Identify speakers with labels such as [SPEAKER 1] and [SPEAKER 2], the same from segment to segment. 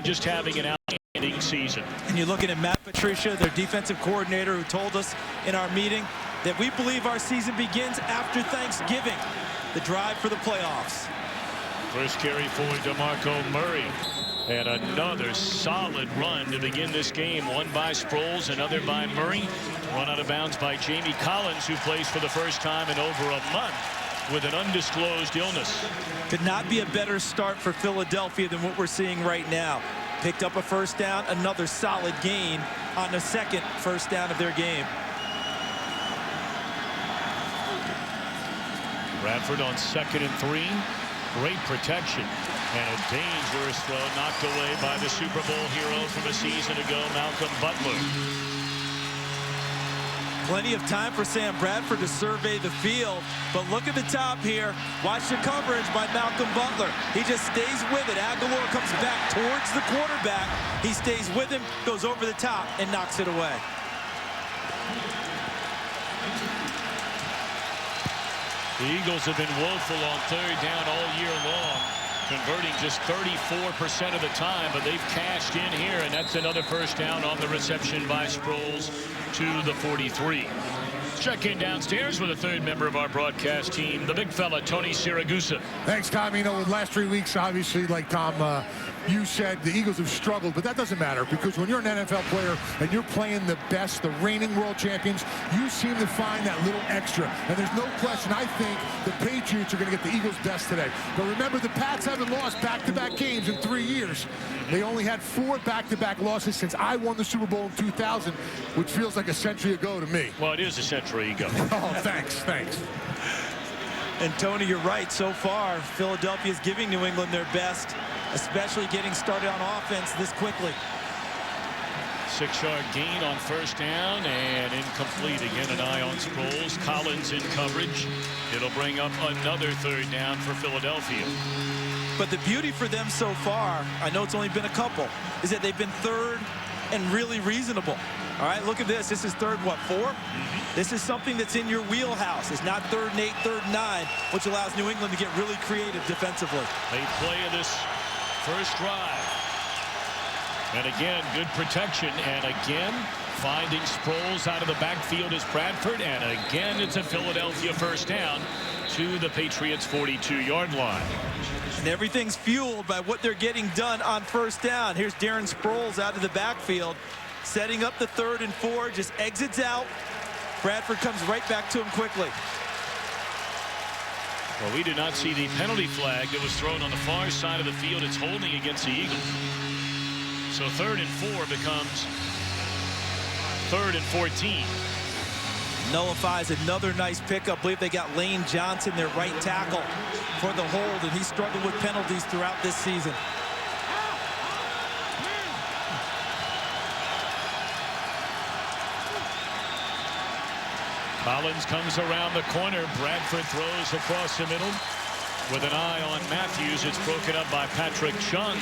[SPEAKER 1] just having an outstanding season.
[SPEAKER 2] And you're looking at Matt Patricia, their defensive coordinator, who told us in our meeting that we believe our season begins after Thanksgiving, the drive for the playoffs.
[SPEAKER 1] First carry for DeMarco Murray. And another solid run to begin this game. One by Sproles, another by Murray. Run out of bounds by Jamie Collins, who plays for the first time in over a month with an undisclosed illness.
[SPEAKER 2] Could not be a better start for Philadelphia than what we're seeing right now. Picked up a first down, another solid gain on the second first down of their game.
[SPEAKER 1] Bradford on 2nd and 3. Great protection. And a dangerous throw knocked away by the Super Bowl hero from a season ago, Malcolm Butler.
[SPEAKER 2] Plenty of time for Sam Bradford to survey the field, but look at the top here. Watch the coverage by Malcolm Butler. He just stays with it. Aguilar comes back towards the quarterback. He stays with him, goes over the top, and knocks it away.
[SPEAKER 1] The Eagles have been woeful on 3rd down all year long, converting just 34% of the time, but they've cashed in here, and that's another first down on the reception by Sproles to the 43. Check in downstairs with a third member of our broadcast team, the big fella, Tony Siragusa.
[SPEAKER 3] Thanks, Tom. You know, the last 3 weeks, obviously, like Tom, you said, the Eagles have struggled, but that doesn't matter, because when you're an NFL player and you're playing the best, the reigning world champions, you seem to find that little extra. And there's no question, I think the Patriots are going to get the Eagles' best today. But remember, the Pats haven't lost back-to-back games in 3 years. They only had 4 back-to-back losses since I won the Super Bowl in 2000, which feels like a century ago to me.
[SPEAKER 1] Well, it is a century ago.
[SPEAKER 3] Oh, thanks.
[SPEAKER 2] And Tony, you're right. So far, Philadelphia is giving New England their best, especially getting started on offense this quickly.
[SPEAKER 1] 6-yard gain on first down and incomplete. Again, an eye on Sproles. Collins in coverage. It'll bring up another 3rd down for Philadelphia.
[SPEAKER 2] But the beauty for them so far, I know it's only been a couple, is that they've been 3rd and really reasonable. All right, look at this. This is 3rd, what, 4? This is something that's in your wheelhouse. It's not 3rd and 8, 3rd and 9, which allows New England to get really creative defensively.
[SPEAKER 1] They play of this first drive. And again, good protection. And again, finding Sproles out of the backfield is Bradford. And again, it's a Philadelphia first down to the Patriots' 42-yard line.
[SPEAKER 2] And everything's fueled by what they're getting done on first down. Here's Darren Sproles out of the backfield, setting up the 3rd and 4, just exits out. Bradford comes right back to him quickly.
[SPEAKER 1] Well, we did not see the penalty flag that was thrown on the far side of the field. It's holding against the Eagles. So 3rd and 4 becomes 3rd and 14.
[SPEAKER 2] Nullifies another nice pickup. I believe they got Lane Johnson, their right tackle, for the hold, and he struggled with penalties throughout this season.
[SPEAKER 1] Collins comes around the corner. Bradford throws across the middle with an eye on Matthews. It's broken up by Patrick Chung.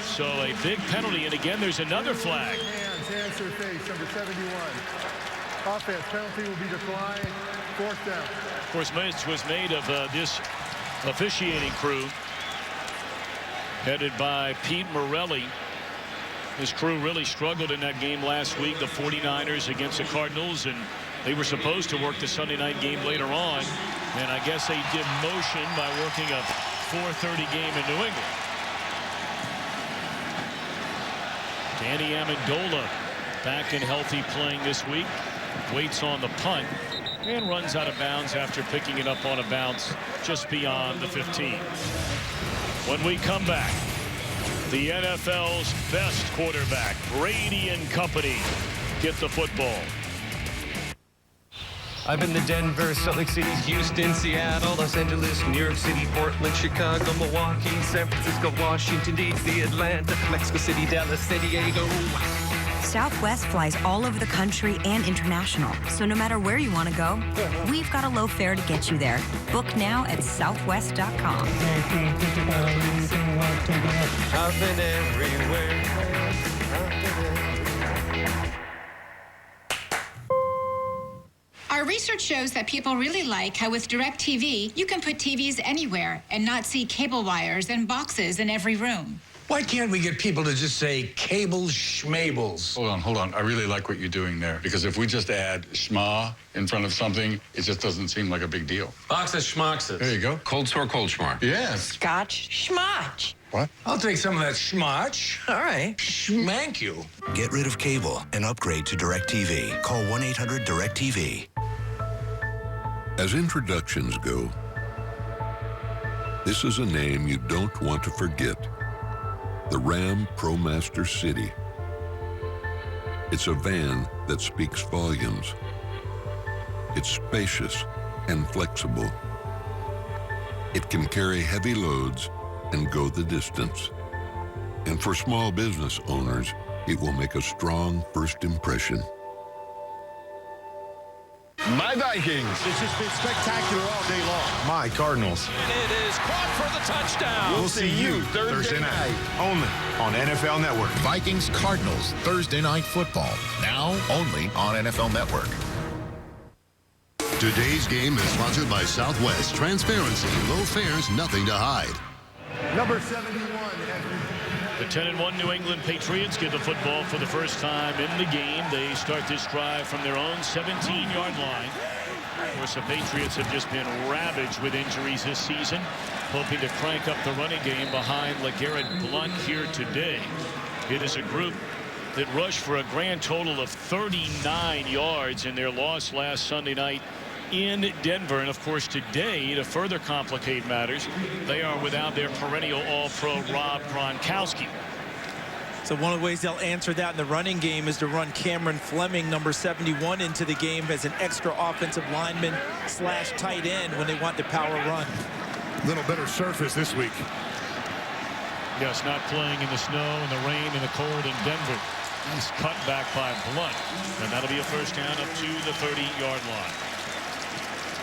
[SPEAKER 1] So a big penalty, and again, there's another flag.
[SPEAKER 4] Hands to the face, number 71. Offense, penalty will be declined. 4th down.
[SPEAKER 1] Of course, much was made of this officiating crew, headed by Pete Morelli. This crew really struggled in that game last week, the 49ers against the Cardinals, and they were supposed to work the Sunday night game later on, and I guess they did motion by working a 4:30 game in New England. Danny Amendola back and healthy, playing this week. Waits on the punt and runs out of bounds after picking it up on a bounce just beyond the 15. When we come back, the NFL's best quarterback, Brady and company, get the football.
[SPEAKER 5] I've been to Denver, Salt Lake City, Houston, Seattle, Los Angeles, New York City, Portland, Chicago, Milwaukee, San Francisco, Washington, D.C., Atlanta, Mexico City, Dallas, San Diego.
[SPEAKER 6] Southwest flies all over the country and international. So no matter where you want to go, we've got a low fare to get you there. Book now at southwest.com.
[SPEAKER 5] I've been everywhere.
[SPEAKER 7] Our research shows that people really like how with DirecTV, you can put TVs anywhere and not see cable wires and boxes in every room.
[SPEAKER 8] Why can't we get people to just say cable schmables?
[SPEAKER 9] Hold on. I really like what you're doing there. Because if we just add schma in front of something, it just doesn't seem like a big deal.
[SPEAKER 8] Boxes, schmoxes.
[SPEAKER 9] There you go.
[SPEAKER 5] Cold store, cold schmar.
[SPEAKER 9] Yes.
[SPEAKER 10] Scotch schmotch.
[SPEAKER 9] What?
[SPEAKER 8] I'll take some of that schmotch.
[SPEAKER 10] All right.
[SPEAKER 8] Schmank you.
[SPEAKER 11] Get rid of cable and upgrade to DirecTV. Call 1-800-DirecTV.
[SPEAKER 12] As introductions go, this is a name you don't want to forget. The Ram ProMaster City. It's a van that speaks volumes. It's spacious and flexible. It can carry heavy loads and go the distance. And for small business owners, it will make a strong first impression.
[SPEAKER 13] My Vikings.
[SPEAKER 3] It's just been spectacular all day long.
[SPEAKER 13] My Cardinals.
[SPEAKER 2] And it is caught for the touchdown.
[SPEAKER 13] We'll see you Thursday night. Only on NFL Network.
[SPEAKER 14] Vikings Cardinals Thursday Night Football. Now only on NFL Network.
[SPEAKER 15] Today's game is sponsored by Southwest. Transparency, low fares, nothing to hide.
[SPEAKER 4] Number 71.
[SPEAKER 1] The 10-1 New England Patriots get the football for the first time in the game. They start this drive from their own 17-yard line. Of course, the Patriots have just been ravaged with injuries this season, hoping to crank up the running game behind LeGarrette Blount here today. It is a group that rushed for a grand total of 39 yards in their loss last Sunday night in Denver. And of course today, to further complicate matters, they are without their perennial all-pro Rob Gronkowski.
[SPEAKER 2] So one of the ways they'll answer that in the running game is to run Cameron Fleming, number 71, into the game as an extra offensive lineman / tight end when they want to power run.
[SPEAKER 3] Little better surface this week.
[SPEAKER 1] Yes, not playing in the snow and the rain and the cold in Denver. He's cut back by Blount, and that'll be a first down up to the 30-yard line.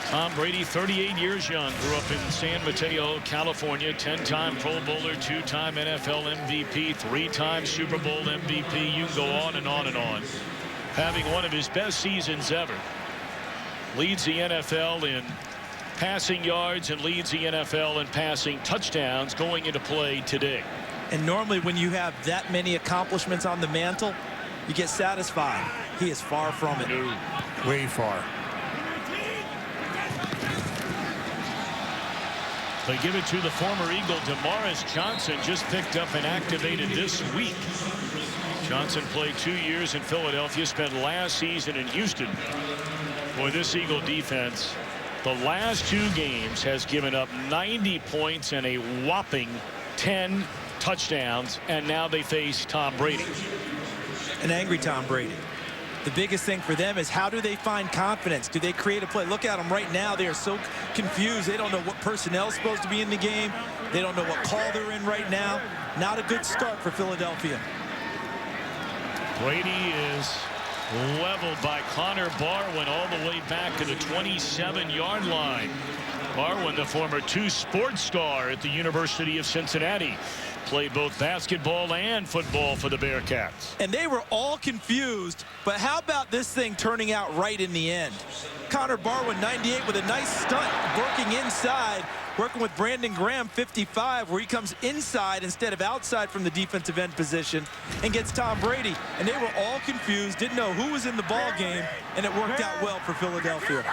[SPEAKER 1] Tom Brady, 38 years young, grew up in San Mateo, California, 10-time Pro Bowler, 2-time NFL MVP, 3-time Super Bowl MVP. You can go on and on and on. Having one of his best seasons ever. Leads the NFL in passing yards and leads the NFL in passing touchdowns going into play today.
[SPEAKER 2] And normally when you have that many accomplishments on the mantle, you get satisfied. He is far from it.
[SPEAKER 1] No.
[SPEAKER 3] Way far.
[SPEAKER 1] They give it to the former Eagle, Demarcus Johnson, just picked up and activated this week. Johnson played 2 years in Philadelphia, spent last season in Houston. Boy, this Eagle defense, the last 2 games, has given up 90 points and a whopping 10 touchdowns, and now they face Tom Brady.
[SPEAKER 2] An angry Tom Brady. The biggest thing for them is how do they find confidence? Do they create a play? Look at them right now. They are so confused. They don't know what personnel is supposed to be in the game. They don't know what call they're in right now. Not a good start for Philadelphia.
[SPEAKER 1] Brady is leveled by Connor Barwin all the way back to the 27-yard line. Barwin, the former 2 sports star at the University of Cincinnati, played both basketball and football for the Bearcats.
[SPEAKER 2] And they were all confused, but how about this thing turning out right in the end? Connor Barwin, 98, with a nice stunt, working inside, working with Brandon Graham, 55, where he comes inside instead of outside from the defensive end position and gets Tom Brady. And they were all confused, didn't know who was in the ball game, and it worked out well for Philadelphia.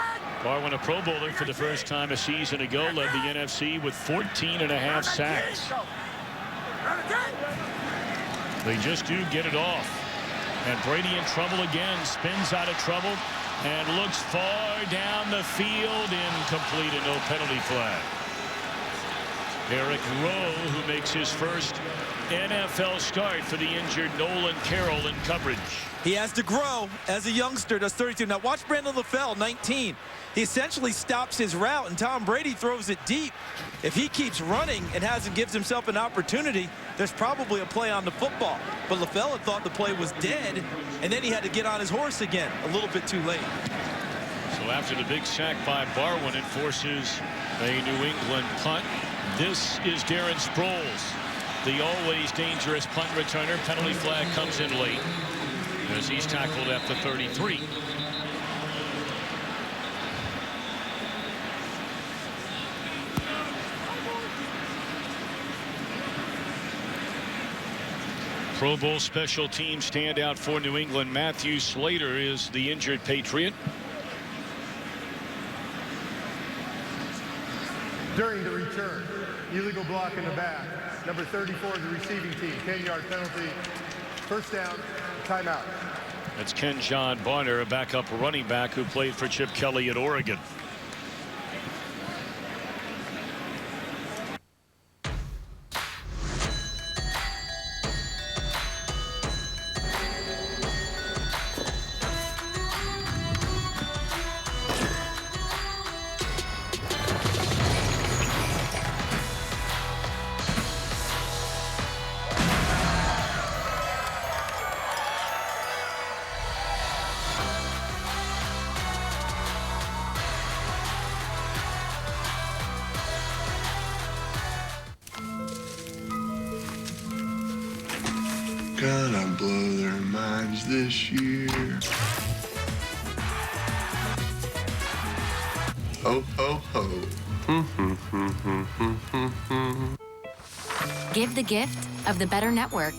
[SPEAKER 1] Barwin, a Pro Bowler for the first time a season ago, led the NFC with 14.5 sacks. They just do get it off. And Brady in trouble again, spins out of trouble and looks far down the field, incomplete, and no penalty flag. Eric Rowe, who makes his first NFL start for the injured Nolan Carroll in coverage.
[SPEAKER 2] He has to grow as a youngster, does 32. Now watch Brandon LaFell, 19. He essentially stops his route, and Tom Brady throws it deep. If he keeps running and gives himself an opportunity, there's probably a play on the football. But LaFell had thought the play was dead, and then he had to get on his horse again, a little bit too late.
[SPEAKER 1] So after the big sack by Barwin, it forces a New England punt. This is Darren Sproles, the always dangerous punt returner. Penalty flag comes in late as he's tackled at the 33. Pro Bowl special team standout for New England. Matthew Slater is the injured Patriot.
[SPEAKER 4] During the return, illegal block in the back. Number 34 of the receiving team. 10-yard penalty. First down, timeout.
[SPEAKER 1] That's Ken John Barner, a backup running back who played for Chip Kelly at Oregon.
[SPEAKER 16] Gonna blow their minds this year. Ho, ho, ho.
[SPEAKER 17] Give the gift of the better network.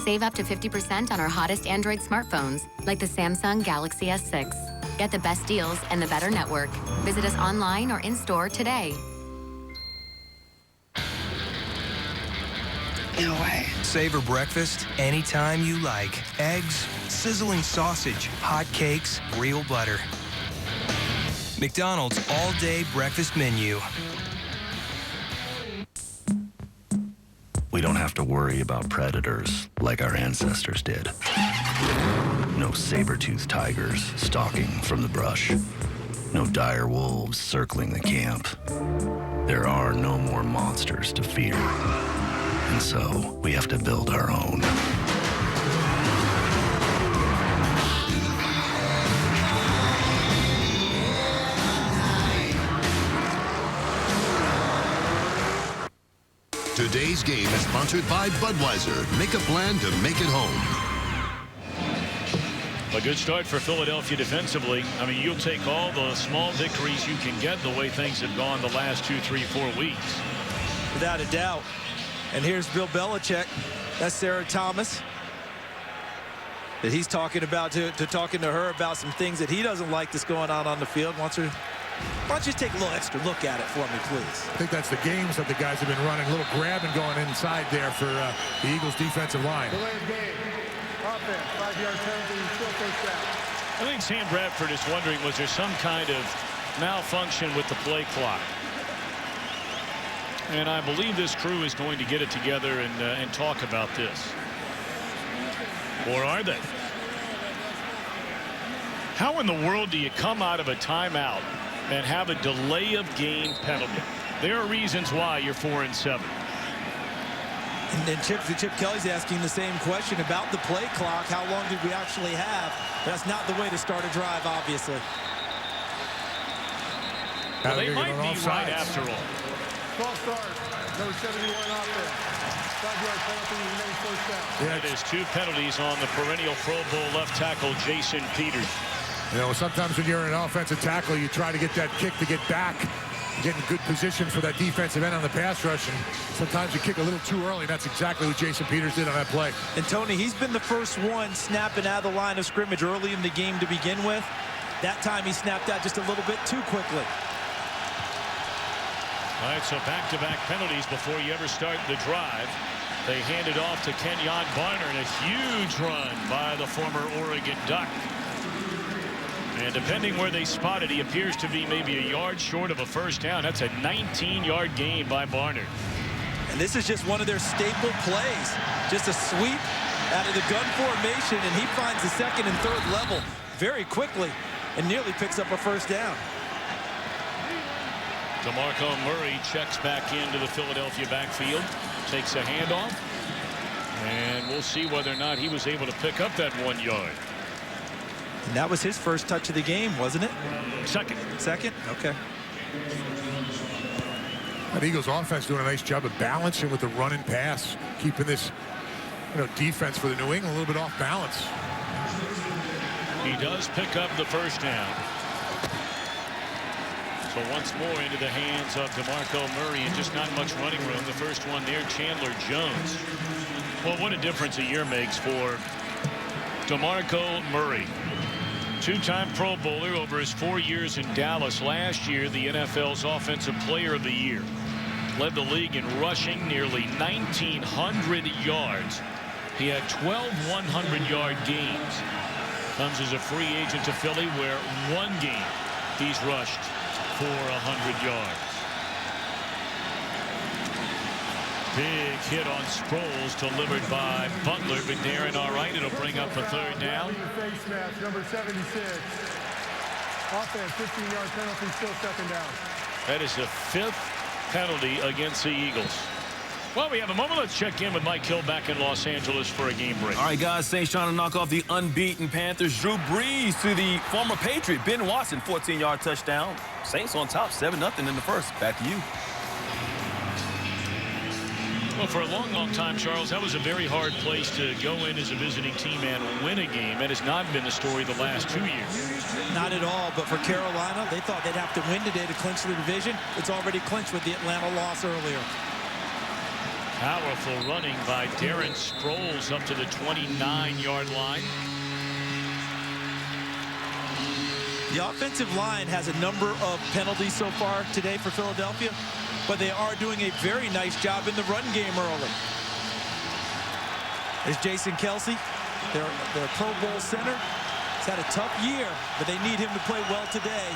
[SPEAKER 17] Save up to 50% on our hottest Android smartphones, like the Samsung Galaxy S6. Get the best deals and the better network. Visit us online or in-store today.
[SPEAKER 18] No way. Savor breakfast anytime you like. Eggs, sizzling sausage, hot cakes, real butter. McDonald's all-day breakfast menu.
[SPEAKER 19] We don't have to worry about predators like our ancestors did. No saber-toothed tigers stalking from the brush. No dire wolves circling the camp. There are no more monsters to fear. And so, we have to build our own.
[SPEAKER 15] Today's game is sponsored by Budweiser. Make a plan to make it home.
[SPEAKER 1] A good start for Philadelphia defensively. I mean, you'll take all the small victories you can get the way things have gone the last 2, 3, 4 weeks.
[SPEAKER 2] Without a doubt. And here's Bill Belichick. That's Sarah Thomas. That he's talking about talking to her about some things that he doesn't like that's going on the field. Wants her. Why don't you take a little extra look at it for me, please?
[SPEAKER 3] I think that's the games that the guys have been running. A little grabbing going inside there for the Eagles defensive line.
[SPEAKER 4] Delayed game. Offense, 5-yard penalty, still first down.
[SPEAKER 1] I think Sam Bradford is wondering, was there some kind of malfunction with the play clock? And I believe this crew is going to get it together and talk about this. Or are they? How in the world do you come out of a timeout and have a delay of game penalty? There are reasons why you're 4-7.
[SPEAKER 2] And then Chip Kelly's asking the same question about the play clock. How long did we actually have? That's not the way to start a drive, obviously.
[SPEAKER 1] Well, they might be right after all.
[SPEAKER 4] False start, number 71 offense. 5-yard penalty, remains first down.
[SPEAKER 1] Yeah, it is 2 penalties on the perennial Pro Bowl left tackle, Jason Peters.
[SPEAKER 3] You know, sometimes when you're in an offensive tackle, you try to get that kick to get back, get in good position for that defensive end on the pass rush, and sometimes you kick a little too early. That's exactly what Jason Peters did on that play.
[SPEAKER 2] And Tony, he's been the first one snapping out of the line of scrimmage early in the game to begin with. That time he snapped out just a little bit too quickly.
[SPEAKER 1] All right, so back-to-back penalties before you ever start the drive. They hand it off to Kenyon Barner, and a huge run by the former Oregon Duck. And depending where they spot it, he appears to be maybe a yard short of a first down. That's a 19-yard gain by Barner.
[SPEAKER 2] And this is just one of their staple plays. Just a sweep out of the gun formation, and he finds the second and third level very quickly and nearly picks up a first down.
[SPEAKER 1] DeMarco Murray checks back into the Philadelphia backfield, takes a handoff, and we'll see whether or not he was able to pick up that 1 yard.
[SPEAKER 2] And that was his first touch of the game, wasn't it?
[SPEAKER 1] Second.
[SPEAKER 2] Second? Okay.
[SPEAKER 3] That Eagles offense doing a nice job of balancing with the run and pass, keeping this, defense for the New England a little bit off balance.
[SPEAKER 1] He does pick up the first down. So once more into the hands of DeMarco Murray, and just not much running room. The first one there, Chandler Jones. Well, what a difference a year makes for DeMarco Murray. Two-time Pro Bowler over his 4 years in Dallas. Last year, the NFL's Offensive Player of the Year. Led the league in rushing, nearly 1,900 yards. He had 12 100-yard games. Comes as a free agent to Philly, where one game he's rushed for 100 yards. Big hit on Sproles, delivered by Butler, but Darren, all right, it'll bring up a third down.
[SPEAKER 4] Face mask, number 76. Offense, 15-yard penalty, still second down.
[SPEAKER 1] That is the 5th penalty against the Eagles. Well, we have a moment. Let's check in with Mike Hill back in Los Angeles for a game break.
[SPEAKER 20] All right, guys, Saints trying to knock off the unbeaten Panthers. Drew Brees to the former Patriot, Ben Watson, 14-yard touchdown. Saints on top, 7-0 in the first. Back to you.
[SPEAKER 1] Well, for a long, long time, Charles, that was a very hard place to go in as a visiting team and win a game. That has not been the story the last 2 years.
[SPEAKER 2] Not at all, but for Carolina, they thought they'd have to win today to clinch the division. It's already clinched with the Atlanta loss earlier.
[SPEAKER 1] Powerful running by Darren Sproles up to the 29-yard line.
[SPEAKER 2] The offensive line has a number of penalties so far today for Philadelphia, but they are doing a very nice job in the run game early. There's Jason Kelsey, their Pro Bowl center. He's had a tough year, but they need him to play well today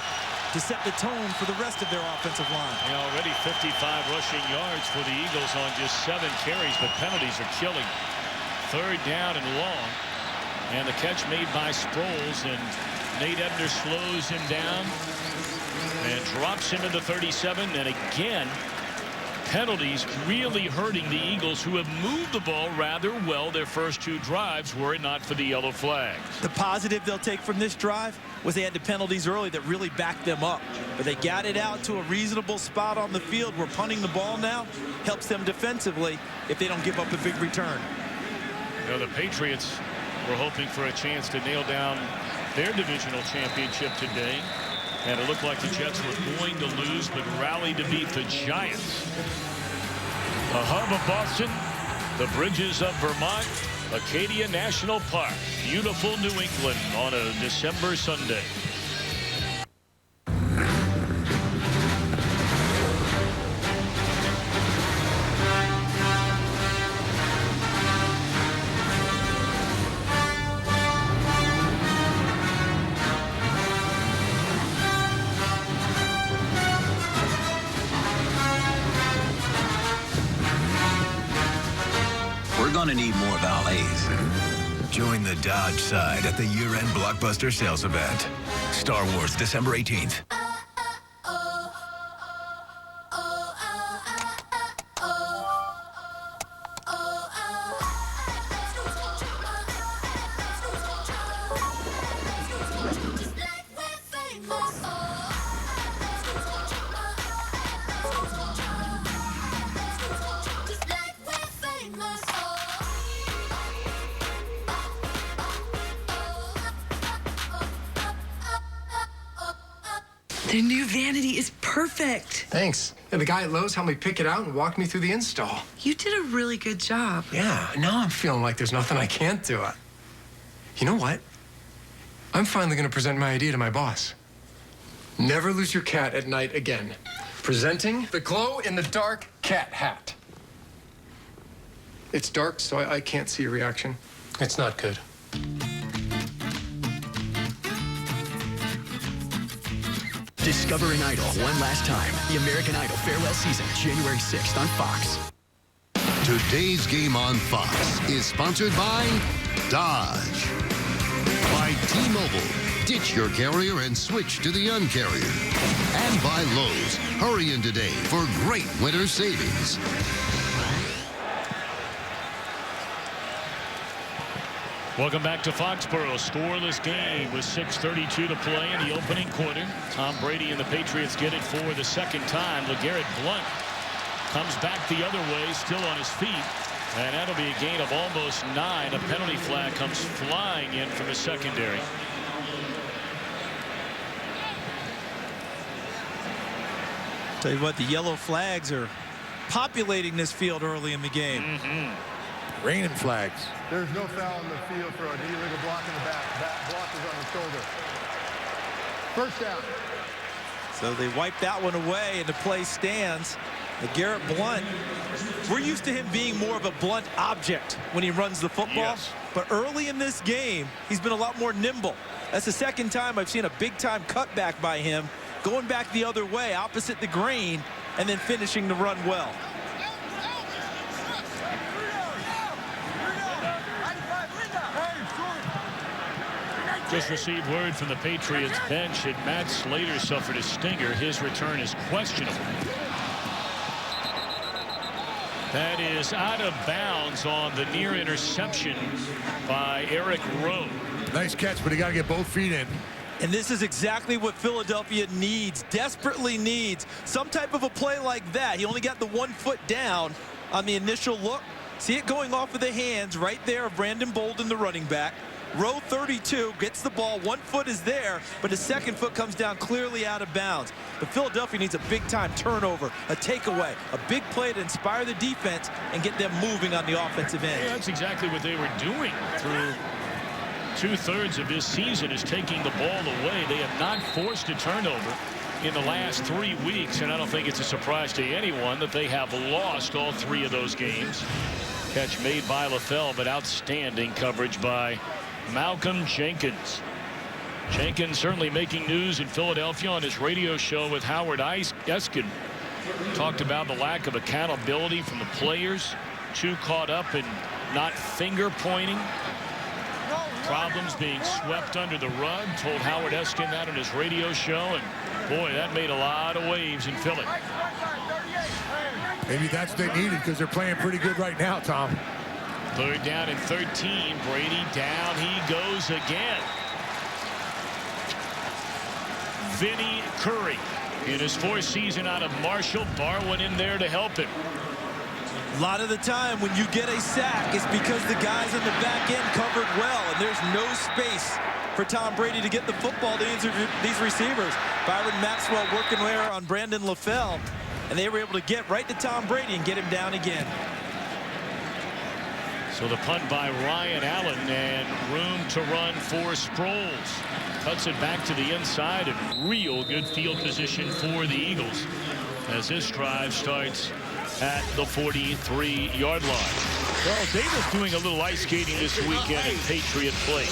[SPEAKER 2] to set the tone for the rest of their offensive line.
[SPEAKER 1] Yeah, already 55 rushing yards for the Eagles on just 7 carries, but penalties are killing. Third down and long. And the catch made by Sproles, and Nate Ebner slows him down and drops him into 37. And again, penalties really hurting the Eagles, who have moved the ball rather well their first 2 drives, were it not for the yellow flags.
[SPEAKER 2] The positive they'll take from this drive was they had the penalties early that really backed them up. But they got it out to a reasonable spot on the field where punting the ball now helps them defensively if they don't give up a big return.
[SPEAKER 1] You know, the Patriots were hoping for a chance to nail down their divisional championship today. And it looked like the Jets were going to lose, but rallied to beat the Giants. The hub of Boston, the bridges of Vermont, Acadia National Park, beautiful New England on a December Sunday.
[SPEAKER 11] We're gonna need more valets. Join the Dodge side at the year-end blockbuster sales event. Star Wars, December 18th.
[SPEAKER 10] The new vanity is perfect.
[SPEAKER 21] Thanks. Yeah, the guy at Lowe's helped me pick it out and walked me through the install.
[SPEAKER 10] You did a really good job.
[SPEAKER 21] Yeah, now I'm feeling like there's nothing I can't do. You know what? I'm finally going to present my idea to my boss. Never lose your cat at night again. Presenting the glow-in-the-dark cat hat. It's dark, so I can't see a reaction. It's not good.
[SPEAKER 22] Discover an idol one last time. The American Idol farewell season, January 6th on Fox.
[SPEAKER 15] Today's game on Fox is sponsored by Dodge. By T-Mobile. Ditch your carrier and switch to the Un-carrier. And by Lowe's. Hurry in today for great winter savings.
[SPEAKER 1] Welcome back to Foxborough. Scoreless game with 6:32 to play in the opening quarter. Tom Brady and the Patriots get it for the second time. LeGarrette Blount comes back the other way, still on his feet. And that'll be a gain of almost 9. A penalty flag comes flying in from the secondary.
[SPEAKER 2] Tell you what, the yellow flags are populating this field early in the game.
[SPEAKER 3] Raining flags.
[SPEAKER 4] There's no foul in the field for an illegal block in the back. That block is on the shoulder. First down.
[SPEAKER 2] So they wipe that one away, and the play stands. The Garrett Blount, we're used to him being more of a blunt object when he runs the football.
[SPEAKER 1] Yes.
[SPEAKER 2] But early in this game, he's been a lot more nimble. That's the second time I've seen a big-time cutback by him, going back the other way, opposite the green, and then finishing the run well.
[SPEAKER 1] Just received word from the Patriots bench that Matt Slater suffered a stinger. His return is questionable. That is out of bounds on the near interception by Eric Rowe.
[SPEAKER 3] Nice catch, but he got to get both feet in.
[SPEAKER 2] And this is exactly what Philadelphia needs, desperately needs. Some type of a play like that. He only got the 1 foot down on the initial look. See it going off of the hands right there of Brandon Bolden, the running back. Row 32 gets the ball, 1 foot is there, but his second foot comes down clearly out of bounds. But Philadelphia needs a big-time turnover, a takeaway, a big play to inspire the defense and get them moving on the offensive end.
[SPEAKER 1] Yeah, that's exactly what they were doing through 2/3 of this season, is taking the ball away. They have not forced a turnover in the last 3 weeks, and I don't think it's a surprise to anyone that they have lost all 3 of those games. Catch made by LaFell, but outstanding coverage by Malcolm Jenkins. Jenkins certainly making news in Philadelphia on his radio show with Howard Eskin. Talked about the lack of accountability from the players. Too caught up in not finger pointing. Problems being swept under the rug. Told Howard Eskin that on his radio show, and boy, that made a lot of waves in Philly.
[SPEAKER 3] Maybe that's what they needed, because they're playing pretty good right now, Tom.
[SPEAKER 1] 3rd down and 13. Brady down he goes again. Vinny Curry in his 4th season out of Marshall. Barwin in there to help him.
[SPEAKER 2] A lot of the time when you get a sack, it's because the guys on the back end covered well, and there's no space for Tom Brady to get the football to these receivers. Byron Maxwell working there on Brandon LaFell, and they were able to get right to Tom Brady and get him down again.
[SPEAKER 1] So the punt by Ryan Allen, and room to run for Sproles. Cuts it back to the inside, and real good field position for the Eagles as this drive starts at the 43-yard line. Well, Davis doing a little ice skating this weekend in Patriot play.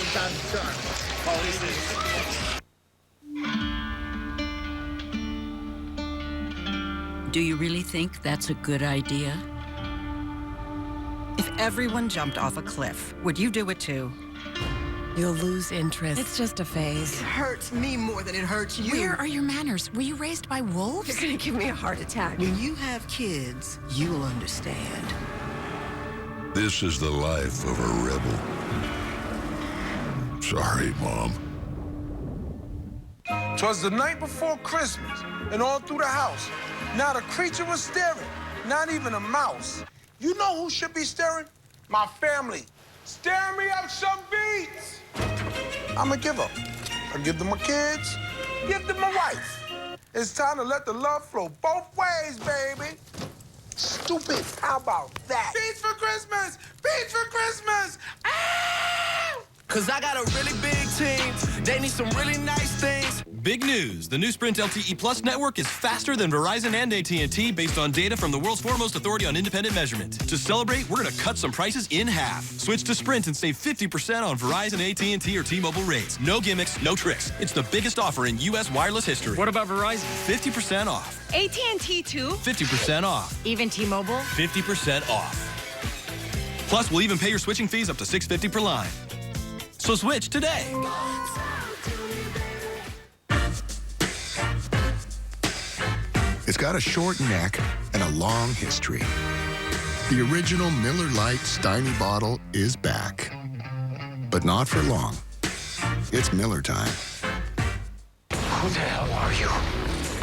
[SPEAKER 6] Do you really think that's a good idea?
[SPEAKER 7] If everyone jumped off a cliff, would you do it too?
[SPEAKER 23] You'll lose interest.
[SPEAKER 7] It's just a phase.
[SPEAKER 23] It hurts me more than it hurts you.
[SPEAKER 7] Where are your manners? Were you raised by wolves?
[SPEAKER 23] You're gonna give me a heart attack. When you have kids, you'll understand.
[SPEAKER 12] This is the life of a rebel. Sorry, Mom.
[SPEAKER 24] 'Twas the night before Christmas, and all through the house, not a creature was staring, not even a mouse. You know who should be staring? My family. Stir me up some beats. I'm a giver. I give them my kids, give them my wife. It's time to let the love flow both ways, baby. Stupid, how about that? Beats for Christmas! Beats for Christmas! Ah!
[SPEAKER 25] Cause I got a really big team. They need some really nice things.
[SPEAKER 26] Big news. The new Sprint LTE Plus network is faster than Verizon and AT&T based on data from the world's foremost authority on independent measurement. To celebrate, we're going to cut some prices in half. Switch to Sprint and save 50% on Verizon, AT&T, or T-Mobile rates. No gimmicks, no tricks. It's the biggest offer in U.S. wireless history. What about Verizon? 50% off.
[SPEAKER 27] AT&T too?
[SPEAKER 26] 50% off.
[SPEAKER 27] Even T-Mobile?
[SPEAKER 26] 50% off. Plus, we'll even pay your switching fees up to $650 per line. So switch today.
[SPEAKER 14] It's got a short neck and a long history. The original Miller Lite Steiny bottle is back. But not for long. It's Miller time.
[SPEAKER 19] Who the hell are you?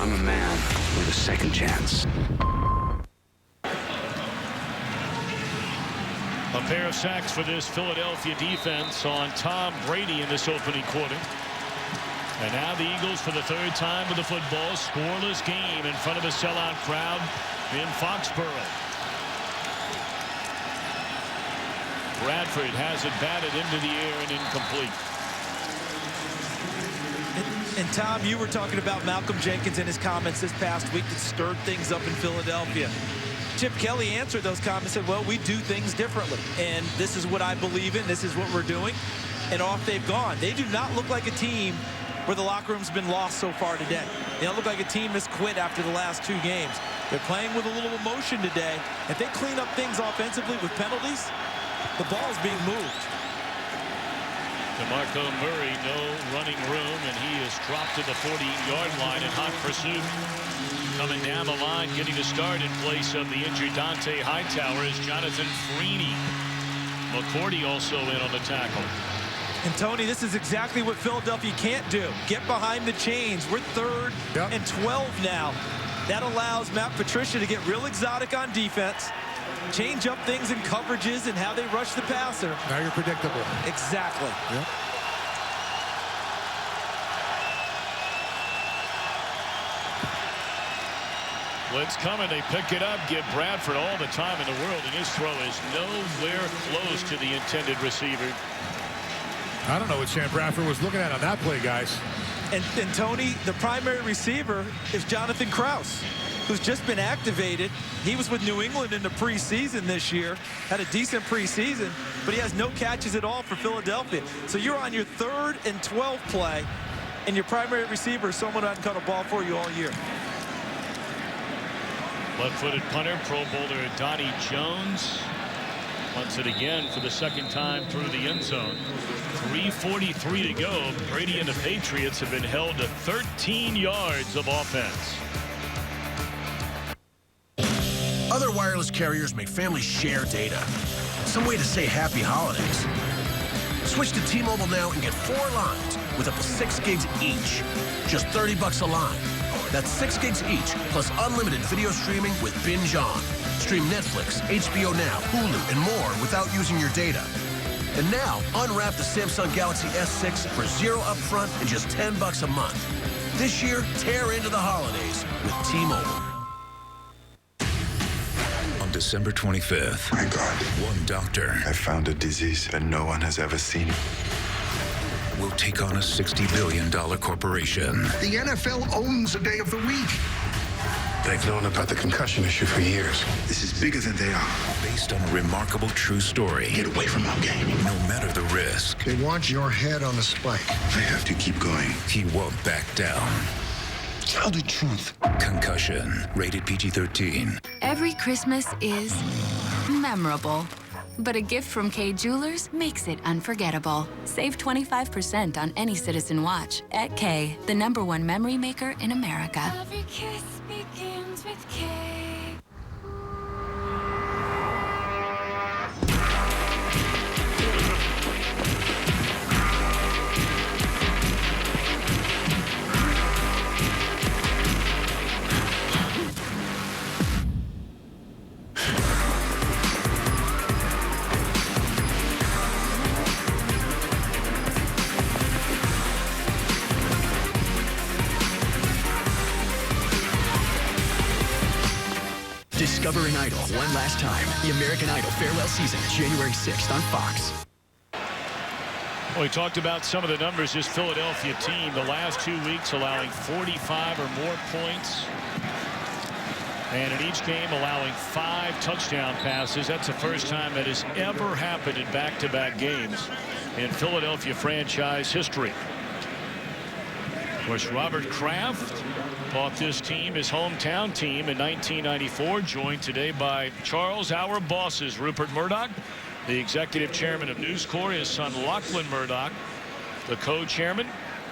[SPEAKER 19] I'm a man with a second chance.
[SPEAKER 1] A pair of sacks for this Philadelphia defense on Tom Brady in this opening quarter. And now the Eagles for the third time with the football. Scoreless game in front of a sellout crowd in Foxborough. Bradford has it batted into the air and incomplete.
[SPEAKER 2] And Tom, you were talking about Malcolm Jenkins and his comments this past week that stirred things up in Philadelphia. Chip Kelly answered those comments and said, well, we do things differently. And this is what I believe in. This is what we're doing. And off they've gone. They do not look like a team where the locker room's been lost so far today. They don't look like a team that's quit after the last 2 games. They're playing with a little emotion today. If they clean up things offensively with penalties, the ball's being moved.
[SPEAKER 1] DeMarco Murray, no running room, and he is dropped to the 40-yard line in hot pursuit. Coming down the line, getting a start in place of the injured Dante Hightower is Jonathan Freeney. McCourty also in on the tackle.
[SPEAKER 2] And Tony, this is exactly what Philadelphia can't do. Get behind the chains. We're 3rd and 12 now. That allows Matt Patricia to get real exotic on defense, change up things in coverages and how they rush the passer.
[SPEAKER 3] Now you're predictable.
[SPEAKER 2] Exactly.
[SPEAKER 3] Yep.
[SPEAKER 1] Blitz coming, they pick it up, give Bradford all the time in the world, and his throw is nowhere close to the intended receiver.
[SPEAKER 3] I don't know what Sam Bradford was looking at on that play, guys.
[SPEAKER 2] And Tony, the primary receiver is Jonathan Krause, who's just been activated. He was with New England in the preseason this year, had a decent preseason, but he has no catches at all for Philadelphia. So you're on your 3rd and 12 play, and your primary receiver is someone who hasn't caught a ball for you all year.
[SPEAKER 1] Left-footed punter, Pro Bowler Donnie Jones. Punts it again for the 2nd time through the end zone. 3:43 to go. Brady and the Patriots have been held to 13 yards of offense.
[SPEAKER 5] Other wireless carriers make families share data. Some way to say happy holidays. Switch to T-Mobile now and get 4 lines with up to 6 gigs each. Just $30 a line. That's 6 gigs each, plus unlimited video streaming with Binge On. Stream Netflix, HBO Now, Hulu, and more without using your data. And now, unwrap the Samsung Galaxy S6 for $0 upfront and just $10 a month. This year, tear into the holidays with T-Mobile.
[SPEAKER 11] On December 25th,
[SPEAKER 8] my God,
[SPEAKER 11] one doctor
[SPEAKER 8] I found a disease that no one has ever seen.
[SPEAKER 11] Will take on a $60 billion corporation.
[SPEAKER 8] The NFL owns a day of the week. They've known about the concussion issue for years. This is bigger than they are.
[SPEAKER 11] Based on a remarkable true story.
[SPEAKER 8] Get away from our game.
[SPEAKER 11] No matter the risk.
[SPEAKER 8] They want your head on the spike. I have to keep going.
[SPEAKER 11] He won't back down.
[SPEAKER 8] Tell the truth.
[SPEAKER 11] Concussion. Rated PG-13.
[SPEAKER 9] Every Christmas is memorable. But a gift from Kay Jewelers makes it unforgettable. Save 25% on any Citizen watch at Kay, the #1 memory maker in America.
[SPEAKER 13] Every kiss begins with Kay.
[SPEAKER 22] Discover an idol one last time. The American Idol farewell season, January 6th on Fox.
[SPEAKER 1] Well, we talked about some of the numbers. This Philadelphia team, the last 2 weeks, allowing 45 or more points. And in each game, allowing 5 touchdown passes. That's the first time that has ever happened in back-to-back games in Philadelphia franchise history. Of course, Robert Kraft bought this team, his hometown team, in 1994, joined today by Charles, our bosses, Rupert Murdoch, the executive chairman of News Corp, his son Lachlan Murdoch, the co-chairman.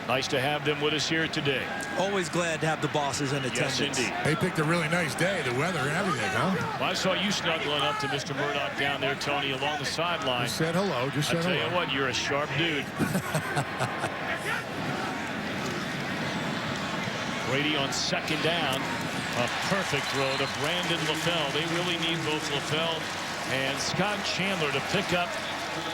[SPEAKER 1] Nice to have them with us here today.
[SPEAKER 2] Always glad to have the bosses in attendance.
[SPEAKER 1] Yes, indeed.
[SPEAKER 3] They picked a really nice day, the weather and everything, huh?
[SPEAKER 1] Well, I saw you snuggling up to Mr. Murdoch down there, Tony, along the sideline.
[SPEAKER 3] Just said hello, just said hello.
[SPEAKER 1] I tell you what, you're a sharp dude. Brady on 2nd down. A perfect throw to Brandon LaFell. They really need both LaFell and Scott Chandler to pick up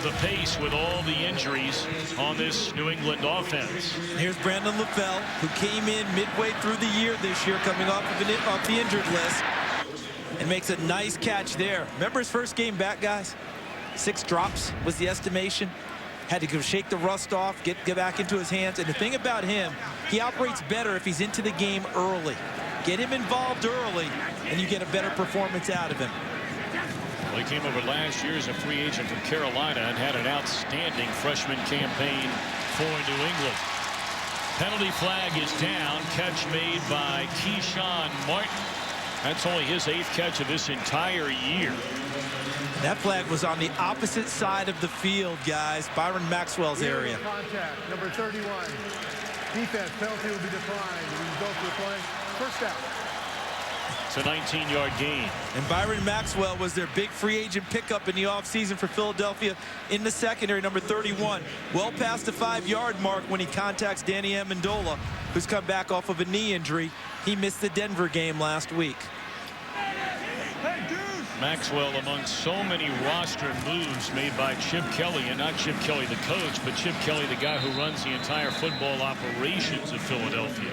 [SPEAKER 1] the pace with all the injuries on this New England offense.
[SPEAKER 2] Here's Brandon LaFell, who came in midway through the year this year, coming off the injured list, and makes a nice catch there. Remember his first game back, guys? 6 drops was the estimation. Had to go shake the rust off, get back into his hands. And the thing about him, he operates better if he's into the game early. Get him involved early, and you get a better performance out of him.
[SPEAKER 1] Well, he came over last year as a free agent from Carolina and had an outstanding freshman campaign for New England. Penalty flag is down. Catch made by Keyshawn Martin. That's only his 8th catch of this entire year.
[SPEAKER 2] That flag was on the opposite side of the field, guys. Byron Maxwell's area.
[SPEAKER 4] Contact, number 31. Defense penalty will be declined. The result of the play, first down.
[SPEAKER 1] It's a 19-yard gain.
[SPEAKER 2] And Byron Maxwell was their big free agent pickup in the offseason for Philadelphia in the secondary, number 31. Well past the 5-yard mark when he contacts Danny Amendola, who's come back off of a knee injury. He missed the Denver game last week.
[SPEAKER 1] Maxwell among so many roster moves made by Chip Kelly, and not Chip Kelly the coach, but Chip Kelly the guy who runs the entire football operations of Philadelphia.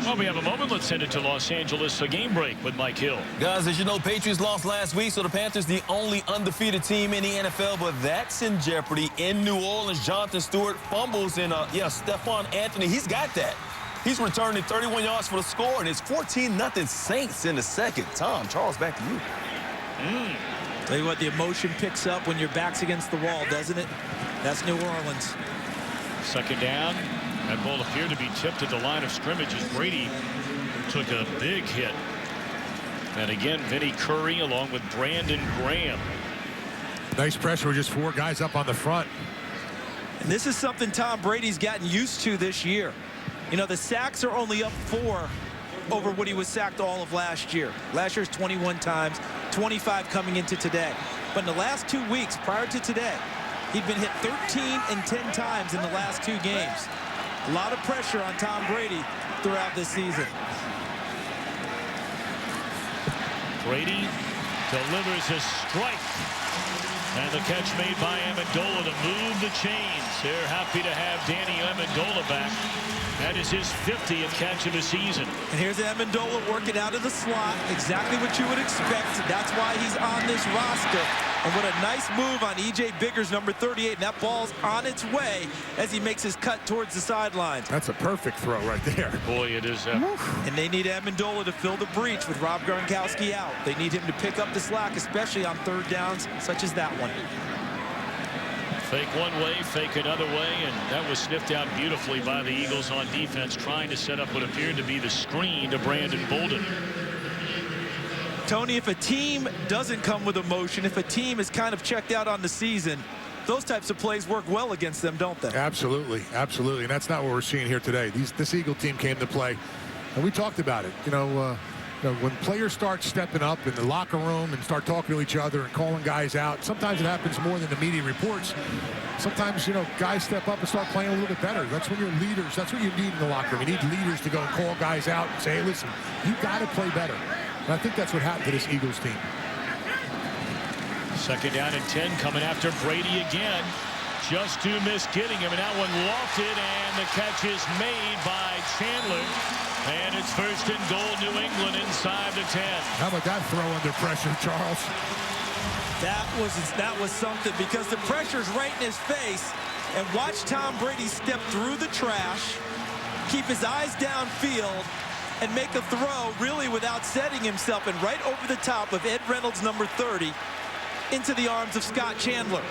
[SPEAKER 1] Well, we have a moment. Let's send it to Los Angeles. A game break with Mike Hill.
[SPEAKER 26] Guys, as you know, Patriots lost last week, so the Panthers the only undefeated team in the NFL, but that's in jeopardy in New Orleans. Jonathan Stewart fumbles, and Stephon Anthony, he's got that. He's returning 31 yards for the score, and it's 14-0 Saints in the second. Tom, Charles, back to you.
[SPEAKER 2] Tell you what, the emotion picks up when your back's against the wall, doesn't it? That's New Orleans.
[SPEAKER 1] Second down. That ball appeared to be tipped at the line of scrimmage as Brady took a big hit. And again, Vinny Curry along with Brandon Graham.
[SPEAKER 3] Nice pressure with just 4 guys up on the front.
[SPEAKER 2] And this is something Tom Brady's gotten used to this year. You know, the sacks are only up 4 over what he was sacked all of last year. Last year's 21 times, 25 coming into today. But in the last 2 weeks prior to today, he'd been hit 13 and 10 times in the last 2 games. A lot of pressure on Tom Brady throughout this season.
[SPEAKER 1] Brady delivers a strike. And the catch made by Amendola to move the chains. They're happy to have Danny Amendola back. That is his 50th catch of the season.
[SPEAKER 2] And here's Amendola working out of the slot. Exactly what you would expect. That's why he's on this roster. And what a nice move on E.J. Biggers, number 38. And that ball's on its way as he makes his cut towards the sidelines.
[SPEAKER 3] That's a perfect throw right there.
[SPEAKER 1] Boy, it is.
[SPEAKER 2] And they need Amendola to fill the breach with Rob Gronkowski out. They need him to pick up the slack, especially on 3rd downs, such as that one.
[SPEAKER 1] Fake one way, fake another way, and that was sniffed out beautifully by the Eagles on defense, trying to set up what appeared to be the screen to Brandon Bolden.
[SPEAKER 2] Tony, if a team doesn't come with emotion, if a team is kind of checked out on the season, those types of plays work well against them, don't they?
[SPEAKER 3] Absolutely, absolutely. And that's not what we're seeing here today. This Eagle team came to play, and we talked about it. You know, when players start stepping up in the locker room and start talking to each other and calling guys out, sometimes it happens more than the media reports. Sometimes, you know, guys step up and start playing a little bit better. That's when you're leaders. That's what you need in the locker room. You need leaders to go and call guys out and say, hey, listen, you got to play better. And I think that's what happened to this Eagles team.
[SPEAKER 1] Second down and 10 coming after Brady again. Just to miss getting him, and that one lofted, and the catch is made by Chandler. And it's 1st and goal, New England inside the 10.
[SPEAKER 3] How about that throw under pressure, Charles?
[SPEAKER 2] That was something, because the pressure's right in his face. And watch Tom Brady step through the trash, keep his eyes downfield, and make a throw really without setting himself, and right over the top of Ed Reynolds, number 30, into the arms of Scott Chandler.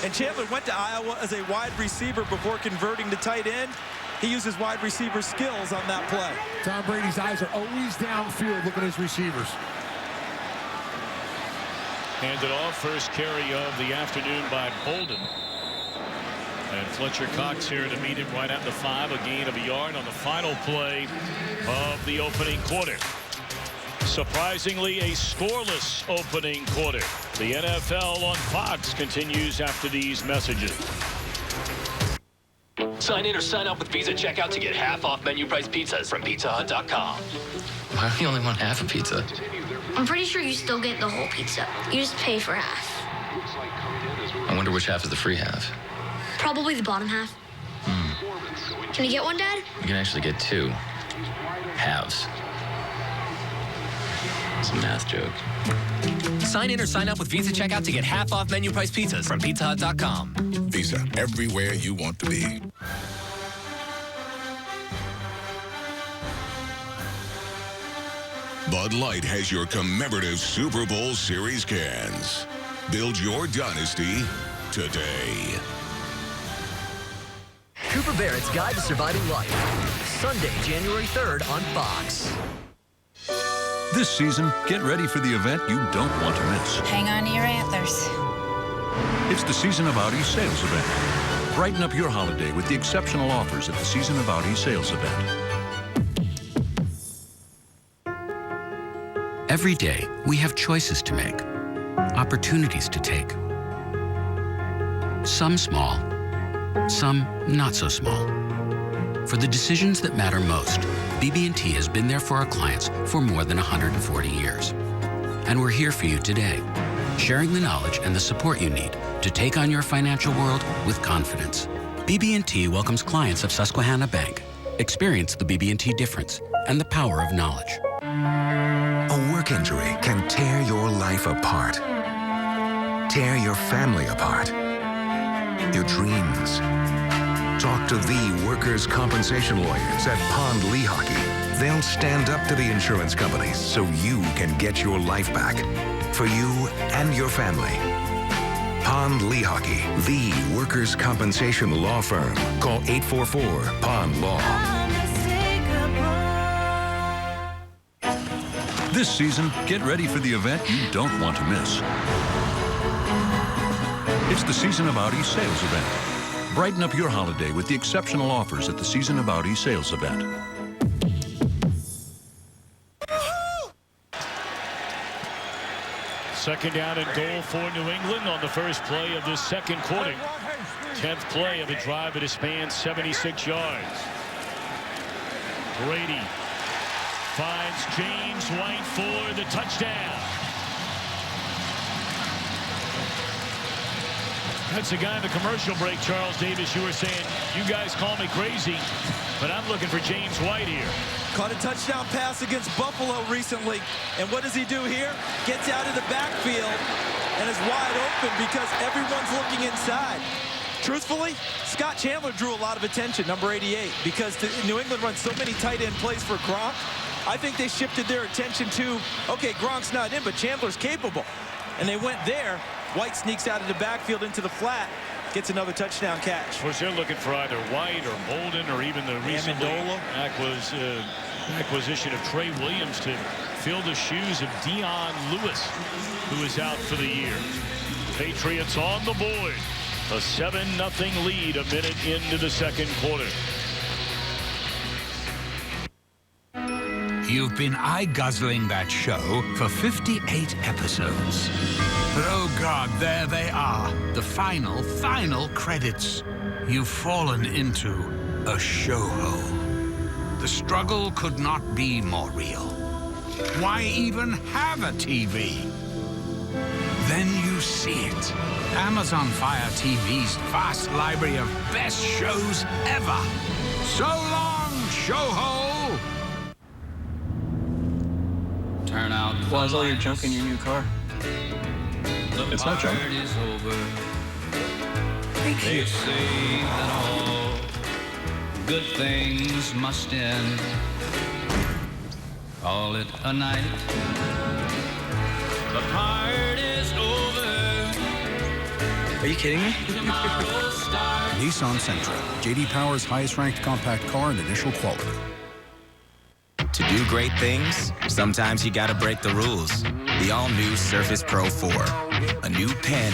[SPEAKER 2] And Chandler went to Iowa as a wide receiver before converting to tight end. He uses wide receiver skills on that play.
[SPEAKER 3] Tom Brady's eyes are always downfield looking at his receivers.
[SPEAKER 1] Handed off, first carry of the afternoon by Bolden. And Fletcher Cox here to meet him right at the 5, a gain of a yard on the final play of the opening quarter. Surprisingly, a scoreless opening quarter. The NFL on Fox continues after these messages.
[SPEAKER 10] Sign in or sign up with Visa checkout to get half off menu price pizzas from pizzahut.com.
[SPEAKER 15] Why do you only want half a pizza?
[SPEAKER 16] I'm pretty sure you still get the whole pizza. You just pay for half.
[SPEAKER 10] I wonder which half is the free half.
[SPEAKER 6] Probably the bottom half. Can you get one, Dad?
[SPEAKER 10] You can actually get two halves. It's a math joke.
[SPEAKER 15] Sign in or sign up with Visa Checkout to get half off menu price pizzas from PizzaHut.com.
[SPEAKER 16] Visa, everywhere you want to be. Bud Light has your commemorative Super Bowl series cans. Build your dynasty today.
[SPEAKER 22] Cooper Barrett's Guide to Surviving Life. Sunday, January 3rd on Fox.
[SPEAKER 12] This season, get ready for the event you don't want to miss.
[SPEAKER 17] Hang on to your antlers.
[SPEAKER 12] It's the Season of Audi sales event. Brighten up your holiday with the exceptional offers at the Season of Audi sales event.
[SPEAKER 18] Every day, we have choices to make, opportunities to take. Some small, some not so small. For the decisions that matter most, BB&T has been there for our clients for more than 140 years. And we're here for you today, sharing the knowledge and the support you need to take on your financial world with confidence. BB&T welcomes clients of Susquehanna Bank. Experience the BB&T difference and the power of knowledge.
[SPEAKER 11] A work injury can tear your life apart. Tear your family apart. Your dreams. Talk to the workers' compensation lawyers at Pond Lehocky. They'll stand up to the insurance companies so you can get your life back. For you and your family. Pond Lehocky, the workers' compensation law firm. Call 844-POND-LAW.
[SPEAKER 12] This season, get ready for the event you don't want to miss. It's the Season of Audi sales event. Brighten up your holiday with the exceptional offers at the Season of Audi sales event.
[SPEAKER 1] Second down and goal for New England on the first play of this second quarter. 10th play of a drive that has spanned 76 yards. Brady finds James White for the touchdown. That's the guy in the commercial break, Charles Davis. You were saying, you guys call me crazy, but I'm looking for James White here.
[SPEAKER 2] Caught a touchdown pass against Buffalo recently. And what does he do here? Gets out of the backfield and is wide open because everyone's looking inside. Truthfully, Scott Chandler drew a lot of attention, number 88, because New England runs so many tight end plays for Gronk. I think they shifted their attention to, okay, Gronk's not in, but Chandler's capable. And they went there. White sneaks out of the backfield into the flat, gets another touchdown catch.
[SPEAKER 1] Of course, they're looking for either White or Bolden or even the recent acquisition of Trey Williams to fill the shoes of Dion Lewis, who is out for the year. Patriots on the board. A 7-0 lead a minute into the second quarter.
[SPEAKER 20] You've been eye-guzzling that show for 58 episodes. But oh God, there they are. The final credits. You've fallen into a show hole. The struggle could not be more real. Why even have a TV? Then you see it. Amazon Fire TV's vast library of best shows ever. So long, show hole!
[SPEAKER 21] Turn out. Why is all your junk in your new car? It's not junk.
[SPEAKER 20] Thank you.
[SPEAKER 21] They say that all good things must end. Call it a night. The party's over.
[SPEAKER 28] Are you kidding me? Nissan Sentra, J.D. Power's highest-ranked compact car in initial quality.
[SPEAKER 29] To do great things, sometimes you gotta break the rules. The all-new Surface Pro 4. A new pen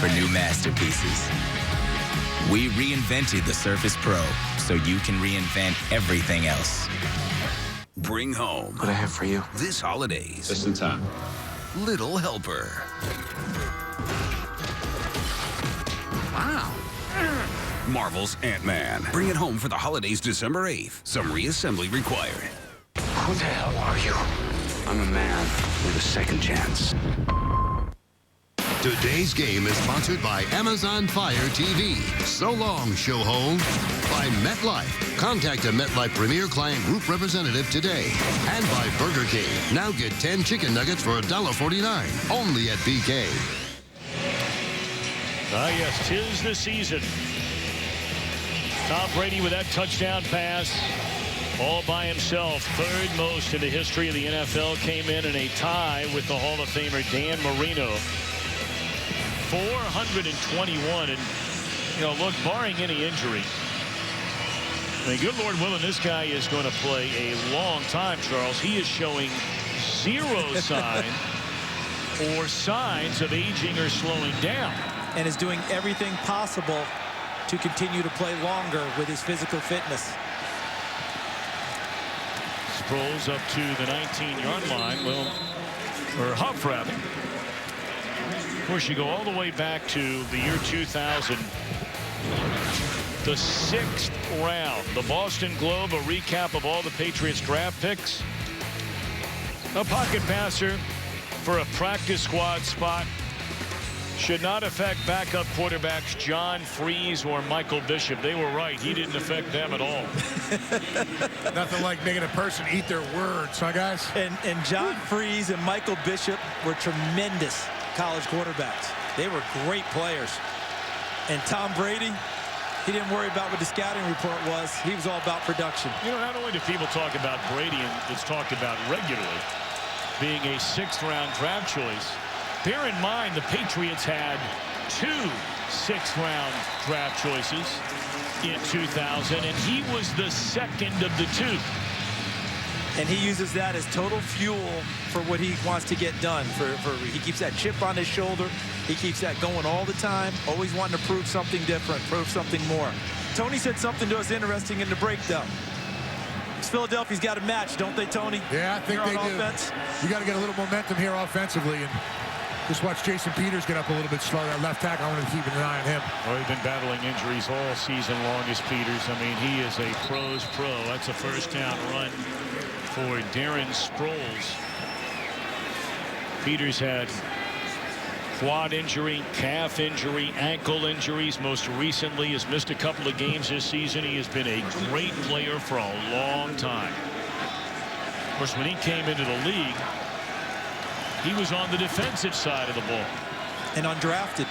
[SPEAKER 29] for new masterpieces. We reinvented the Surface Pro so you can reinvent everything else.
[SPEAKER 11] Bring home
[SPEAKER 29] What I have for you.
[SPEAKER 11] this holidays.
[SPEAKER 29] Just in time.
[SPEAKER 11] Little Helper.
[SPEAKER 28] Wow.
[SPEAKER 11] Marvel's Ant-Man. Bring it home for the holidays December 8th. Some reassembly required.
[SPEAKER 28] Who the hell are you? I'm a man with a second chance.
[SPEAKER 5] Today's game is sponsored by Amazon Fire TV. So long, show home. By MetLife. Contact a MetLife Premier Client Group representative today. And by Burger King. Now get 10 chicken nuggets for $1.49. Only at BK.
[SPEAKER 1] Yes, 'tis the season. Tom Brady with that touchdown pass. All by himself, third most in the history of the NFL, came in a tie with the Hall of Famer Dan Marino. 421, and look, barring any injury, I mean, good Lord willing, this guy is going to play a long time, Charles. He is showing zero sign or signs of aging or slowing down.
[SPEAKER 2] And is doing everything possible to continue to play longer with his physical fitness.
[SPEAKER 1] Sproles up to the 19-yard line. Well, or Huff, rather. Of course, you go all the way back to the year 2000. The 6th round. The Boston Globe, a recap of all the Patriots draft picks. A pocket passer for a practice squad spot should not affect backup quarterbacks John Freeze or Michael Bishop. They were right. He didn't affect them at all.
[SPEAKER 3] Nothing like making a person eat their words, huh, guys?
[SPEAKER 2] And John Freeze and Michael Bishop were tremendous college quarterbacks. They were great players. And Tom Brady, he didn't worry about what the scouting report was. He was all about production.
[SPEAKER 1] Not only do people talk about Brady, and it's talked about regularly, being a 6th-round draft choice, bear in mind the Patriots had 2 6th-round draft choices in 2000, and he was the 2nd of the 2.
[SPEAKER 2] And he uses that as total fuel for what he wants to get done. He keeps that chip on his shoulder. He keeps that going all the time, always wanting to prove something different, prove something more. Tony said something to us interesting in the break, though. Philadelphia's got a match, don't they, Tony?
[SPEAKER 3] Yeah, I think they do.
[SPEAKER 2] Offense.
[SPEAKER 3] You got to get a little momentum here offensively, and just watch Jason Peters get up a little bit slow. That left tackle, I want to keep an eye on him.
[SPEAKER 1] Well, he's been battling injuries all season long as Peters. I mean, he is a pro's pro. That's a first-down run for Darren Sproles. Peters had quad injury, calf injury, ankle injuries. Most recently has missed a couple of games this season. He has been a great player for a long time. Of course, when he came into the league, he was on the defensive side of the ball.
[SPEAKER 2] And undrafted.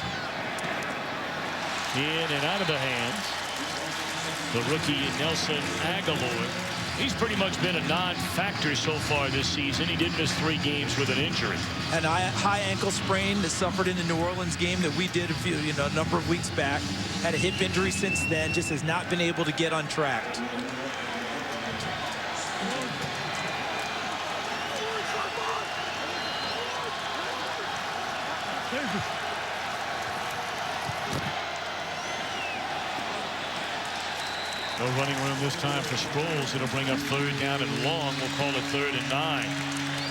[SPEAKER 1] In and out of the hands. The rookie Nelson Aguilar. He's pretty much been a non-factor so far this season. He did miss 3 games with an injury.
[SPEAKER 2] And a high ankle sprain that suffered in the New Orleans game that we did a number of weeks back. Had a hip injury since then. Just has not been able to get on track.
[SPEAKER 1] No running room this time for Sproles. It'll bring up 3rd down and long. We'll call it 3rd and 9.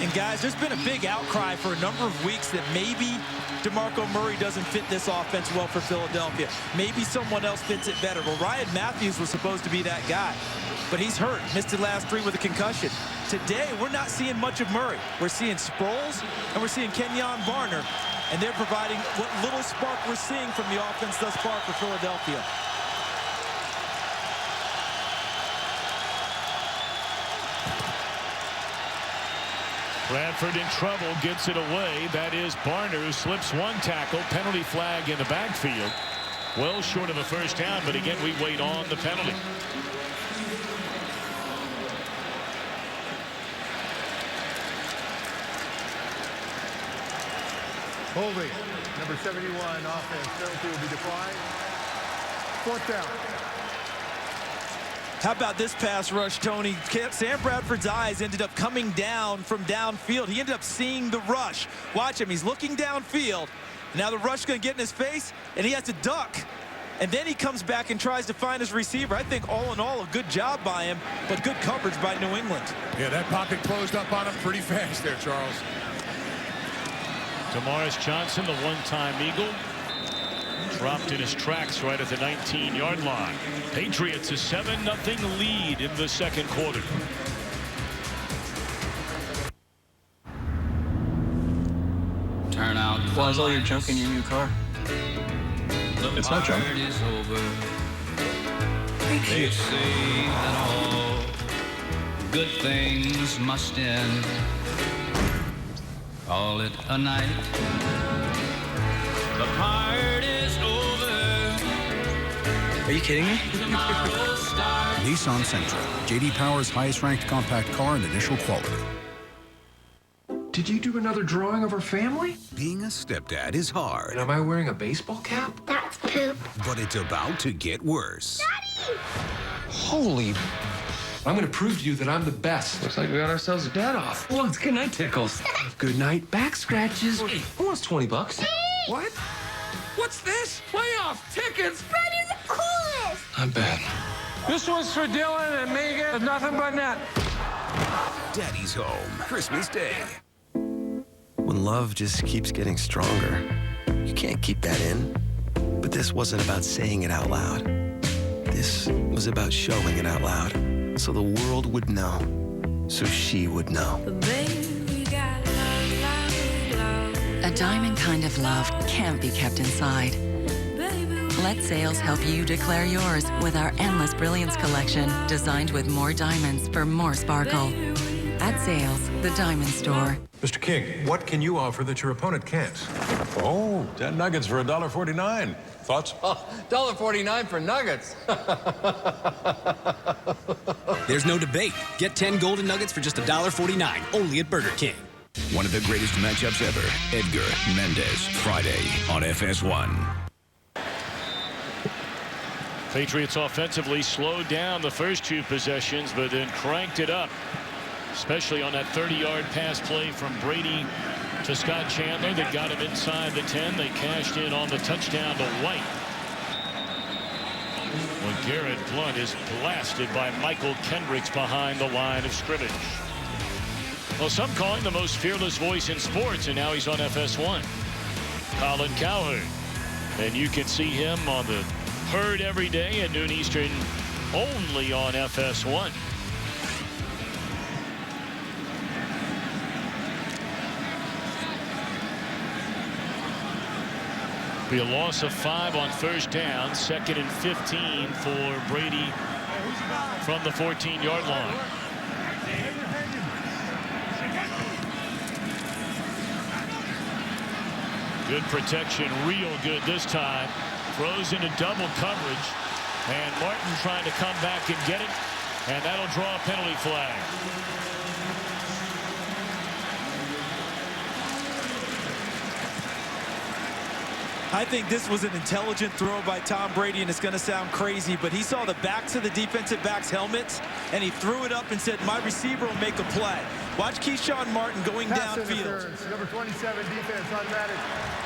[SPEAKER 2] And guys, there's been a big outcry for a number of weeks that maybe DeMarco Murray doesn't fit this offense well for Philadelphia. Maybe someone else fits it better. Well, Ryan Matthews was supposed to be that guy, but he's hurt. Missed the last 3 with a concussion. Today, we're not seeing much of Murray. We're seeing Sproles, and we're seeing Kenyon Barner, and they're providing what little spark we're seeing from the offense thus far for Philadelphia.
[SPEAKER 1] Bradford in trouble, gets it away. That is Barner, who slips 1 tackle. Penalty flag in the backfield. Well short of a first down, but again, we wait on the penalty.
[SPEAKER 4] Holding. Number 71, offense. Penalty will be declined. 4th down.
[SPEAKER 2] How about this pass rush, Tony? Sam Bradford's eyes ended up coming down from downfield. He ended up seeing the rush. Watch him. He's looking downfield. Now the rush is going to get in his face, and he has to duck. And then he comes back and tries to find his receiver. I think all in all, a good job by him, but good coverage by New England.
[SPEAKER 3] Yeah, that pocket closed up on him pretty fast there, Charles.
[SPEAKER 1] Damaris Johnson, the one-time Eagle, dropped in his tracks right at the 19-yard line. Patriots a 7-0 lead in the 2nd quarter.
[SPEAKER 21] Turn out Why is all your junk in your new car? It's not junk.
[SPEAKER 7] They say that all good things must end. Call it a night. The party's over.
[SPEAKER 21] Are you kidding me?
[SPEAKER 28] Nissan Sentra, J.D. Power's highest-ranked compact car and initial quality.
[SPEAKER 8] Did you do another drawing of our family?
[SPEAKER 11] Being a stepdad is hard.
[SPEAKER 8] And am I wearing a baseball cap?
[SPEAKER 6] That's poop.
[SPEAKER 11] But it's about to get worse.
[SPEAKER 6] Daddy!
[SPEAKER 8] Holy... I'm gonna prove to you that I'm the best. Looks like we got ourselves a dad off. Who wants good night tickles? Good night back scratches. Wait, who wants 20 bucks? What? What's this? Playoff tickets!
[SPEAKER 6] Freddy's the coolest!
[SPEAKER 8] I'm bad.
[SPEAKER 14] This one's for Dylan and Megan. Nothing but net.
[SPEAKER 11] Daddy's home, Christmas Day.
[SPEAKER 17] When love just keeps getting stronger, you can't keep that in. But this wasn't about saying it out loud. This was about showing it out loud. So the world would know. So she would know.
[SPEAKER 19] A diamond kind of love can't be kept inside. Let Sales help you declare yours with our Endless Brilliance collection, designed with more diamonds for more sparkle. At Sales, the diamond store.
[SPEAKER 23] Mr. King, what can you offer that your opponent can't? Oh, 10 nuggets for $1.49. Thoughts?
[SPEAKER 24] Oh, $1.49 for nuggets.
[SPEAKER 15] There's no debate. Get 10 golden nuggets for just $1.49, only at Burger King.
[SPEAKER 16] One of the greatest matchups ever. Edgar Mendez, Friday on FS1.
[SPEAKER 1] Patriots offensively slowed down the first two possessions, but then cranked it up, especially on that 30-yard pass play from Brady to Scott Chandler that got him inside the 10. They cashed in on the touchdown to White. When Garrett Blunt is blasted by Michael Kendricks behind the line of scrimmage. Well, some call him the most fearless voice in sports, and now he's on FS1. Colin Cowherd. And you can see him on the Herd every day at noon Eastern, only on FS1. Be a loss of 5 on first down, 2nd and 15 for Brady from the 14-yard line. Good protection, real good this time. Throws into double coverage, and Martin trying to come back and get it, and that'll draw a penalty flag.
[SPEAKER 2] I think this was an intelligent throw by Tom Brady, and it's going to sound crazy, but he saw the backs of the defensive backs' helmets, and he threw it up and said, my receiver will make a play. Watch Keyshawn Martin going downfield.
[SPEAKER 4] Number 27 defense automatic.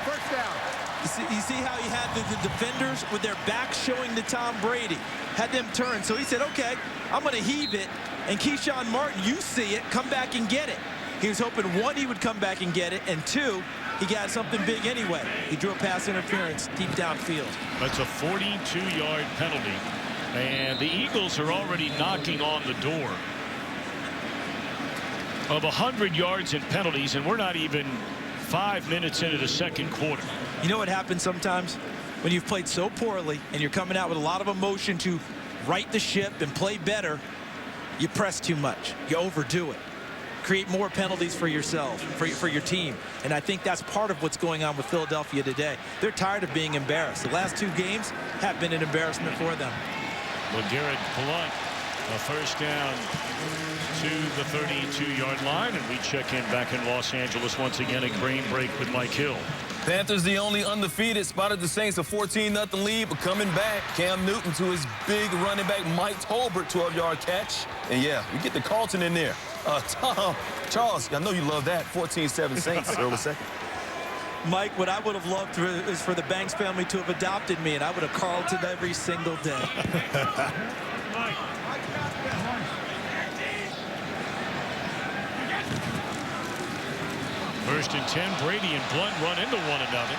[SPEAKER 4] First down.
[SPEAKER 2] You see how he had the defenders with their backs showing to Tom Brady, had them turn. So he said, okay, I'm going to heave it, and Keyshawn Martin, you see it, come back and get it. He was hoping, one, he would come back and get it, and two, he got something big anyway. He drew a pass interference deep downfield.
[SPEAKER 1] That's a 42-yard penalty, and the Eagles are already knocking on the door of 100 yards in penalties, and we're not even 5 minutes into the second quarter.
[SPEAKER 2] You know what happens sometimes when you've played so poorly and you're coming out with a lot of emotion to right the ship and play better? You press too much, you overdo it, create more penalties for yourself, for your team, and I think that's part of what's going on with Philadelphia today. They're tired of being embarrassed. The last 2 games have been an embarrassment for them.
[SPEAKER 1] Well, Garrett Blunt, a first down to the 32-yard line, and we check in back in Los Angeles once again. A grain break with Mike Hill.
[SPEAKER 26] Panthers the only undefeated, spotted the Saints a 14-0 lead, but coming back, Cam Newton to his big running back Mike Tolbert 12-yard catch. And yeah, we get the Carlton in there. Tom, Charles, I know you love that. 14-7 Saints early second.
[SPEAKER 2] Mike, what I would have loved is for the Banks family to have adopted me, and I would have Carlton every single day.
[SPEAKER 1] First and 10, Brady and Blunt run into one another.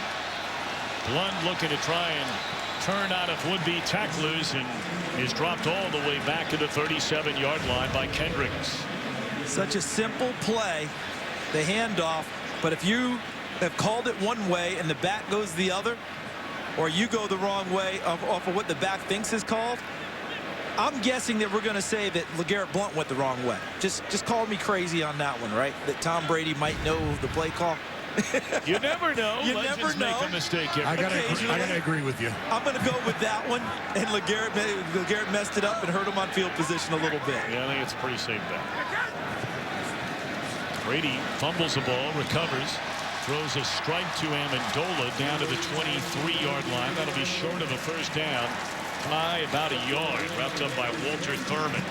[SPEAKER 1] Blunt looking to try and turn out of would-be tacklers, and is dropped all the way back to the 37-yard line by Kendricks.
[SPEAKER 2] Such a simple play, the handoff, but if you have called it one way and the back goes the other, or you go the wrong way off of what the back thinks is called, I'm guessing that we're going to say that LeGarrette Blount went the wrong way. Just call me crazy on that one, right? That Tom Brady might know the play call.
[SPEAKER 1] You never know.
[SPEAKER 2] You
[SPEAKER 1] Legends
[SPEAKER 2] never know.
[SPEAKER 1] make a mistake here.
[SPEAKER 3] I gotta agree with you.
[SPEAKER 2] I'm going to go with that one. And LeGarrette messed it up and hurt him on field position a little bit.
[SPEAKER 1] Yeah, I think it's a pretty safe bet. Brady fumbles the ball, recovers, throws a strike to Amendola down to the 23-yard line. That'll be short of a first down by about a yard, wrapped up by Walter Thurman.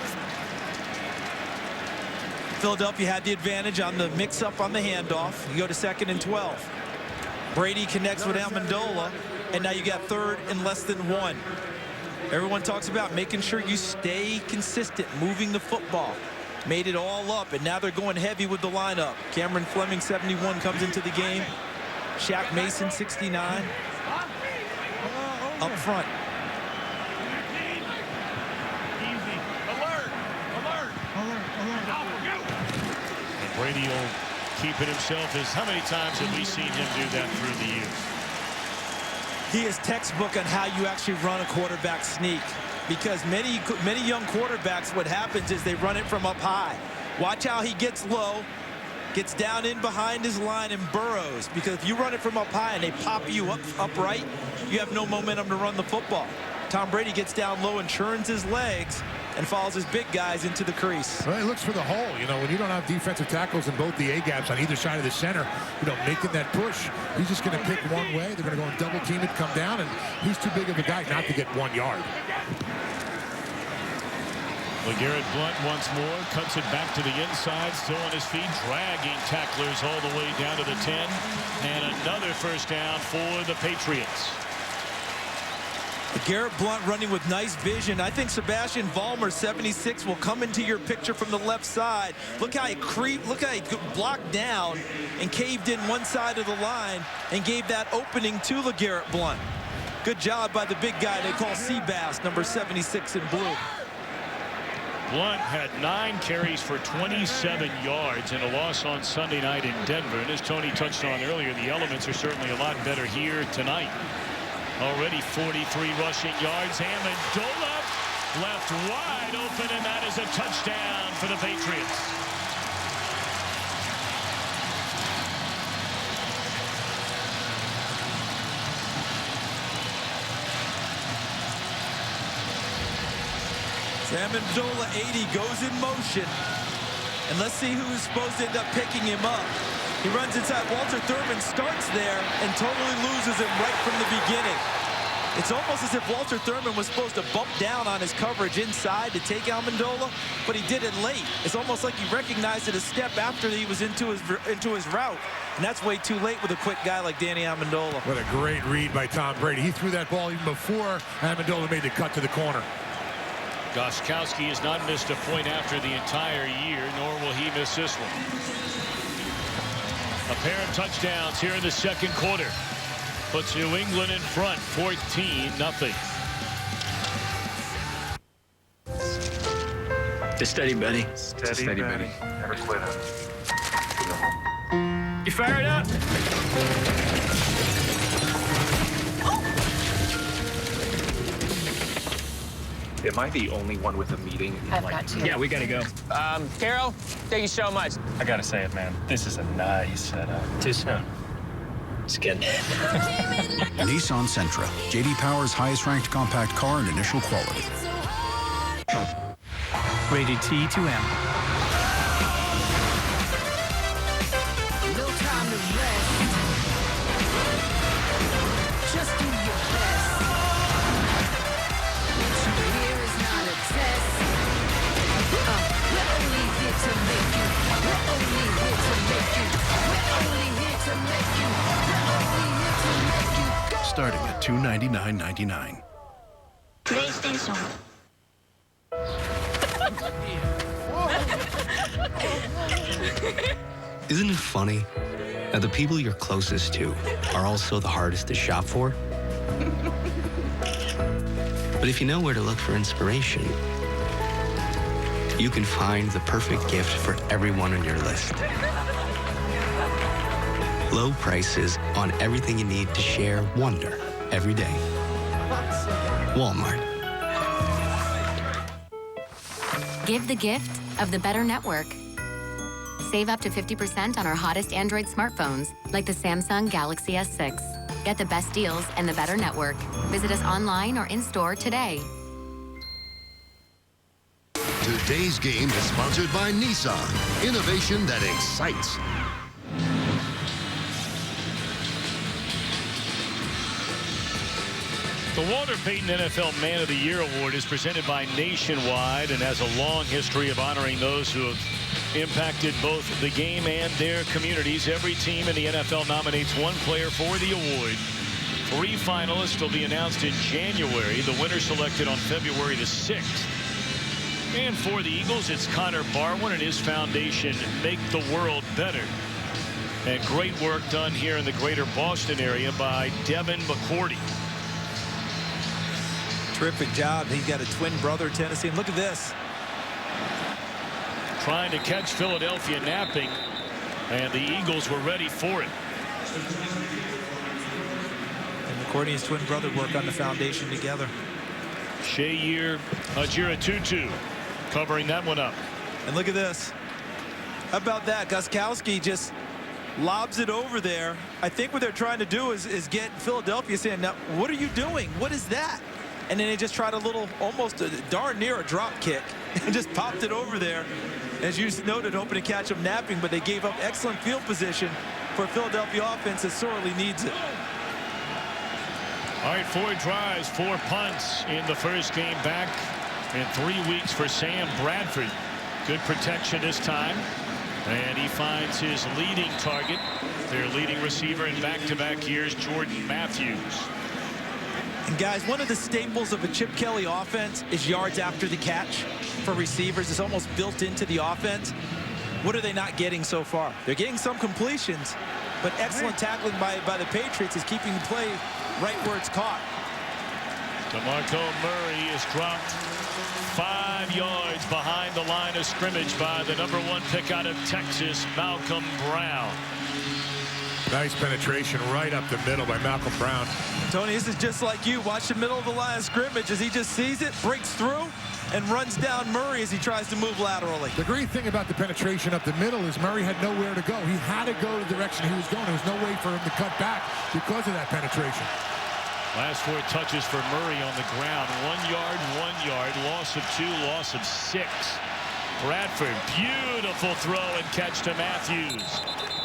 [SPEAKER 2] Philadelphia had the advantage on the mix-up on the handoff. You go to 2nd and 12. Brady connects with Amendola, and now you got 3rd and less than 1. Everyone talks about making sure you stay consistent, moving the football. Made it all up, and now they're going heavy with the lineup. Cameron Fleming, 71, comes into the game. Shaq Mason, 69. Up front.
[SPEAKER 1] Brady will keep it himself. How many times have we seen him do that through the years?
[SPEAKER 2] He is textbook on how you actually run a quarterback sneak, because many young quarterbacks, what happens is they run it from up high. Watch how he gets low, gets down in behind his line and burrows, because if you run it from up high and they pop you upright, you have no momentum to run the football. Tom Brady gets down low and churns his legs and follows his big guys into the crease.
[SPEAKER 3] Well, he looks for the hole. You know, when you don't have defensive tackles in both the A-gaps on either side of the center, you know, making that push, he's just going to pick one way. They're going to go and double team it, come down, and he's too big of a guy not to get 1 yard.
[SPEAKER 1] LeGarrette Blount once more cuts it back to the inside, still on his feet, dragging tacklers all the way down to the 10, and another first down for the Patriots.
[SPEAKER 2] LeGarrette Blount running with nice vision. I think Sebastian Vollmer, 76, will come into your picture from the left side. Look how he blocked down and caved in one side of the line and gave that opening to LeGarrette Blount. Good job by the big guy they call Seabass, number 76 in blue.
[SPEAKER 1] Blount had 9 carries for 27 yards in a loss on Sunday night in Denver. And as Tony touched on earlier, the elements are certainly a lot better here tonight. Already 43 rushing yards. Amendola left wide open, and that is a touchdown for the Patriots.
[SPEAKER 2] Amendola, 80, goes in motion. And let's see who's supposed to end up picking him up. He runs inside. Walter Thurman starts there and totally loses him right from the beginning. It's almost as if Walter Thurman was supposed to bump down on his coverage inside to take Amendola, but he did it late. It's almost like he recognized it a step after he was into his route, and that's way too late with a quick guy like Danny Amendola.
[SPEAKER 3] What a great read by Tom Brady. He threw that ball even before Amendola made the cut to the corner.
[SPEAKER 1] Gostkowski has not missed a point after the entire year, nor will he miss this one. A pair of touchdowns here in the second quarter puts New England in front, 14-0.
[SPEAKER 21] Just steady, buddy.
[SPEAKER 8] Steady, Betty. Never quit on
[SPEAKER 21] You fired up?
[SPEAKER 8] Am I the only one with a meeting?
[SPEAKER 6] I've got to.
[SPEAKER 21] Yeah, we gotta go.
[SPEAKER 9] Carol, thank you so much.
[SPEAKER 21] I gotta say it, man. This is a nice setup. Too soon. Just kidding.
[SPEAKER 28] Nissan Sentra, J.D. Power's highest-ranked compact car in initial quality.
[SPEAKER 21] Rated T to M.
[SPEAKER 7] No time to rest. Just do your best. What you hear is not a test. We're only here to make you. We're only here to make you. We're only here to make you. We're only here to make you go.
[SPEAKER 28] Starting at $299.99.
[SPEAKER 6] PlayStation.
[SPEAKER 10] Isn't it funny that the people you're closest to are also the hardest to shop for? But if you know where to look for inspiration, you can find the perfect gift for everyone on your list. Low prices on everything you need to share wonder every day. Walmart.
[SPEAKER 5] Give the gift of the better network. Save up to 50% on our hottest Android smartphones, like the Samsung Galaxy S6. Get the best deals and the better network. Visit us online or in-store today.
[SPEAKER 12] Today's game is sponsored by Nissan. Innovation that excites.
[SPEAKER 1] The Walter Payton NFL Man of the Year Award is presented by Nationwide and has a long history of honoring those who have impacted both the game and their communities. Every team in the NFL nominates one player for the award. 3 finalists will be announced in January. The winner selected on February the 6th. And for the Eagles, it's Connor Barwin and his foundation, Make the World Better. And great work done here in the greater Boston area by Devin McCourty.
[SPEAKER 2] Terrific job. He's got a twin brother, Tennessee. And look at this.
[SPEAKER 1] Trying to catch Philadelphia napping, and the Eagles were ready for it.
[SPEAKER 2] And McCourty and his twin brother work on the foundation together.
[SPEAKER 1] Shayir Ajira-Tutu covering that one up.
[SPEAKER 2] And look at this. How about that? Gostkowski just lobs it over there. I think what they're trying to do is get Philadelphia saying, now, what are you doing? What is that? And then they just tried a little, almost darn near a drop kick, and just popped it over there. As you noted, hoping to catch them napping, but they gave up excellent field position for a Philadelphia offense that sorely needs it.
[SPEAKER 1] All right, 4 drives, 4 punts in the first game back in 3 weeks for Sam Bradford. Good protection this time. And he finds his leading target, their leading receiver in back-to-back years, Jordan Matthews.
[SPEAKER 2] And guys, one of the staples of a Chip Kelly offense is yards after the catch for receivers. It's almost built into the offense. What are they not getting so far? They're getting some completions, but excellent tackling by the Patriots is keeping the play right where it's caught.
[SPEAKER 1] DeMarco Murray is dropped 5 yards behind the line of scrimmage by the #1 pick out of Texas, Malcolm Brown.
[SPEAKER 3] Nice penetration right up the middle by Malcolm Brown.
[SPEAKER 2] Tony, this is just like you. Watch the middle of the line of scrimmage as he just sees it, breaks through, and runs down Murray as he tries to move laterally.
[SPEAKER 3] The great thing about the penetration up the middle is Murray had nowhere to go. He had to go the direction he was going. There was no way for him to cut back because of that penetration.
[SPEAKER 1] Last 4 touches for Murray on the ground. 1 yard, 1 yard. Loss of 2, loss of 6. Bradford, beautiful throw and catch to Matthews.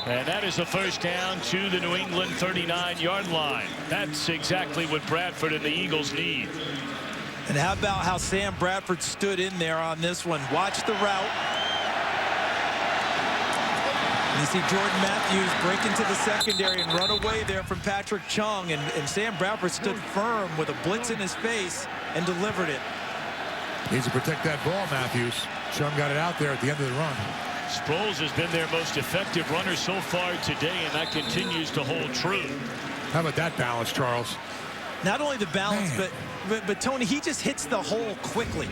[SPEAKER 1] And that is a first down to the New England 39-yard line. That's exactly what Bradford and the Eagles need.
[SPEAKER 2] And how about how Sam Bradford stood in there on this one? Watch the route. And you see Jordan Matthews break into the secondary and run away there from Patrick Chung. And Sam Bradford stood firm with a blitz in his face and delivered it.
[SPEAKER 3] Needs to protect that ball, Matthews. Chung got it out there at the end of the run.
[SPEAKER 1] Sproles has been their most effective runner so far today, and that continues to hold true.
[SPEAKER 3] How about that balance, Charles?
[SPEAKER 2] Not only the balance, but Tony, he just hits the hole quickly.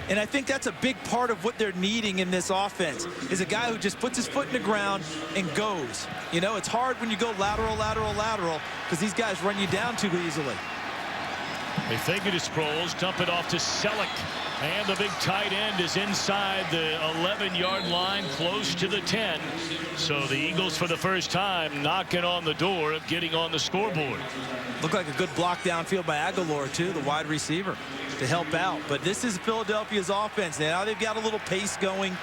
[SPEAKER 2] And I think that's a big part of what they're needing in this offense, is a guy who just puts his foot in the ground and goes. You know, it's hard when you go lateral, lateral, lateral, because these guys run you down too easily.
[SPEAKER 1] They fake it to Sproles, dump it off to Selleck. And the big tight end is inside the 11-yard line, close to the 10. So the Eagles, for the first time, knocking on the door of getting on the scoreboard.
[SPEAKER 2] Looked like a good block downfield by Aguilar, too, the wide receiver, to help out. But this is Philadelphia's offense. Now they've got a little pace going.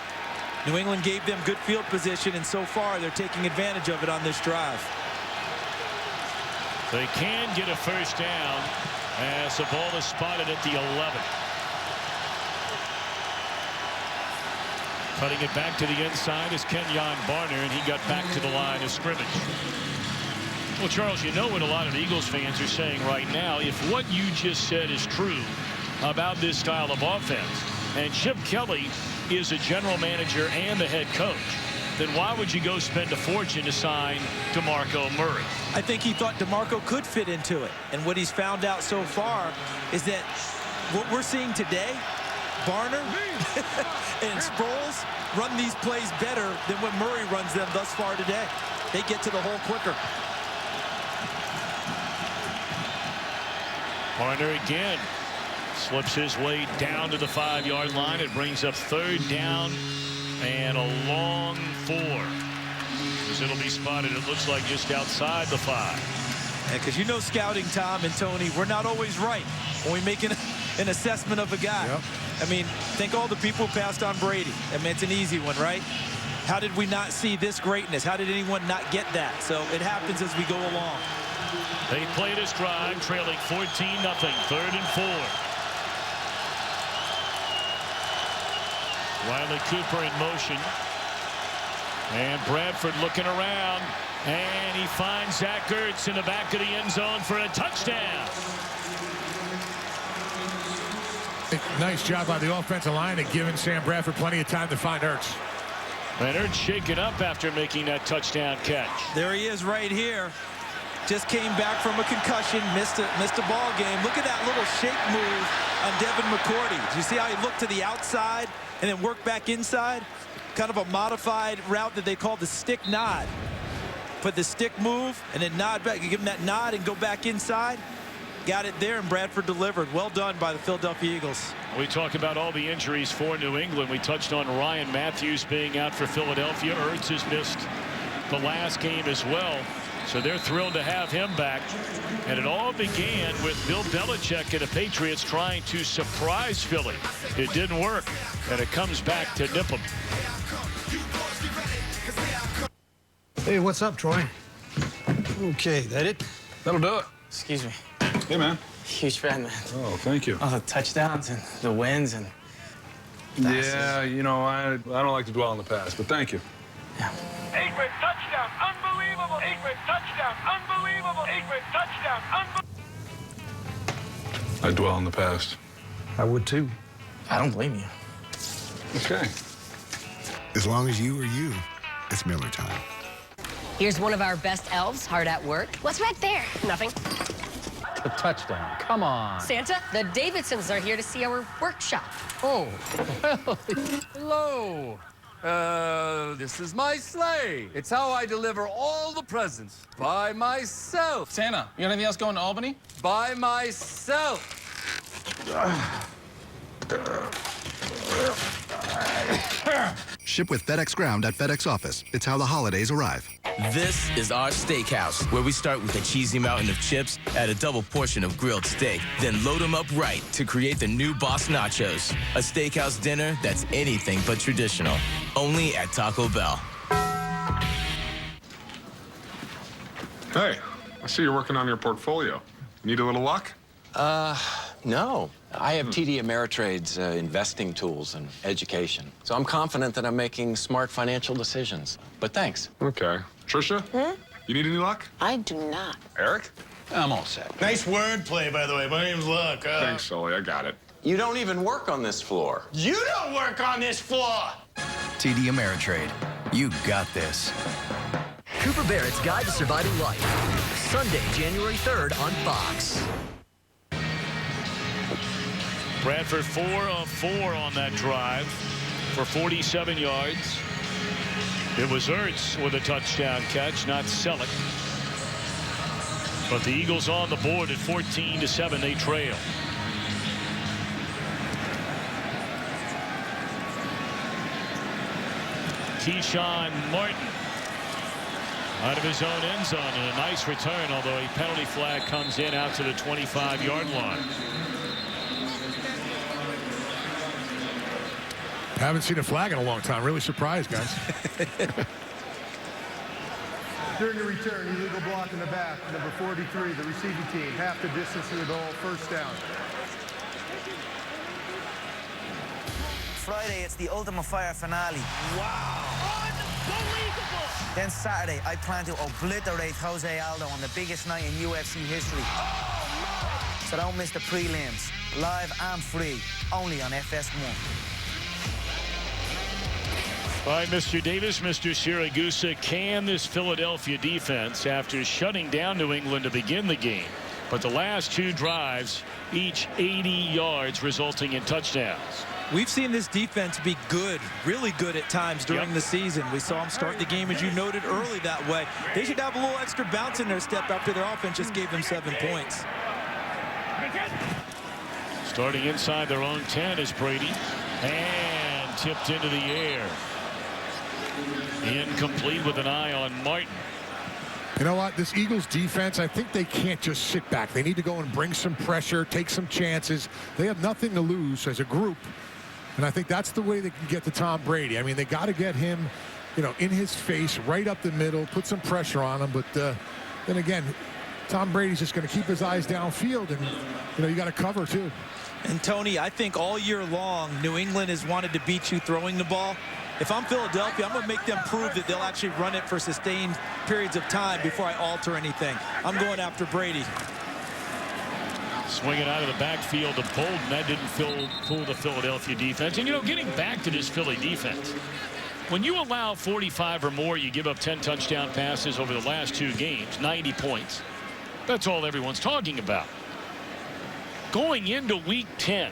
[SPEAKER 2] New England gave them good field position, and so far they're taking advantage of it on this drive.
[SPEAKER 1] They can get a first down as the ball is spotted at the 11. Cutting it back to the inside is Kenyon Barner, and he got back to the line of scrimmage. Well, Charles, you know what a lot of Eagles fans are saying right now. If what you just said is true about this style of offense, and Chip Kelly is a general manager and the head coach, then why would you go spend a fortune to sign DeMarco Murray?
[SPEAKER 2] I think he thought DeMarco could fit into it. And what he's found out so far is that what we're seeing today, Barner and Sproles run these plays better than what Murray runs them thus far today. they get to the hole quicker.
[SPEAKER 1] Harner again slips his way down to the 5-yard line. It brings up 3rd down and a long 4. As it'll be spotted, it looks like just outside the 5.
[SPEAKER 2] Because you know scouting, Tom and Tony, we're not always right when we make an assessment of a guy.
[SPEAKER 3] Yep.
[SPEAKER 2] I mean, think all the people who passed on Brady. I mean, it's an easy one, right? How did we not see this greatness? How did anyone not get that? So it happens as we go along.
[SPEAKER 1] They play this drive, trailing 14-0, 3rd and 4. Riley Cooper in motion. And Bradford looking around. And he finds Zach Ertz in the back of the end zone for a touchdown.
[SPEAKER 3] Nice job by the offensive line of giving Sam Bradford plenty of time to find Ertz.
[SPEAKER 1] And Ertz shaken up after making that touchdown catch.
[SPEAKER 2] There he is right here. Just came back from a concussion, missed a ball game. Look at that little shake move on Devin McCourty. Do you see how he looked to the outside and then worked back inside? Kind of a modified route that they call the stick nod. Put the stick move and then nod back. You give him that nod and go back inside. Got it there, and Bradford delivered. Well done by the Philadelphia Eagles.
[SPEAKER 1] We talk about all the injuries for New England. We touched on Ryan Matthews being out for Philadelphia. Ertz has missed the last game as well. So they're thrilled to have him back. And it all began with Bill Belichick and the Patriots trying to surprise Philly. It didn't work, and it comes back to nip them.
[SPEAKER 11] Hey, what's up, Troy? Okay, that it?
[SPEAKER 23] That'll do it.
[SPEAKER 9] Excuse me.
[SPEAKER 23] Hey, man.
[SPEAKER 9] Huge fan, man.
[SPEAKER 23] Oh, thank you.
[SPEAKER 9] All the touchdowns and the wins and...
[SPEAKER 23] Yeah, you know, I don't like to dwell on the past, but thank you.
[SPEAKER 9] Yeah.
[SPEAKER 13] Aikman, touchdown, unbelievable. Aikman, touchdown, unbelievable. Aikman, touchdown, unbelievable.
[SPEAKER 23] I dwell on the past.
[SPEAKER 11] I would too.
[SPEAKER 9] I don't blame you.
[SPEAKER 23] Okay.
[SPEAKER 12] As long as you are you, it's Miller time.
[SPEAKER 14] Here's one of our best elves hard at work.
[SPEAKER 6] What's right there?
[SPEAKER 14] Nothing.
[SPEAKER 18] A touchdown. Come on.
[SPEAKER 14] Santa, the Davidsons are here to see our workshop.
[SPEAKER 18] Oh, well, hello. This is my sleigh. It's how I deliver all the presents by myself.
[SPEAKER 21] Santa, you got anything else going to Albany?
[SPEAKER 18] By myself.
[SPEAKER 12] Ship with FedEx Ground at FedEx Office. It's how the holidays arrive.
[SPEAKER 20] This is our steakhouse, where we start with a cheesy mountain of chips, add a double portion of grilled steak, then load them up right to create the new Boss Nachos. A steakhouse dinner that's anything but traditional. Only at Taco Bell.
[SPEAKER 23] Hey, I see you're working on your portfolio. Need a little luck?
[SPEAKER 22] No. I have TD Ameritrade's investing tools and education. So I'm confident that I'm making smart financial decisions. But thanks.
[SPEAKER 23] Okay. Trisha? You need any luck?
[SPEAKER 6] I do not.
[SPEAKER 23] Eric?
[SPEAKER 20] I'm all set.
[SPEAKER 25] Nice wordplay, by the way. My name's Luck.
[SPEAKER 23] Thanks, Sully. I got it.
[SPEAKER 22] You don't even work on this floor.
[SPEAKER 25] You don't work on this floor.
[SPEAKER 10] TD Ameritrade. You got this.
[SPEAKER 15] Cooper Barrett's Guide to Surviving Life. Sunday, January 3rd on Fox.
[SPEAKER 1] Bradford 4 of 4 on that drive for 47 yards. It was Ertz with a touchdown catch, not Selleck. But the Eagles on the board at 14-7. They trail. Keyshawn Martin out of his own end zone, and a nice return, although a penalty flag comes in out to the 25-yard line.
[SPEAKER 3] Haven't seen a flag in a long time. Really surprised, guys.
[SPEAKER 4] During the return, illegal block in the back, number 43, the receiving team, half the distance to the goal, first down.
[SPEAKER 27] Friday, it's the Ultimate Fire finale.
[SPEAKER 13] Wow. Unbelievable.
[SPEAKER 27] Then Saturday, I plan to obliterate Jose Aldo on the biggest night in UFC history.
[SPEAKER 13] Oh,
[SPEAKER 27] so don't miss the prelims. Live and free, only on FS1.
[SPEAKER 1] All right, Mr. Davis, Mr. Siragusa, can this Philadelphia defense, after shutting down New England to begin the game, but the last two drives, each 80 yards, resulting in touchdowns?
[SPEAKER 2] We've seen this defense be good, really good at times during the season. We saw them start the game, as you noted, early that way. They should have a little extra bounce in their step after their offense just gave them 7 points.
[SPEAKER 1] Starting inside their own 10 is Brady. And tipped into the air. Incomplete with an eye on Martin.
[SPEAKER 3] You know what? This Eagles defense, I think they can't just sit back. They need to go and bring some pressure, take some chances. They have nothing to lose as a group. And I think that's the way they can get to Tom Brady. I mean, they got to get him, you know, in his face, right up the middle, put some pressure on him. But then again, Tom Brady's just going to keep his eyes downfield, and, you know, you got to cover, too.
[SPEAKER 2] And, Tony, I think all year long, New England has wanted to beat you throwing the ball. If I'm Philadelphia, I'm going to make them prove that they'll actually run it for sustained periods of time before I alter anything. I'm going after Brady.
[SPEAKER 1] Swinging out of the backfield to Bolden. That didn't fool the Philadelphia defense. And, you know, getting back to this Philly defense, when you allow 45 or more, you give up 10 touchdown passes over the last 2 games, 90 points. That's all everyone's talking about. Going into week 10,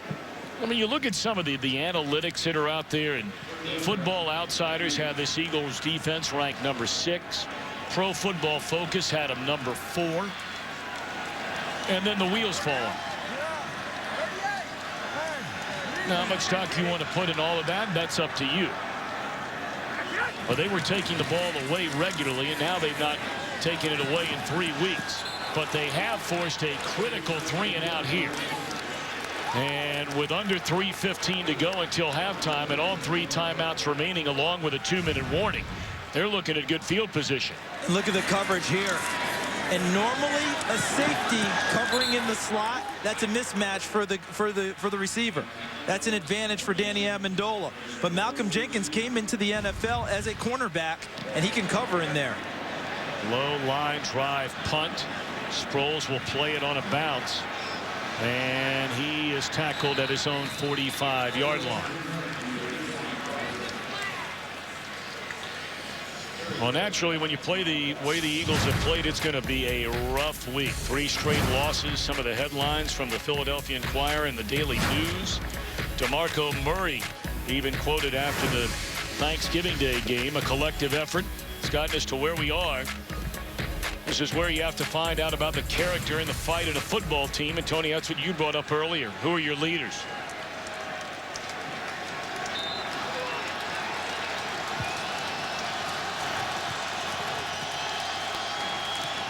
[SPEAKER 1] I mean, you look at some of the analytics that are out there, and Football Outsiders had this Eagles defense ranked number 6. Pro Football Focus had them number 4. And then the wheels fall off. Now, how much stock you want to put in all of that, that's up to you. But they were taking the ball away regularly, and now they've not taken it away in 3 weeks. But they have forced a critical 3-and-out here. And with under 3:15 to go until halftime and all 3 timeouts remaining along with a 2-minute warning, they're looking at good field position.
[SPEAKER 2] Look at the coverage here. And normally a safety covering in the slot, that's a mismatch for the receiver. That's an advantage for Danny Amendola. But Malcolm Jenkins came into the NFL as a cornerback, and he can cover in there.
[SPEAKER 1] Low line drive punt. Sproles will play it on a bounce. And he is tackled at his own 45-yard line. Well, naturally, when you play the way the Eagles have played, it's going to be a rough week. 3 straight losses. Some of the headlines from the Philadelphia Inquirer and the Daily News. DeMarco Murray even quoted after the Thanksgiving Day game, a collective effort. It's gotten us to where we are. This is where you have to find out about the character and the fight of a football team. And, Tony, that's what you brought up earlier. Who are your leaders?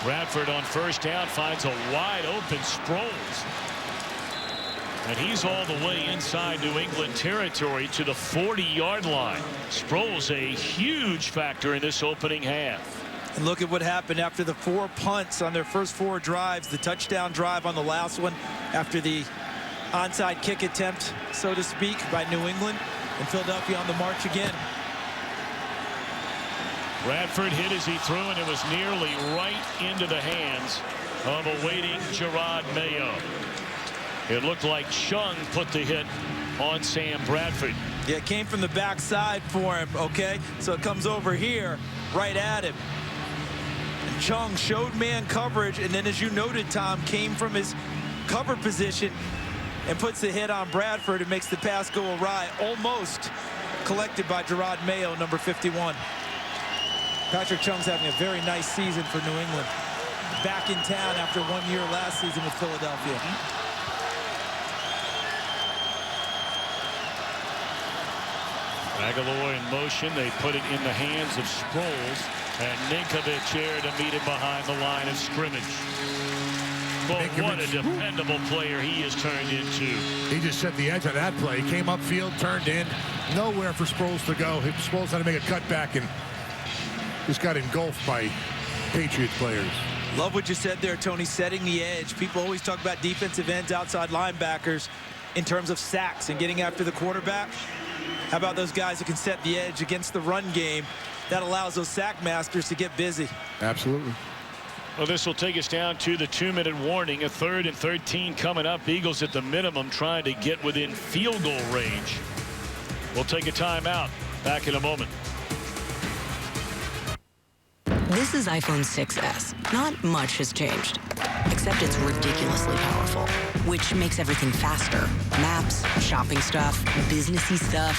[SPEAKER 1] Bradford on first down finds a wide open Sproles. And he's all the way inside New England territory to the 40-yard line. Sproles a huge factor in this opening half.
[SPEAKER 2] And look at what happened after the 4 punts on their first 4 drives. The touchdown drive on the last one after the onside kick attempt, so to speak, by New England. And Philadelphia on the march again.
[SPEAKER 1] Bradford hit as he threw, and it was nearly right into the hands of a waiting Gerard Mayo. It looked like Chung put the hit on Sam Bradford.
[SPEAKER 2] Yeah, it came from the backside for him, okay? So it comes over here, right at him. And Chung showed man coverage, and then, as you noted, Tom, came from his cover position and puts the hit on Bradford and makes the pass go awry, almost collected by Gerard Mayo, number 51. Patrick Chung's having a very nice season for New England. Back in town after 1 year last season with Philadelphia.
[SPEAKER 1] Aguilar in motion. They put it in the hands of Sproles. And Ninkovich here to meet him behind the line of scrimmage. But what a dependable player he has turned into.
[SPEAKER 3] He just set the edge on that play. He came upfield, turned in. Nowhere for Sproles to go. Sproles had to make a cutback and just got engulfed by Patriots players.
[SPEAKER 2] Love what you said there, Tony, setting the edge. People always talk about defensive ends, outside linebackers in terms of sacks and getting after the quarterback. How about those guys who can set the edge against the run game? That allows those sack masters to get busy.
[SPEAKER 3] Absolutely.
[SPEAKER 1] Well, this will take us down to the 2-minute warning. A 3rd and 13 coming up. Eagles at the minimum trying to get within field goal range. We'll take a timeout. Back in a moment.
[SPEAKER 7] This is iPhone 6s. Not much has changed. except it's ridiculously powerful, which makes everything faster. Maps, shopping stuff, businessy stuff.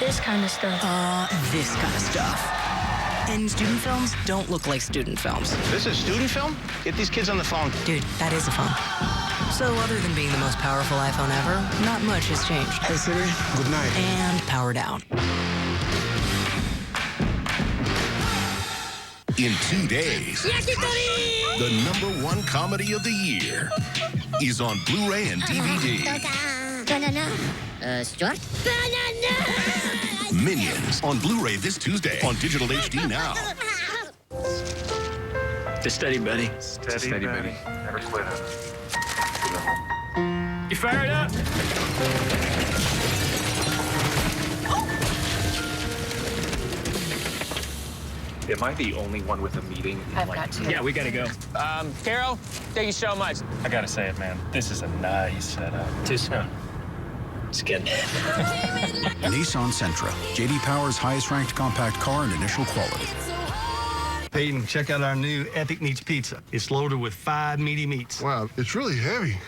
[SPEAKER 6] This kind of stuff.
[SPEAKER 7] This kind of stuff. And student films don't look like student films.
[SPEAKER 9] This is student film? Get these kids on the phone.
[SPEAKER 7] Dude, that is a phone. So other than being the most powerful iPhone ever, not much has changed.
[SPEAKER 11] Hey, Siri. Good night.
[SPEAKER 7] And power down.
[SPEAKER 12] In 2 days, the #1 comedy of the year is on Blu-ray and DVD.
[SPEAKER 6] Banana. Stuart? Banana!
[SPEAKER 12] Minions on Blu-ray this Tuesday on digital HD now.
[SPEAKER 9] Just steady, buddy.
[SPEAKER 8] Steady, buddy. Never split up.
[SPEAKER 9] You fired up?
[SPEAKER 8] Am I the only one with a meeting?
[SPEAKER 14] I've got to.
[SPEAKER 9] Yeah, we gotta go. Carol, thank you so much.
[SPEAKER 8] I gotta say it, man. This is a nice setup.
[SPEAKER 9] Too soon. Just kidding.
[SPEAKER 16] Nissan Sentra, J.D. Power's highest-ranked compact car and initial quality.
[SPEAKER 11] Peyton, check out our new Epic Meats Pizza. It's loaded with 5 meaty meats.
[SPEAKER 4] Wow, it's really heavy.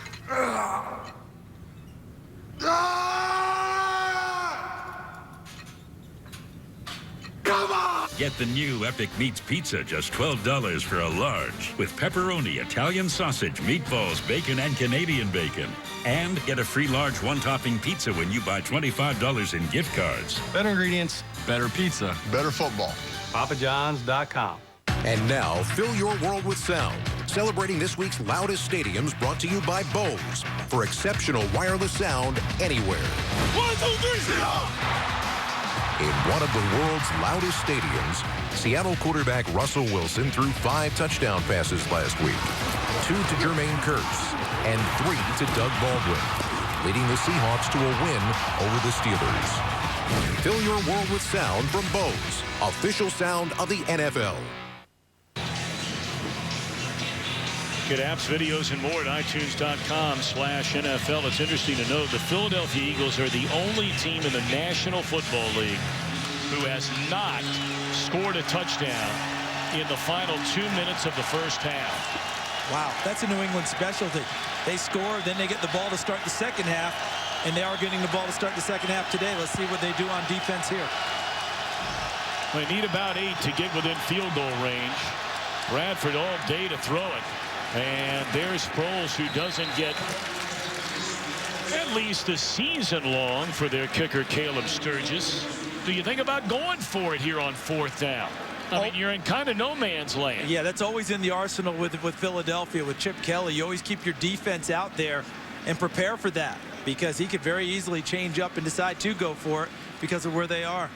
[SPEAKER 17] Come on! Get the new Epic Meats Pizza, just $12 for a large, with pepperoni, Italian sausage, meatballs, bacon, and Canadian bacon. And get a free large one-topping pizza when you buy $25 in gift cards.
[SPEAKER 11] Better ingredients, better pizza,
[SPEAKER 4] Better football.
[SPEAKER 11] PapaJohns.com.
[SPEAKER 19] And now, fill your world with sound. Celebrating this week's loudest stadiums, brought to you by Bose. For exceptional wireless sound anywhere.
[SPEAKER 17] 1, 2, 3, sit up!
[SPEAKER 19] In one of the world's loudest stadiums, Seattle quarterback Russell Wilson threw 5 touchdown passes last week. 2 to Jermaine Kearse and 3 to Doug Baldwin, leading the Seahawks to a win over the Steelers. Fill your world with sound from Bose, official sound of the NFL.
[SPEAKER 1] Get apps, videos, and more at iTunes.com/NFL. It's interesting to note the Philadelphia Eagles are the only team in the National Football League who has not scored a touchdown in the final 2 minutes of the first half.
[SPEAKER 2] Wow, that's a New England specialty. They score, then they get the ball to start the second half, and they are getting the ball to start the second half today. Let's see what they do on defense here.
[SPEAKER 1] They need about 8 to get within field goal range. Bradford all day to throw it. And there's Sproles, who doesn't get at least a season long for their kicker, Caleb Sturgis. Do you think about going for it here on 4th down? I mean, you're in kind of no man's land.
[SPEAKER 2] Yeah, that's always in the arsenal with Philadelphia, with Chip Kelly. You always keep your defense out there and prepare for that, because he could very easily change up and decide to go for it because of where they are.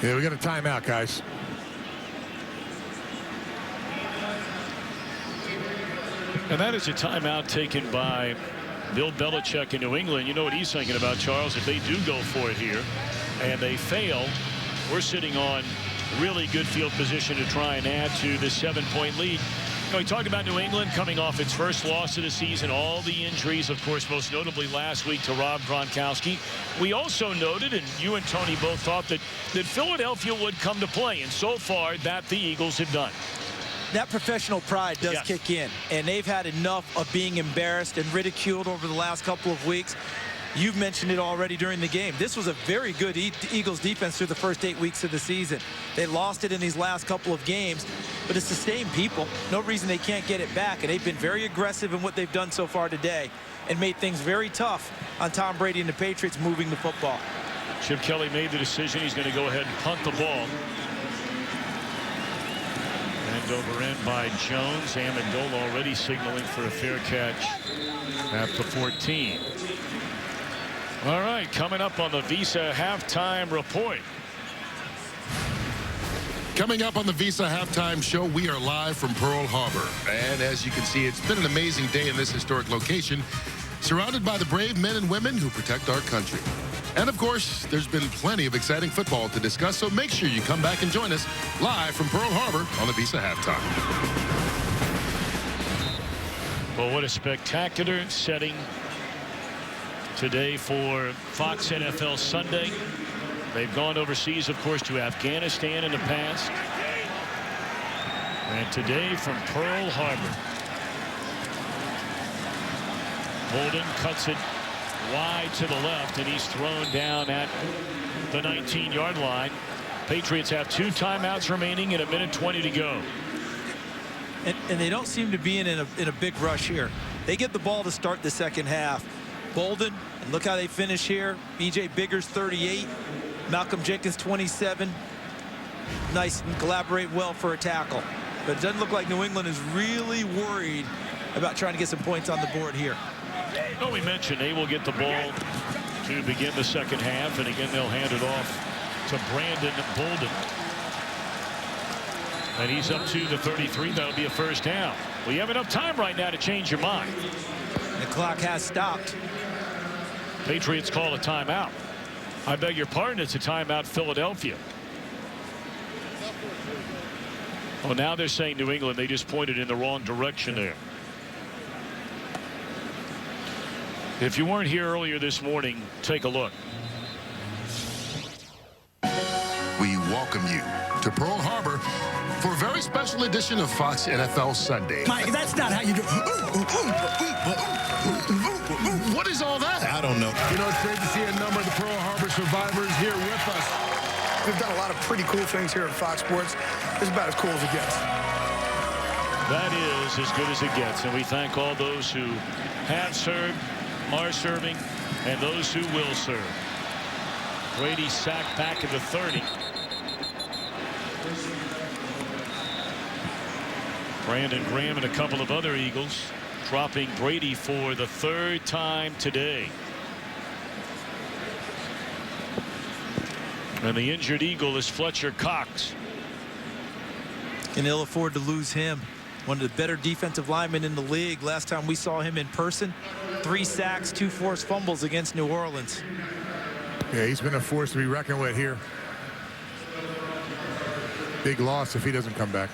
[SPEAKER 3] Yeah, we got a timeout, guys.
[SPEAKER 1] And that is a timeout taken by Bill Belichick in New England. You know what he's thinking about, Charles? If they do go for it here and they fail, we're sitting on really good field position to try and add to the 7-point lead. You know, we talked about New England coming off its first loss of the season, all the injuries, of course, most notably last week to Rob Gronkowski. We also noted, and you and Tony both thought, that Philadelphia would come to play, and so far that the Eagles have done.
[SPEAKER 2] That professional pride does kick in, and they've had enough of being embarrassed and ridiculed over the last couple of weeks. You've mentioned it already during the game. This was a very good Eagles defense through the first 8 weeks of the season. They lost it in these last couple of games, but it's the same people. No reason they can't get it back, and they've been very aggressive in what they've done so far today and made things very tough on Tom Brady and the Patriots moving the football.
[SPEAKER 1] Chip Kelly made the decision. He's going to go ahead and punt the ball. And over in by Jones. Amendola already signaling for a fair catch at the 14. All right, coming up on the Visa halftime report.
[SPEAKER 24] Coming up on the Visa halftime show, we are live from Pearl Harbor. And as you can see, it's been an amazing day in this historic location, surrounded by the brave men and women who protect our country. And, of course, there's been plenty of exciting football to discuss, so make sure you come back and join us live from Pearl Harbor on the Visa halftime.
[SPEAKER 1] Well, what a spectacular setting today for Fox NFL Sunday. They've gone overseas, of course, to Afghanistan in the past. And today from Pearl Harbor. Bolden cuts it wide to the left, and he's thrown down at the 19-yard line. Patriots have 2 timeouts remaining and 1:20 to go.
[SPEAKER 2] And they don't seem to be in a big rush here. They get the ball to start the second half. Bolden, and look how they finish here. B.J. Biggers 38, Malcolm Jenkins 27. Nice and collaborate well for a tackle. But it doesn't look like New England is really worried about trying to get some points on the board here.
[SPEAKER 1] No, we mentioned they will get the ball to begin the second half, and again they'll hand it off to Brandon Bolden. And he's up to the 33. That'll be a first down. Well, you have enough time right now to change your mind.
[SPEAKER 2] The clock has stopped.
[SPEAKER 1] Patriots call a timeout. I beg your pardon, it's a timeout, Philadelphia. Oh, now they're saying New England. They just pointed in the wrong direction there. If you weren't here earlier this morning, take a look.
[SPEAKER 24] We welcome you to Pearl Harbor for a very special edition of Fox NFL Sunday.
[SPEAKER 5] Mike, that's not how you do.
[SPEAKER 24] What is all that?
[SPEAKER 5] I don't know.
[SPEAKER 24] You know, it's great to see a number of the Pearl Harbor survivors here with us.
[SPEAKER 5] We've done a lot of pretty cool things here at Fox Sports. It's about as cool as it gets.
[SPEAKER 1] That is as good as it gets, and we thank all those who have served, are serving, and those who will serve. Brady sacked back at the 30. Brandon Graham and a couple of other Eagles dropping Brady for the 3rd time today. And the injured Eagle is Fletcher Cox.
[SPEAKER 2] And they'll afford to lose him. One of the better defensive linemen in the league. Last time we saw him in person, 3 sacks, 2 forced fumbles against New Orleans.
[SPEAKER 3] Yeah, he's been a force to be reckoned with here. Big loss if he doesn't come back.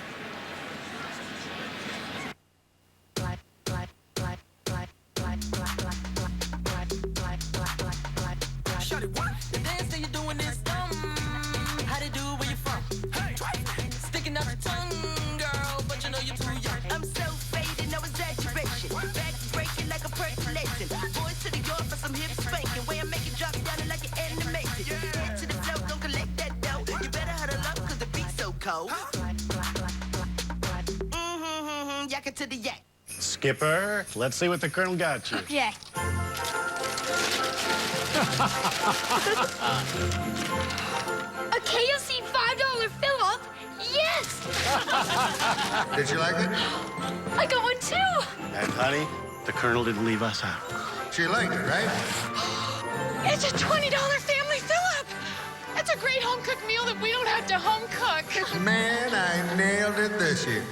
[SPEAKER 25] Skipper, let's see what the Colonel got you.
[SPEAKER 6] Okay. A KFC $5 fill-up? Yes!
[SPEAKER 25] Did you like it?
[SPEAKER 6] I got one too!
[SPEAKER 25] And honey, the Colonel didn't leave us out. She liked it, right?
[SPEAKER 6] It's a $20 family fill-up! That's a great home-cooked meal that we don't have to home-cook.
[SPEAKER 25] Man, I nailed it this year.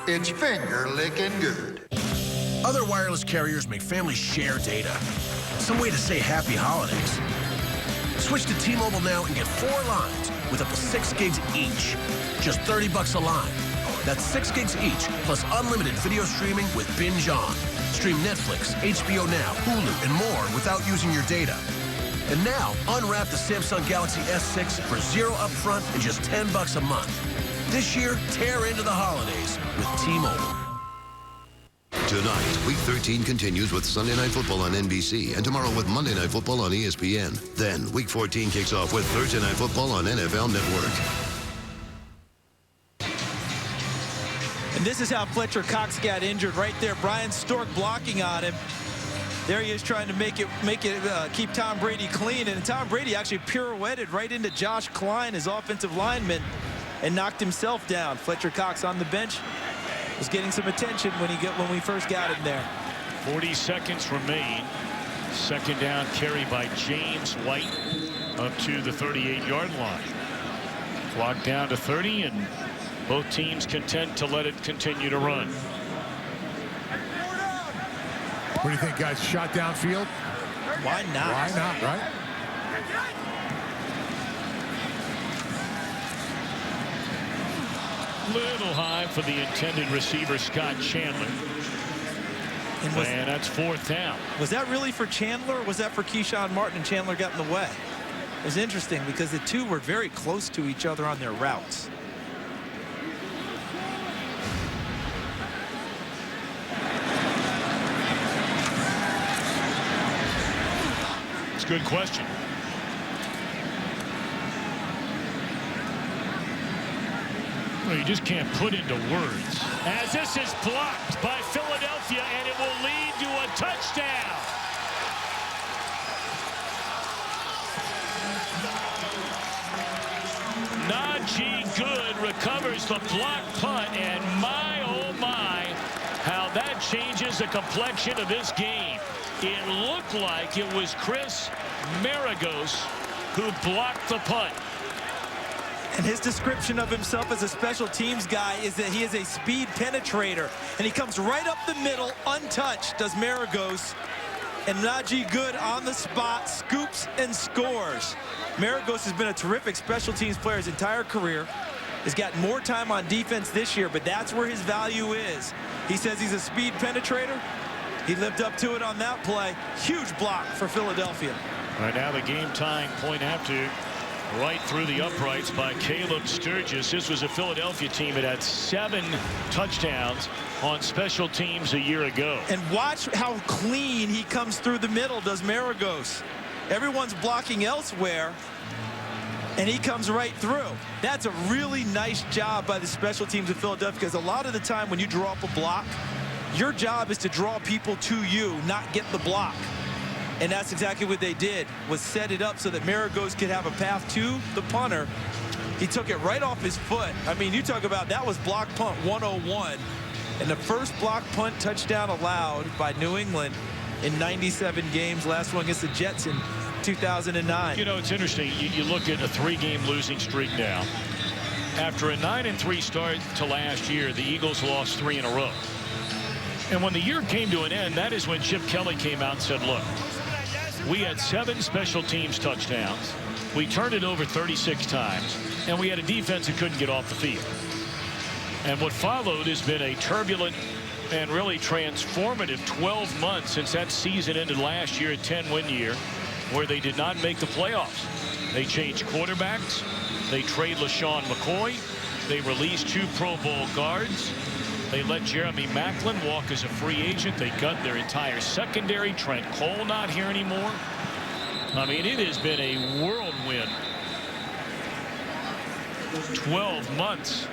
[SPEAKER 25] It's finger-licking good.
[SPEAKER 18] Other wireless carriers make families share data. Some way to say happy holidays. Switch to T-Mobile now and get 4 lines with up to 6 gigs each. Just $30 a line. That's 6 gigs each, plus unlimited video streaming with Binge On. Stream Netflix, HBO Now, Hulu, and more without using your data. And now, unwrap the Samsung Galaxy S6 for $0 upfront and just $10 a month. This year, tear into the holidays with T-Mobile.
[SPEAKER 12] Tonight, Week 13 continues with Sunday Night Football on NBC and tomorrow with Monday Night Football on ESPN. Then, Week 14 kicks off with Thursday Night Football on NFL Network.
[SPEAKER 2] And this is how Fletcher Cox got injured right there. Brian Stork blocking on him. There he is trying to keep Tom Brady clean. And Tom Brady actually pirouetted right into Josh Klein, his offensive lineman, and knocked himself down. Fletcher Cox on the bench was getting some attention when we first got him there.
[SPEAKER 1] 40 seconds remain. Second down carry by James White up to the 38-yard line. Clock down to 30, and both teams content to let it continue to run.
[SPEAKER 3] What do you think, guys? Shot downfield?
[SPEAKER 2] Why not?
[SPEAKER 3] Why not, right?
[SPEAKER 1] Little high for the intended receiver, Scott Chandler. And that's 4th down.
[SPEAKER 2] Was that really for Chandler, or was that for Keyshawn Martin and Chandler got in the way? It was interesting because the two were very close to each other on their routes.
[SPEAKER 1] It's a good question. Well, you just can't put into words. As this is blocked by Philadelphia, and it will lead to a touchdown. Najee Good recovers the block punt, and my, oh my, how that changes the complexion of this game. It looked like it was Chris Maragos who blocked the punt.
[SPEAKER 2] And his description of himself as a special teams guy is that he is a speed penetrator. And he comes right up the middle, untouched, does Maragos. And Najee Good on the spot, scoops and scores. Maragos has been a terrific special teams player his entire career. He's gotten more time on defense this year, but that's where his value is. He says he's a speed penetrator. He lived up to it on that play. Huge block for Philadelphia.
[SPEAKER 1] Right now the game-tying point after, right through the uprights by Caleb Sturgis. This was a Philadelphia team that had 7 touchdowns on special teams a year ago.
[SPEAKER 2] And watch how clean he comes through the middle, does Maragos. Everyone's blocking elsewhere, and he comes right through. That's a really nice job by the special teams of Philadelphia, because a lot of the time when you draw up a block, your job is to draw people to you, not get the block. And that's exactly what they did, was set it up so that Maragos could have a path to the punter. He took it right off his foot. I mean, you talk about, that was block punt 101. And the first block punt touchdown allowed by New England in 97 games. Last one against the Jets in 2009.
[SPEAKER 1] You know, it's interesting. You look at a 3-game losing streak now. After a 9-3 start to last year, the Eagles lost 3 in a row. And when the year came to an end, that is when Chip Kelly came out and said, look, we had 7 special teams touchdowns. We turned it over 36 times, and we had a defense that couldn't get off the field. And what followed has been a turbulent and really transformative 12 months since that season ended last year, a 10-win year, where they did not make the playoffs. They changed quarterbacks. They trade LaShawn McCoy. They released 2 Pro Bowl guards. They let Jeremy Maclin walk as a free agent. They cut their entire secondary. Trent Cole not here anymore. I mean, it has been a whirlwind 12 months.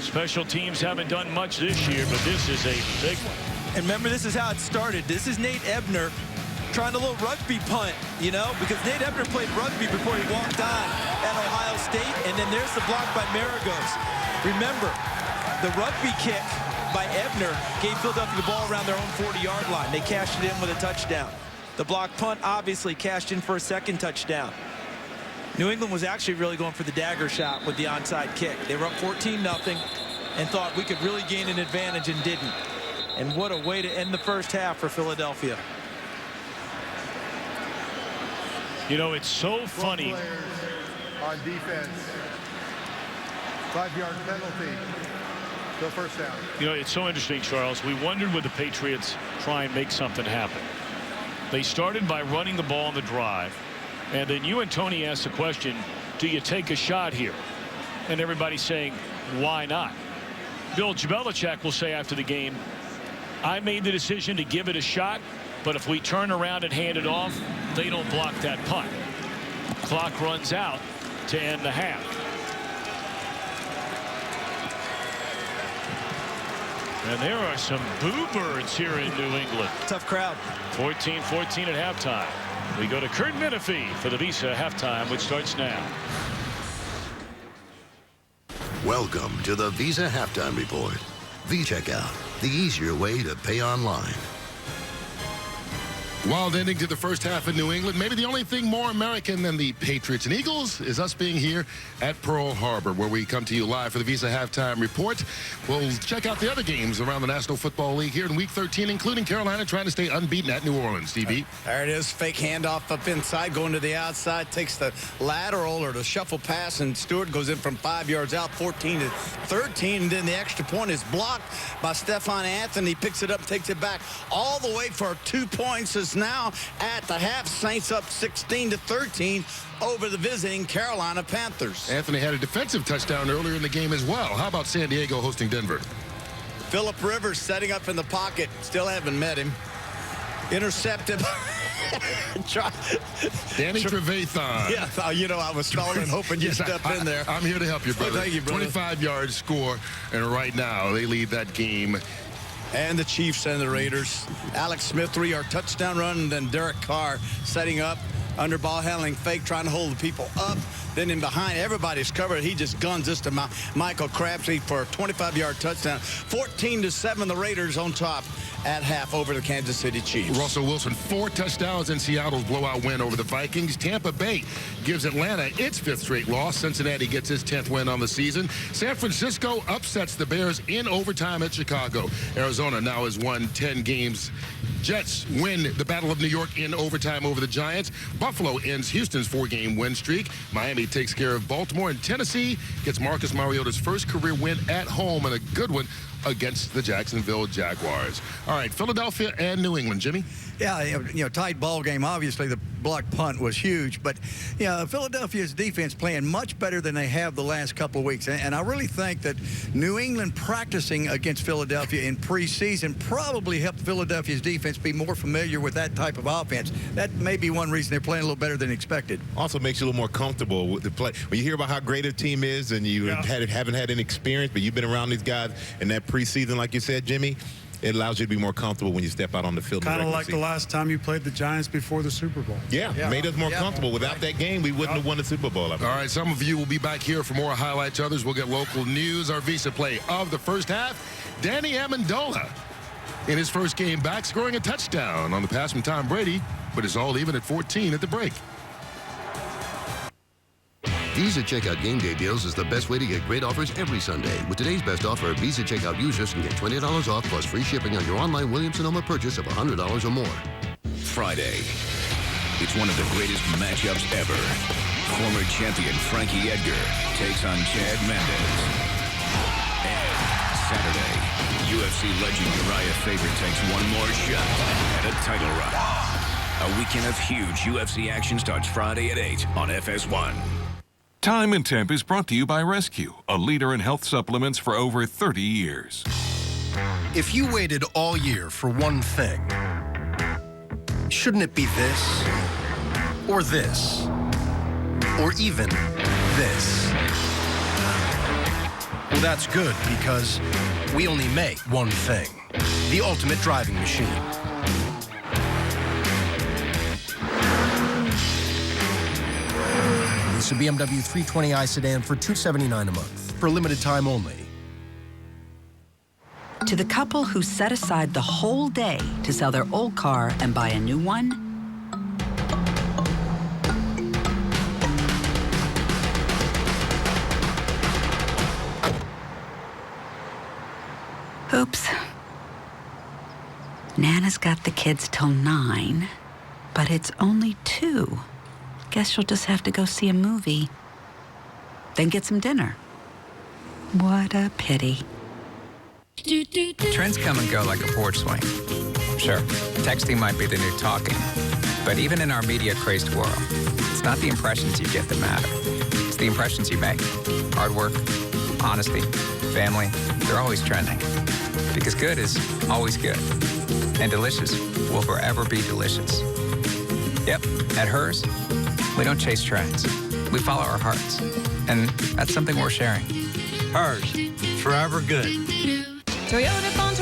[SPEAKER 1] Special teams haven't done much this year, but this is a big one.
[SPEAKER 2] And remember, this is how it started. This is Nate Ebner trying a little rugby punt, you know, because Nate Ebner played rugby before he walked on at Ohio State. And then there's the block by Maragos. Remember, the rugby kick by Ebner gave Philadelphia the ball around their own 40-yard line. They cashed it in with a touchdown. The block punt obviously cashed in for a second touchdown. New England was actually really going for the dagger shot with the onside kick. They were up 14-0 and thought we could really gain an advantage and didn't. And what a way to end the first half for Philadelphia.
[SPEAKER 1] You know, it's so funny.
[SPEAKER 4] On defense. 5-yard penalty. So first down.
[SPEAKER 1] You know, it's so interesting, Charles. We wondered would the Patriots try and make something happen. They started by running the ball on the drive. And then you and Tony asked the question, do you take a shot here? And everybody's saying, why not? Bill Belichick will say after the game, I made the decision to give it a shot, but if we turn around and hand it off, they don't block that punt. Clock runs out to end the half. And there are some boo birds here in New England.
[SPEAKER 2] Tough crowd.
[SPEAKER 1] 14-14 at halftime. We go to Kurt Menefee for the Visa halftime, which starts now.
[SPEAKER 12] Welcome to the Visa Halftime Report. Visa Checkout, the easier way to pay online.
[SPEAKER 24] Wild ending to the first half in New England. Maybe the only thing more American than the Patriots and Eagles is us being here at Pearl Harbor, where we come to you live for the Visa Halftime Report. We'll check out the other games around the National Football League here in Week 13, including Carolina trying to stay unbeaten at New Orleans. DB.
[SPEAKER 10] There it is. Fake handoff up inside, going to the outside, takes the lateral or the shuffle pass, and Stewart goes in from 5 yards out, 14-13, and then the extra point is blocked by Stephon Anthony. Picks it up, takes it back all the way for 2 points. Is now at the half. Saints up 16-13 over the visiting Carolina Panthers.
[SPEAKER 24] Anthony had a defensive touchdown earlier in the game as well. How about San Diego hosting Denver?
[SPEAKER 10] Phillip Rivers setting up in the pocket. Still haven't met him. Intercepted
[SPEAKER 24] Danny Trevathan.
[SPEAKER 10] Yeah, you know, I was stalling, hoping you'd step in there.
[SPEAKER 24] I'm here to help you, brother.
[SPEAKER 10] Thank you, brother.
[SPEAKER 24] 25-yard score, and right now they lead that game.
[SPEAKER 10] And the Chiefs and the Raiders. Alex Smith, 3-yard touchdown run, and then Derek Carr setting up, under ball handling, fake, trying to hold the people up. Then in behind, everybody's covered. He just guns this to Michael Crabtree for a 25-yard touchdown. 14-7, the Raiders on top at half over the Kansas City Chiefs.
[SPEAKER 24] Russell Wilson, 4 touchdowns in Seattle's blowout win over the Vikings. Tampa Bay gives Atlanta its 5th straight loss. Cincinnati gets his 10th win on the season. San Francisco upsets the Bears in overtime at Chicago. Arizona now has won 10 games. Jets win the Battle of New York in overtime over the Giants. Buffalo ends Houston's 4-game win streak. Miami takes care of Baltimore, and Tennessee gets Marcus Mariota's first career win at home, and a good one against the Jacksonville Jaguars. All right, Philadelphia and New England. Jimmy?
[SPEAKER 13] Yeah, you know, tight ball game. Obviously, the blocked punt was huge, but Philadelphia's defense playing much better than they have the last couple of weeks. And I really think that New England practicing against Philadelphia in preseason probably helped Philadelphia's defense be more familiar with that type of offense. That may be one reason they're playing a little better than expected.
[SPEAKER 15] Also makes you a little more comfortable with the play. When you hear about how great a team is and you haven't had any experience, but you've been around these guys in that preseason, like you said, Jimmy, it allows you to be more comfortable when you step out on the field.
[SPEAKER 20] Kind of like the last time you played the Giants before the Super Bowl.
[SPEAKER 15] Yeah, made us more comfortable. Without that game, we wouldn't have won the Super Bowl.
[SPEAKER 24] All right, some of you will be back here for more highlights. Others will get local news. Our Visa play of the first half, Danny Amendola in his first game back, scoring a touchdown on the pass from Tom Brady, but it's all even at 14 at the break.
[SPEAKER 12] Visa Checkout Game Day Deals is the best way to get great offers every Sunday. With today's best offer, Visa Checkout users can get $20 off plus free shipping on your online Williams-Sonoma purchase of $100 or more.
[SPEAKER 21] Friday. It's one of the greatest matchups ever. Former champion Frankie Edgar takes on Chad Mendes. And Saturday, UFC legend Uriah Faber takes one more shot at a title run. A weekend of huge UFC action starts Friday at 8 on FS1.
[SPEAKER 22] Time and Temp is brought to you by Rescue, a leader in health supplements for over 30 years.
[SPEAKER 18] If you waited all year for one thing, shouldn't it be this? Or this? Or even this? Well, that's good because we only make one thing. The ultimate driving machine. It's a BMW 320i sedan for $279 a month, for a limited time only.
[SPEAKER 7] To the couple who set aside the whole day to sell their old car and buy a new one, oops. Nana's got the kids till 9, but it's only 2. Guess she'll just have to go see a movie, then get some dinner. What a pity.
[SPEAKER 23] Trends come and go like a porch swing. Sure, texting might be the new talking, but even in our media-crazed world, it's not the impressions you get that matter. It's the impressions you make. Hard work, honesty, family, they're always trending. Because good is always good, and delicious will forever be delicious. Yep, at Hers, we don't chase trends. We follow our hearts. And that's something we're sharing.
[SPEAKER 26] Hers, forever good.
[SPEAKER 28] Toyotathon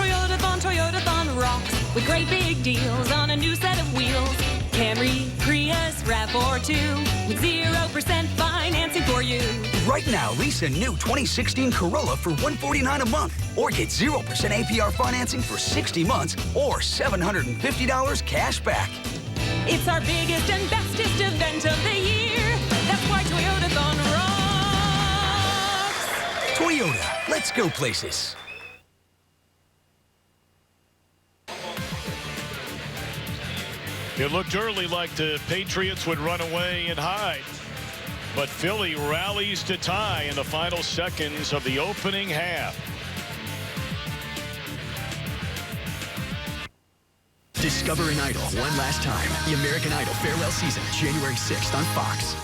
[SPEAKER 28] rocks with great big deals on a new set of wheels. Camry, Prius, RAV4 with 0% financing for you.
[SPEAKER 29] Right now, lease a new 2016 Corolla for $149 a month, or get 0% APR financing for 60 months, or $750 cash back.
[SPEAKER 28] It's our biggest and bestest event of the year. That's why Toyotathon rocks.
[SPEAKER 29] Toyota, let's go places.
[SPEAKER 1] It looked early like the Patriots would run away and hide. But Philly rallies to tie in the final seconds of the opening half.
[SPEAKER 30] Discover an idol one last time. The American Idol farewell season, January 6th on Fox.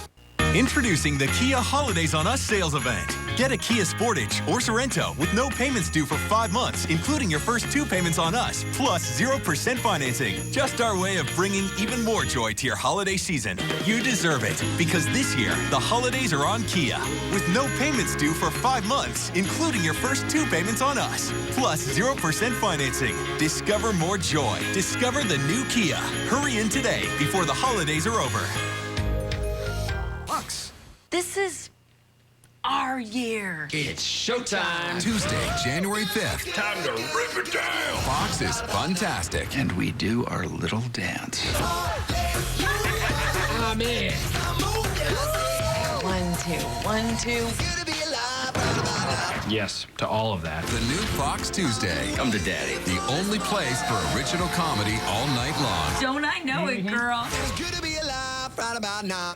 [SPEAKER 5] Introducing the Kia Holidays on Us sales event. Get a Kia Sportage or Sorrento with no payments due for 5 months, including your first 2 payments on us, plus 0% financing. Just our way of bringing even more joy to your holiday season. You deserve it, because this year, the holidays are on Kia. With no payments due for 5 months, including your first 2 payments on us, plus 0% financing. Discover more joy. Discover the new Kia. Hurry in today before the holidays are over.
[SPEAKER 8] Fox.
[SPEAKER 9] This is our year.
[SPEAKER 8] It's showtime. Tuesday, January 5th. Time to rip it down. Fox is fantastic.
[SPEAKER 29] And we do our little dance.
[SPEAKER 8] I'm in.
[SPEAKER 9] 1, 2, 1, 2.
[SPEAKER 8] Yes, to all of that.
[SPEAKER 9] The new Fox Tuesday.
[SPEAKER 8] Come to daddy.
[SPEAKER 9] The only place for original comedy all night long. Don't I know it, girl?
[SPEAKER 8] It's good to be alive right about now.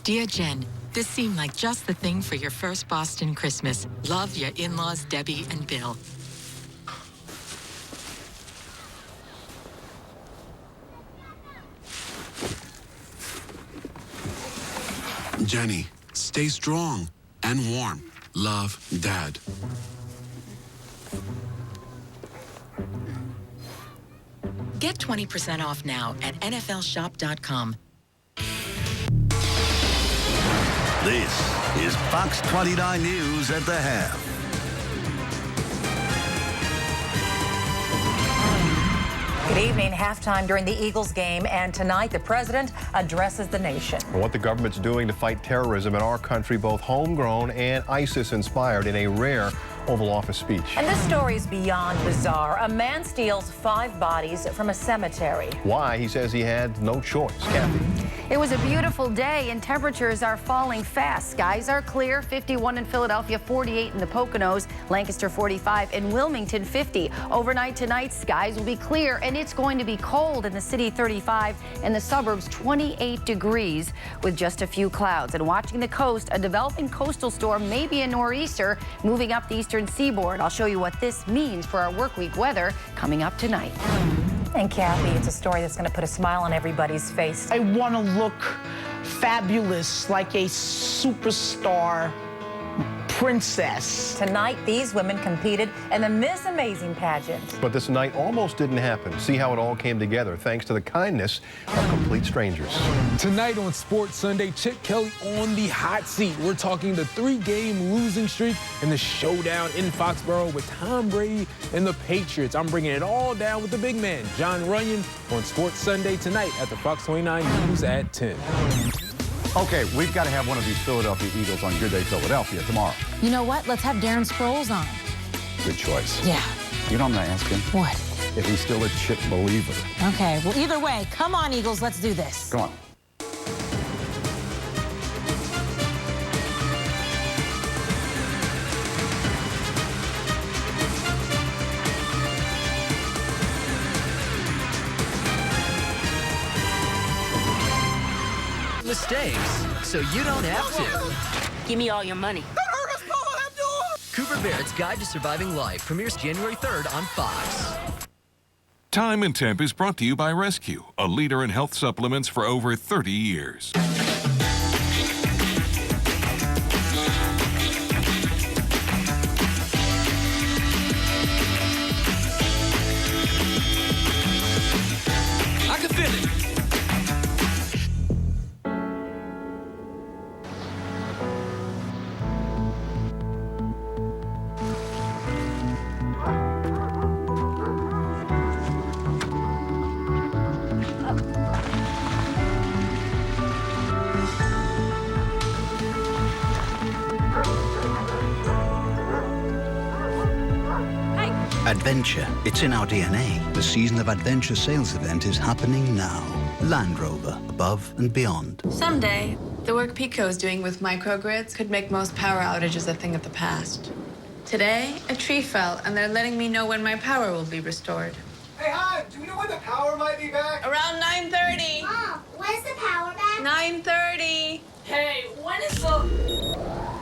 [SPEAKER 11] Dear Jen, this seemed like just the thing for your first Boston Christmas. Love, your in-laws, Debbie and Bill.
[SPEAKER 14] Jenny, stay strong and warm. Love, Dad.
[SPEAKER 11] Get 20% off now at NFLshop.com.
[SPEAKER 16] This is Fox 29 News at the half.
[SPEAKER 17] Good evening. Halftime during the Eagles game, and tonight the president addresses the nation.
[SPEAKER 19] What the government's doing to fight terrorism in our country, both homegrown and ISIS-inspired, in a rare Oval Office speech.
[SPEAKER 17] And this story is beyond bizarre. A man steals 5 bodies from a cemetery.
[SPEAKER 19] Why? He says he had no choice. Kathy.
[SPEAKER 27] It was a beautiful day, and temperatures are falling fast. Skies are clear, 51 in Philadelphia, 48 in the Poconos, Lancaster 45, and Wilmington 50. Overnight tonight, skies will be clear, and it's going to be cold in the city, 35, and the suburbs, 28 degrees, with just a few clouds. And watching the coast, a developing coastal storm, maybe a nor'easter, moving up the eastern seaboard. I'll show you what this means for our work week weather coming up tonight.
[SPEAKER 17] And Kathy, it's a story that's going to put a smile on everybody's face.
[SPEAKER 30] I want to look fabulous, like a superstar princess.
[SPEAKER 17] Tonight, these women competed in the Miss Amazing pageant.
[SPEAKER 19] But this night almost didn't happen. See how it all came together thanks to the kindness of complete strangers.
[SPEAKER 31] Tonight on Sports Sunday, Chip Kelly on the hot seat. We're talking the 3-game losing streak and the showdown in Foxborough with Tom Brady and the Patriots. I'm bringing it all down with the big man, John Runyon, on Sports Sunday tonight at the Fox 29 News at 10.
[SPEAKER 32] Okay, we've got to have one of these Philadelphia Eagles on Good Day Philadelphia tomorrow.
[SPEAKER 33] You know what? Let's have Darren Sproles on.
[SPEAKER 32] Good choice.
[SPEAKER 33] Yeah.
[SPEAKER 32] You know what I'm going to ask him?
[SPEAKER 33] What?
[SPEAKER 32] If he's still a Chip believer.
[SPEAKER 33] Okay, well, either way, come on, Eagles, let's do this.
[SPEAKER 32] Come on.
[SPEAKER 34] Mistakes, so you don't have to.
[SPEAKER 28] Give me all your money.
[SPEAKER 34] Cooper Barrett's Guide to Surviving Life premieres January 3rd on Fox.
[SPEAKER 22] Time and Temp is brought to you by Rescue, a leader in health supplements for over 30 years.
[SPEAKER 34] I can feel it.
[SPEAKER 29] Adventure, it's in our DNA. The Season of Adventure sales event is happening now. Land Rover, above and beyond.
[SPEAKER 35] Someday, the work Pico's doing with microgrids could make most power outages a thing of the past. Today, a tree fell, and they're letting me know when my power will be restored.
[SPEAKER 36] Hey, hi, do we know when the power might be back?
[SPEAKER 35] Around 9:30.
[SPEAKER 36] Mom, when's the power back?
[SPEAKER 35] 9:30.
[SPEAKER 28] Hey, when is the...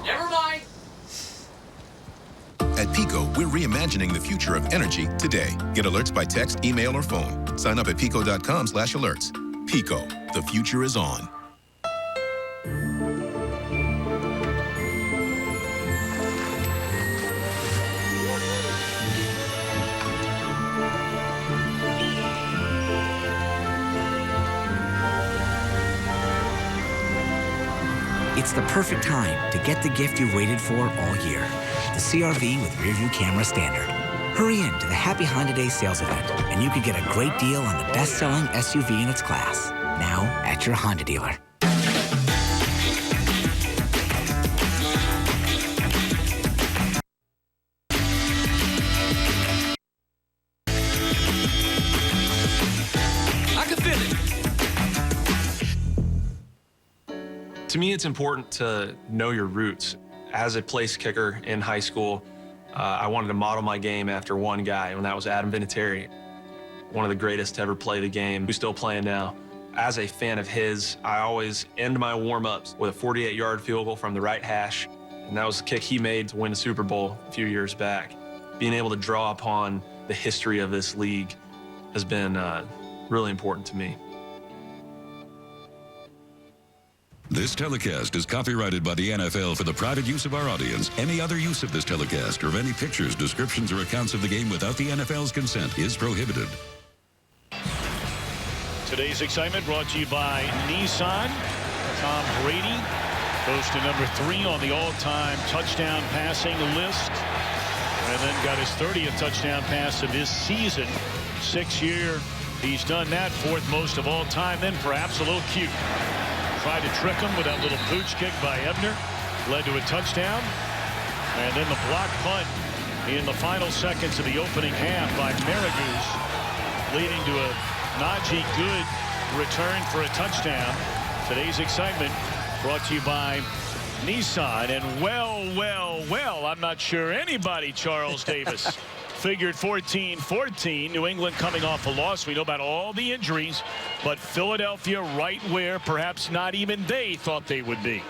[SPEAKER 28] Never mind.
[SPEAKER 37] At Pico, we're reimagining the future of energy today. Get alerts by text, email, or phone. Sign up at pico.com/alerts. Pico, the future is on.
[SPEAKER 1] It's the perfect time to get the gift you've waited for all year. The CR-V with rear-view camera standard. Hurry in to the Happy Honda Day sales event, and you could get a great deal on the best-selling SUV in its class. Now at your Honda dealer.
[SPEAKER 2] I can feel it. To me, it's important to know your roots. As a place kicker in high school, I wanted to model my game after one guy, and that was Adam Vinatieri, one of the greatest to ever play the game, who's still playing now. As a fan of his, I always end my warm-ups with a 48-yard field goal from the right hash, and that was the kick he made to win the Super Bowl a few years back. Being able to draw upon the history of this league has been really important to me.
[SPEAKER 3] This telecast is copyrighted by the NFL for the private use of our audience. Any other use of this telecast or of any pictures, descriptions, or accounts of the game without the NFL's consent is prohibited.
[SPEAKER 4] Today's excitement brought to you by Nissan. Tom Brady goes to number 3 on the all-time touchdown passing list, and then got his 30th touchdown pass of this season. 6-year, he's done that, 4th most of all time. Then perhaps a little cute. Tried to trick him with that little pooch kick by Ebner. Led to a touchdown. And then the block punt in the final seconds of the opening half by Maraguz, leading to a Najee Good return for a touchdown. Today's excitement brought to you by Nissan. And well, I'm not sure anybody, Charles Davis, figured 14-14. New England coming off a loss. We know about all the injuries, but Philadelphia right where perhaps not even they thought they would be.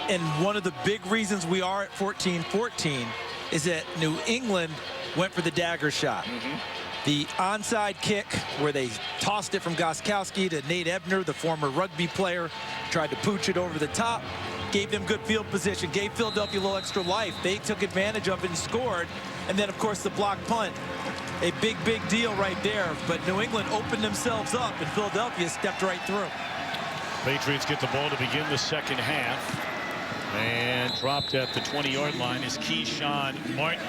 [SPEAKER 6] And one of the big reasons we are at 14-14 is that New England went for the dagger shot. The onside kick where they tossed it from Gostkowski to Nate Ebner, the former rugby player, tried to pooch it over the top, gave them good field position, gave Philadelphia a little extra life. They took advantage of it and scored. And then, of course, the block punt, a big deal right there. But New England opened themselves up, and Philadelphia stepped right through.
[SPEAKER 4] Patriots get the ball to begin the second half. And dropped at the 20-yard line is Keyshawn Martin.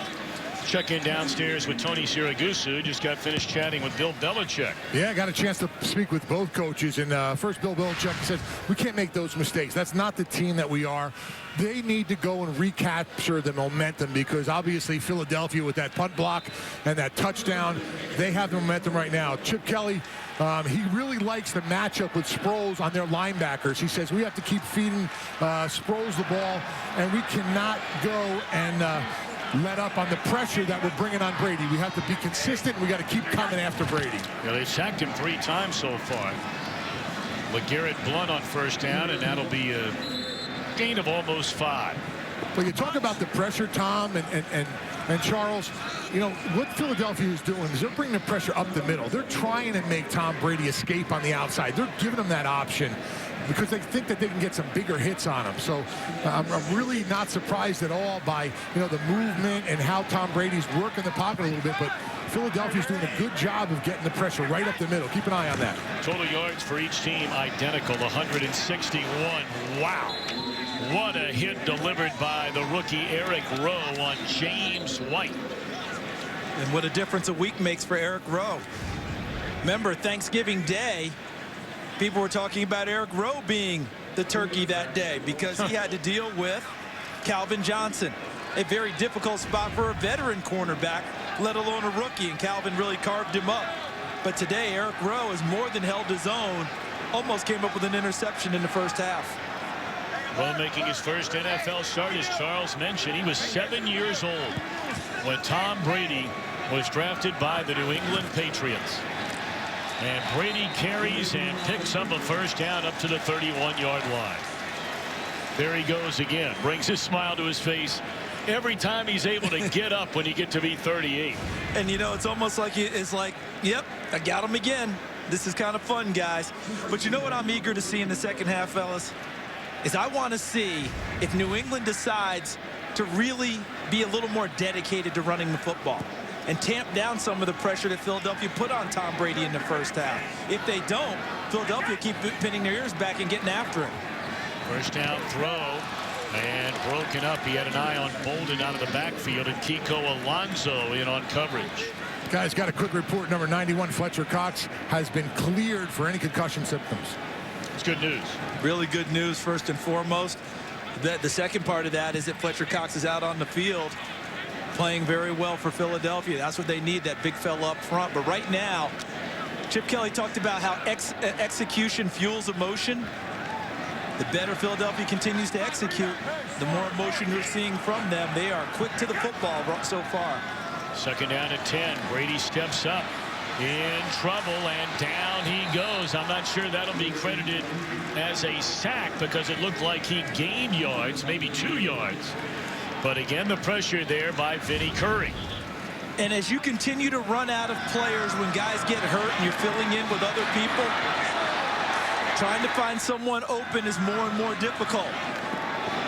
[SPEAKER 4] Check in downstairs with Tony Siragusa, just got finished chatting with Bill Belichick.
[SPEAKER 7] Yeah, got a chance to speak with both coaches. And first, Bill Belichick said, we can't make those mistakes. That's not the team that we are. They need to go and recapture the momentum, because obviously Philadelphia with that punt block and that touchdown, they have the momentum right now. Chip Kelly, he really likes the matchup with Sproles on their linebackers. He says we have to keep feeding Sproles the ball, and we cannot go and let up on the pressure that we're bringing on Brady. We have to be consistent. We got to keep coming after Brady.
[SPEAKER 4] Yeah, they sacked him 3 times so far. LeGarrette Blount on first down, and that'll be a gain of almost 5.
[SPEAKER 7] Well, you talk about the pressure, Tom and Charles. You know, what Philadelphia is doing is they're bringing the pressure up the middle. They're trying to make Tom Brady escape on the outside. They're giving him that option because they think that they can get some bigger hits on him. So I'm really not surprised at all by, the movement and how Tom Brady's working the pocket a little bit. But Philadelphia's doing a good job of getting the pressure right up the middle. Keep an eye on that.
[SPEAKER 4] Total yards for each team identical, 161. Wow. What a hit delivered by the rookie Eric Rowe on James White.
[SPEAKER 6] And what a difference a week makes for Eric Rowe. Remember, Thanksgiving Day, people were talking about Eric Rowe being the turkey that day because he had to deal with Calvin Johnson. A very difficult spot for a veteran cornerback, let alone a rookie, and Calvin really carved him up. But today, Eric Rowe has more than held his own, almost came up with an interception in the first half.
[SPEAKER 4] Well, making his first NFL start, as Charles mentioned, he was 7 years old when Tom Brady was drafted by the New England Patriots. And Brady carries and picks up a first down up to the 31-yard line. There he goes again, brings a smile to his face every time he's able to get up when you get to be 38.
[SPEAKER 6] And, it's almost like yep, I got him again. This is kind of fun, guys. But you know what I'm eager to see in the second half, fellas? Is I want to see if New England decides to really be a little more dedicated to running the football and tamp down some of the pressure that Philadelphia put on Tom Brady in the first half. If they don't, Philadelphia keep pinning their ears back and getting after him.
[SPEAKER 4] First down throw. And broken up. He had an eye on Bolden out of the backfield, and Kiko Alonso in on coverage.
[SPEAKER 7] Guys, got a quick report. Number 91, Fletcher Cox, has been cleared for any concussion symptoms.
[SPEAKER 4] It's good news.
[SPEAKER 6] Really good news, first and foremost. The second part of that is that Fletcher Cox is out on the field playing very well for Philadelphia. That's what they need, that big fella up front. But right now, Chip Kelly talked about how execution fuels emotion. The better Philadelphia continues to execute, the more emotion you're seeing from them. They are quick to the football so far.
[SPEAKER 4] Second down at 10. Brady steps up. In trouble, and down he goes. I'm not sure that'll be credited as a sack because it looked like he gained yards, maybe 2 yards. But again, the pressure there by Vinny Curry.
[SPEAKER 6] And as you continue to run out of players when guys get hurt and you're filling in with other people, trying to find someone open is more and more difficult.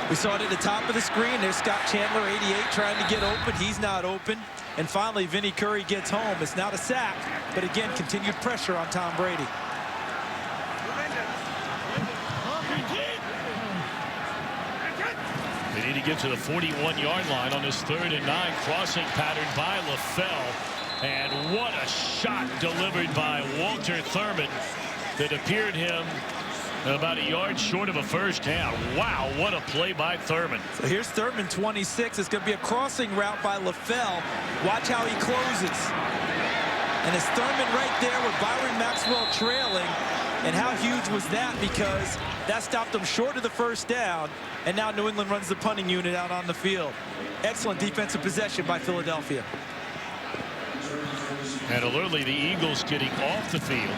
[SPEAKER 6] We saw it at the top of the screen. There's Scott Chandler, 88, trying to get open. He's not open. And finally, Vinny Curry gets home. It's not a sack, but again, continued pressure on Tom Brady.
[SPEAKER 4] They need to get to the 41-yard line on this 3rd and 9 crossing pattern by LaFell. And what a shot delivered by Walter Thurman that appeared him about a yard short of a first down. Wow, what a play by Thurman.
[SPEAKER 6] So here's Thurman, 26. It's going to be a crossing route by LaFell. Watch how he closes. And it's Thurman right there with Byron Maxwell trailing. And how huge was that? Because that stopped them short of the first down. And now New England runs the punting unit out on the field. Excellent defensive possession by Philadelphia.
[SPEAKER 4] And alertly, the Eagles getting off the field.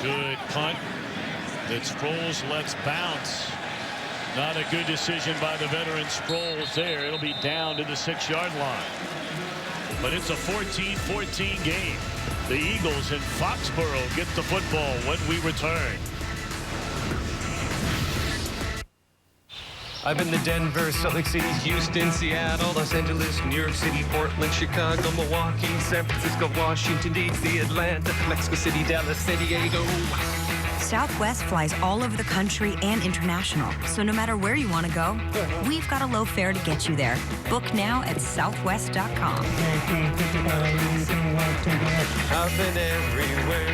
[SPEAKER 4] Good punt that Sproles lets bounce. Not a good decision by the veteran Sproles there. It'll be down to the 6-yard line. But it's a 14-14 game. The Eagles in Foxborough get the football when we return.
[SPEAKER 5] I've been to Denver, Salt Lake City, Houston, Seattle, Los Angeles, New York City, Portland, Chicago, Milwaukee, San Francisco, Washington, D.C., Atlanta, Mexico City, Dallas, San Diego.
[SPEAKER 8] Southwest flies all over the country and international. So no matter where you want to go, we've got a low fare to get you there. Book now at southwest.com.
[SPEAKER 5] I've been everywhere.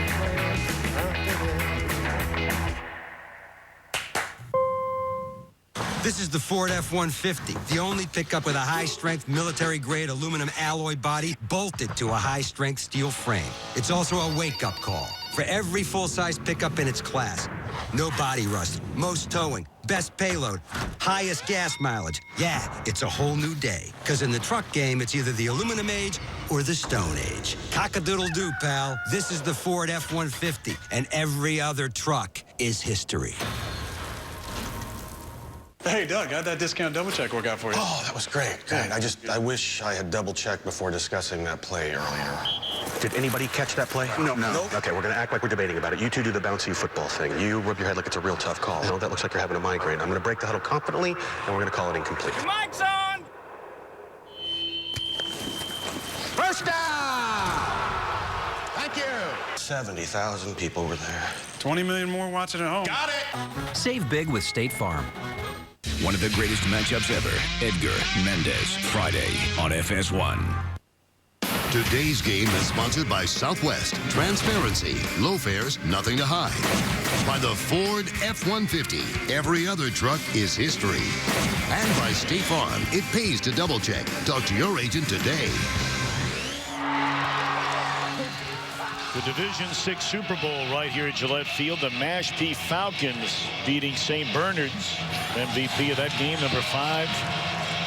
[SPEAKER 9] This is the Ford F-150, the only pickup with a high-strength military-grade aluminum alloy body bolted to a high-strength steel frame. It's also a wake-up call for every full-size pickup in its class. No body rust, most towing, best payload, highest gas mileage. Yeah, it's a whole new day. Because in the truck game, it's either the aluminum age or the stone age. Cock-a-doodle-doo, pal. This is the Ford F-150, and every other truck is history.
[SPEAKER 10] Hey, Doug, how'd that discount double check work out for you?
[SPEAKER 11] Oh, that was great. Good. I wish I had double checked before discussing that play earlier. Did anybody catch that play? No. Okay, we're going to act like we're debating about it. You two do the bouncy football thing. You rub your head like it's a real tough call. No, that looks like you're having a migraine. I'm going to break the huddle confidently, and we're going to call it incomplete.
[SPEAKER 5] Your mic's on!
[SPEAKER 11] First down! Thank you. 70,000 people were there.
[SPEAKER 10] 20 million more watching at home.
[SPEAKER 11] Got it!
[SPEAKER 12] Save big with State Farm. One of the greatest matchups ever. Edgar Mendez, Friday on FS1.
[SPEAKER 37] Today's game is sponsored by Southwest. Transparency, low fares, nothing to hide. By the Ford F-150. Every other truck is history. And by State Farm. It pays to double check. Talk to your agent today.
[SPEAKER 4] The Division VI Super Bowl right here at Gillette Field. The Mashpee Falcons beating St. Bernard's. MVP of that game, number 5,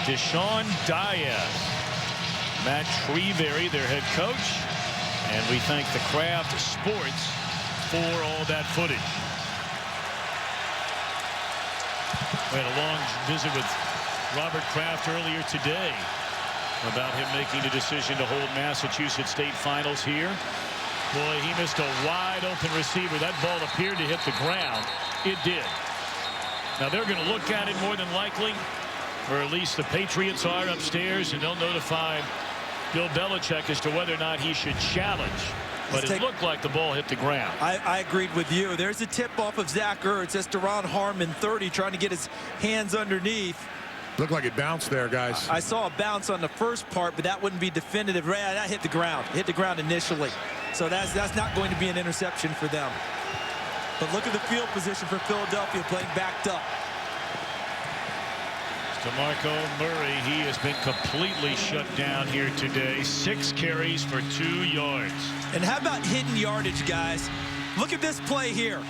[SPEAKER 4] Deshaun Diaz. Matt Trevery, their head coach. And we thank the Kraft Sports for all that footage. We had a long visit with Robert Kraft earlier today about him making the decision to hold Massachusetts State Finals here Boy, he missed a wide open receiver. That ball appeared to hit the ground. It did. Now they're going to look at it more than likely, or at least the Patriots are upstairs, and they'll notify Bill Belichick as to whether or not he should challenge. But it looked like the ball hit the ground.
[SPEAKER 6] I agreed with you. There's a tip off of Zach Ertz. That's Deron Harmon, 30, trying to get his hands underneath.
[SPEAKER 7] Looked like it bounced there, guys.
[SPEAKER 6] I saw a bounce on the first part, but that wouldn't be definitive. That hit the ground. Hit the ground initially. So that's not going to be an interception for them. But look at the field position for Philadelphia, playing backed up.
[SPEAKER 4] DeMarco Murray, he has been completely shut down here today. 6 carries for 2 yards.
[SPEAKER 6] And how about hidden yardage, guys? Look at this play here.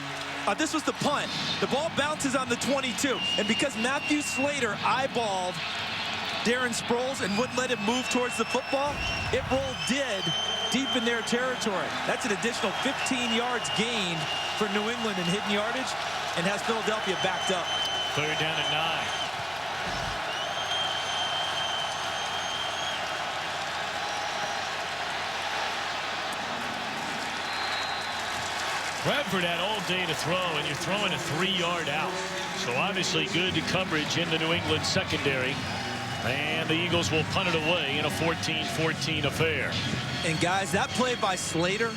[SPEAKER 6] This was the punt. The ball bounces on the 22. And because Matthew Slater eyeballed Darren Sproles and wouldn't let him move towards the football, it rolled dead deep in their territory. That's an additional 15 yards gained for New England in hidden yardage and has Philadelphia backed up.
[SPEAKER 4] 3rd down and 9. Bradford had all day to throw, and you're throwing a 3-yard out. So obviously good coverage in the New England secondary. And the Eagles will punt it away in a 14-14 affair.
[SPEAKER 6] And guys, that play by Slater,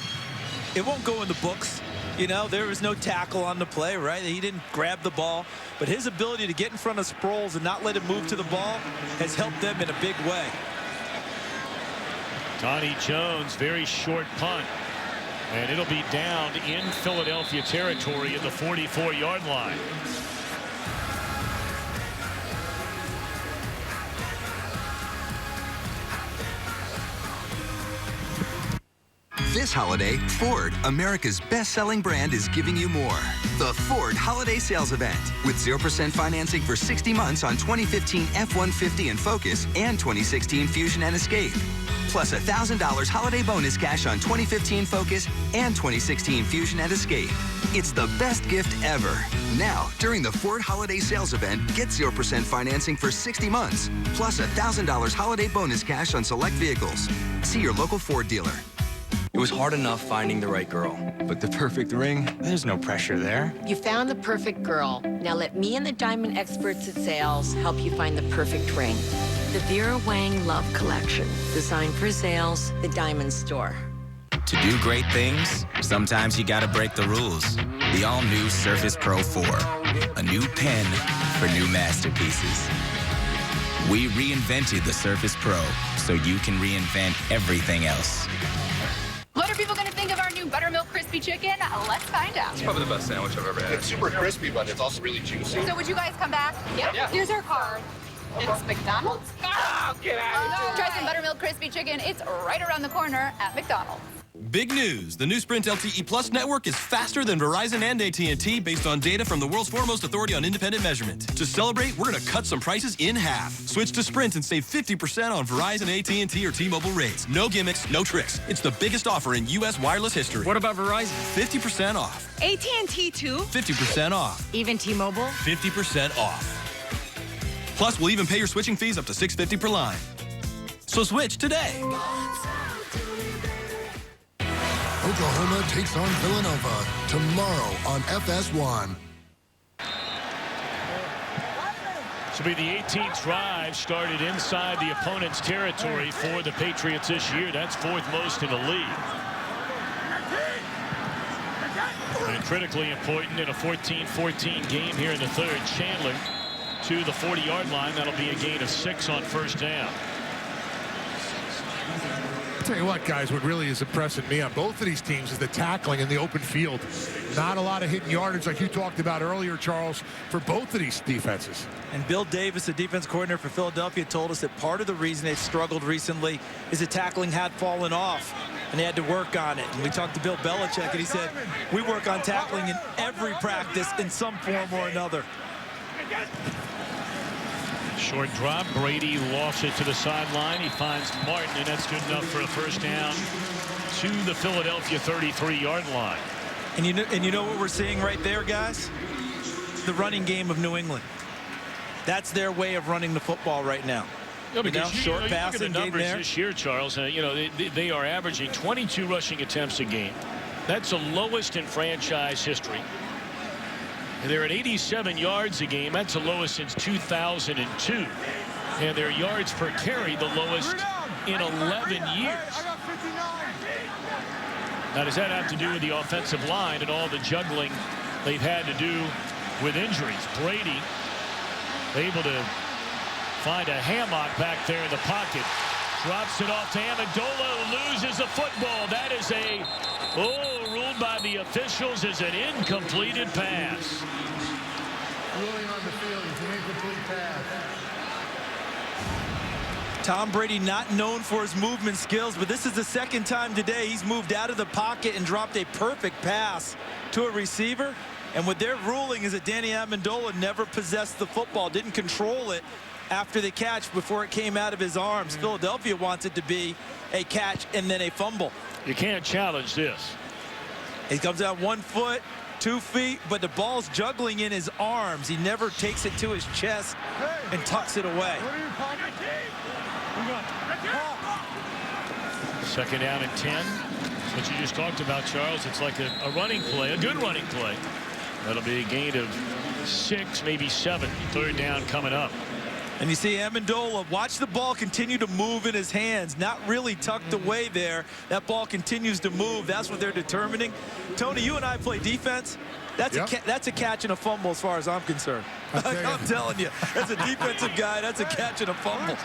[SPEAKER 6] it won't go in the books. You know, there was no tackle on the play, right? He didn't grab the ball. But his ability to get in front of Sproles and not let him move to the ball has helped them in a big way.
[SPEAKER 4] Donnie Jones, very short punt. And it'll be down in Philadelphia territory at the 44-yard line.
[SPEAKER 13] This holiday, Ford, America's best-selling brand, is giving you more. The Ford Holiday Sales Event with 0% financing for 60 months on 2015 F-150 and Focus and 2016 Fusion and Escape. Plus $1,000 holiday bonus cash on 2015 Focus and 2016 Fusion and Escape. It's the best gift ever. Now, during the Ford Holiday Sales Event, get 0% financing for 60 months, plus $1,000 holiday bonus cash on select vehicles. See your local Ford dealer.
[SPEAKER 14] It was hard enough finding the right girl, but the perfect ring, there's no pressure there.
[SPEAKER 15] You found the perfect girl. Now let me and the diamond experts at Zales help you find the perfect ring. The Vera Wang Love Collection, designed for Zales, the diamond store.
[SPEAKER 16] To do great things, sometimes you gotta break the rules. The all-new Surface Pro 4, a new pen for new masterpieces. We reinvented the Surface Pro so you can reinvent everything else.
[SPEAKER 17] What are people going to think of our new buttermilk crispy chicken? Let's find out.
[SPEAKER 18] It's probably the best sandwich I've ever had. It's super crispy, but it's also really juicy.
[SPEAKER 17] So would you guys come back? Yep. Yeah. Here's our card. It's McDonald's.
[SPEAKER 18] Oh, get out of here.
[SPEAKER 17] Try some buttermilk crispy chicken. It's right around the corner at McDonald's.
[SPEAKER 19] Big news. The new Sprint LTE Plus network is faster than Verizon and AT&T based on data from the world's foremost authority on independent measurement. To celebrate, we're going to cut some prices in half. Switch to Sprint and save 50% on Verizon, AT&T, or T-Mobile rates. No gimmicks, no tricks. It's the biggest offer in U.S. wireless history. What about Verizon? 50% off.
[SPEAKER 17] AT&T too?
[SPEAKER 19] 50% off.
[SPEAKER 17] Even T-Mobile?
[SPEAKER 19] 50% off. Plus, we'll even pay your switching fees up to $6.50 per line. So switch today.
[SPEAKER 37] Oklahoma takes on Villanova tomorrow on FS1.
[SPEAKER 4] This will be the 18th drive started inside the opponent's territory for the Patriots this year. That's 4th most in the league. And critically important in a 14-14 game here in the 3rd. Chandler to the 40-yard line. That'll be a gain of 6 on 1st down.
[SPEAKER 7] I'll tell you what, guys, what really is impressing me on both of these teams is the tackling in the open field. Not a lot of hidden yardage like you talked about earlier, Charles, for both of these defenses.
[SPEAKER 6] And Bill Davis, the defense coordinator for Philadelphia, told us that part of the reason they've struggled recently is the tackling had fallen off, and they had to work on it. And we talked to Bill Belichick, and he said, we work on tackling in every practice in some form or another.
[SPEAKER 4] Short drop. Brady lofts it to the sideline. He finds Martin, and that's good enough for a 1st down to the Philadelphia 33-yard line.
[SPEAKER 6] And you know what we're seeing right there, guys? The running game of New England. That's their way of running the football right now.
[SPEAKER 4] Yeah, because
[SPEAKER 6] short
[SPEAKER 4] look at the
[SPEAKER 6] passing game
[SPEAKER 4] numbers
[SPEAKER 6] there.
[SPEAKER 4] this year, Charles. They are averaging 22 rushing attempts a game. That's the lowest in franchise history. They're at 87 yards a game. That's the lowest since 2002. And their yards per carry, the lowest in 11 years. Now, does that have to do with the offensive line and all the juggling they've had to do with injuries? Brady able to find a hammock back there in the pocket. Drops it off to Amendola, loses the football. That is ruled by the officials as an incompleted pass.
[SPEAKER 7] Ruling on the field is an incomplete pass.
[SPEAKER 6] Tom Brady not known for his movement skills, but this is the second time today he's moved out of the pocket and dropped a perfect pass to a receiver. And what their ruling is that Danny Amendola never possessed the football, didn't control it after the catch before it came out of his arms. Philadelphia wants it to be a catch and then a fumble.
[SPEAKER 4] You can't challenge this.
[SPEAKER 6] He comes out 1 foot, 2 feet, but the ball's juggling in his arms. He never takes it to his chest and tucks it away.
[SPEAKER 4] Second down and 10. That's what you just talked about, Charles. It's like a running play, a good running play. That'll be a gain of 6, maybe 7. Third down coming up.
[SPEAKER 6] And you see Amendola, watch the ball continue to move in his hands, not really tucked away there. That ball continues to move. That's what they're determining. Tony, you and I play defense. That's a catch and a fumble as far as I'm concerned. I'm telling you, as a defensive guy, that's a catch and a fumble.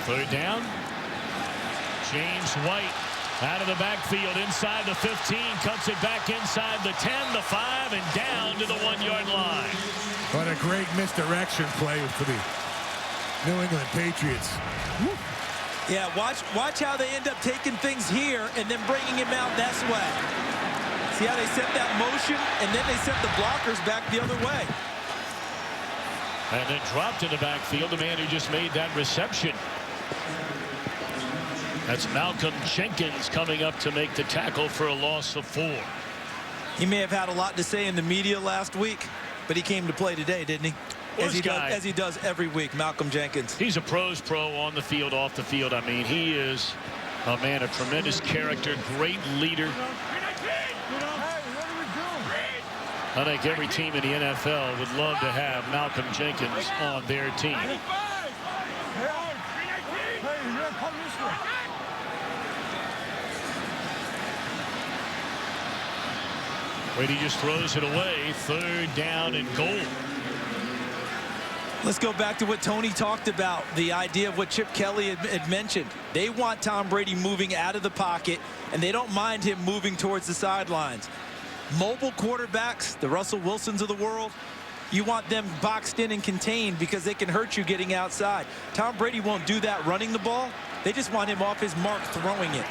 [SPEAKER 4] Third down. James White out of the backfield inside the 15, cuts it back inside the 10, the 5, and down to the 1-yard line.
[SPEAKER 7] What a great misdirection play for the New England Patriots. Woo.
[SPEAKER 6] Yeah, watch how they end up taking things here and then bringing him out this way. See how they set that motion, and then they set the blockers back the other way.
[SPEAKER 4] And then dropped in the backfield, the man who just made that reception. That's Malcolm Jenkins coming up to make the tackle for a loss of 4.
[SPEAKER 6] He may have had a lot to say in the media last week, but he came to play today, didn't he? As he does every week, Malcolm Jenkins.
[SPEAKER 4] He's a pro's pro on the field, off the field. I mean, he is a man of tremendous character, great leader. I think every team in the NFL would love to have Malcolm Jenkins on their team. Brady just throws it away. Third down and goal.
[SPEAKER 6] Let's go back to what Tony talked about, the idea of what Chip Kelly had mentioned. They want Tom Brady moving out of the pocket, and they don't mind him moving towards the sidelines. Mobile quarterbacks, the Russell Wilsons of the world, you want them boxed in and contained because they can hurt you getting outside. Tom Brady won't do that running the ball. They just want him off his mark throwing it.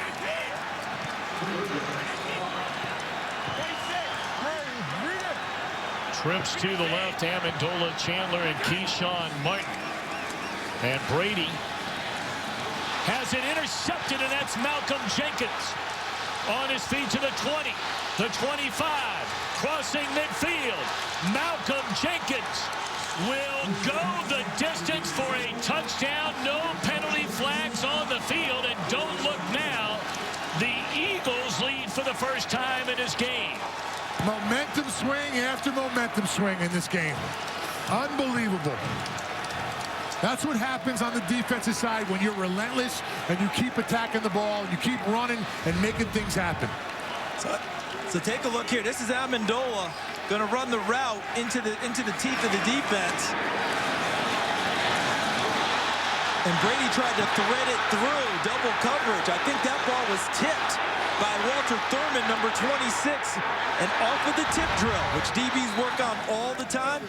[SPEAKER 4] Trips to the left, Amendola, Chandler, and Keyshawn Martin. And Brady has it intercepted, and that's Malcolm Jenkins on his feet to the 20, the 25, crossing midfield. Malcolm Jenkins will go the distance for a touchdown. No penalty flags on the field, and don't look now. The Eagles lead for the first time in this game.
[SPEAKER 7] Momentum swing after momentum swing in this game. Unbelievable. That's what happens on the defensive side when you're relentless and you keep attacking the ball and you keep running and making things happen.
[SPEAKER 6] So take a look here. This is Amendola going to run the route into the teeth of the defense. And Brady tried to thread it through double coverage. I think that ball was tipped by Walter Thurman, number 26, and off of the tip drill, which DBs work on all the time.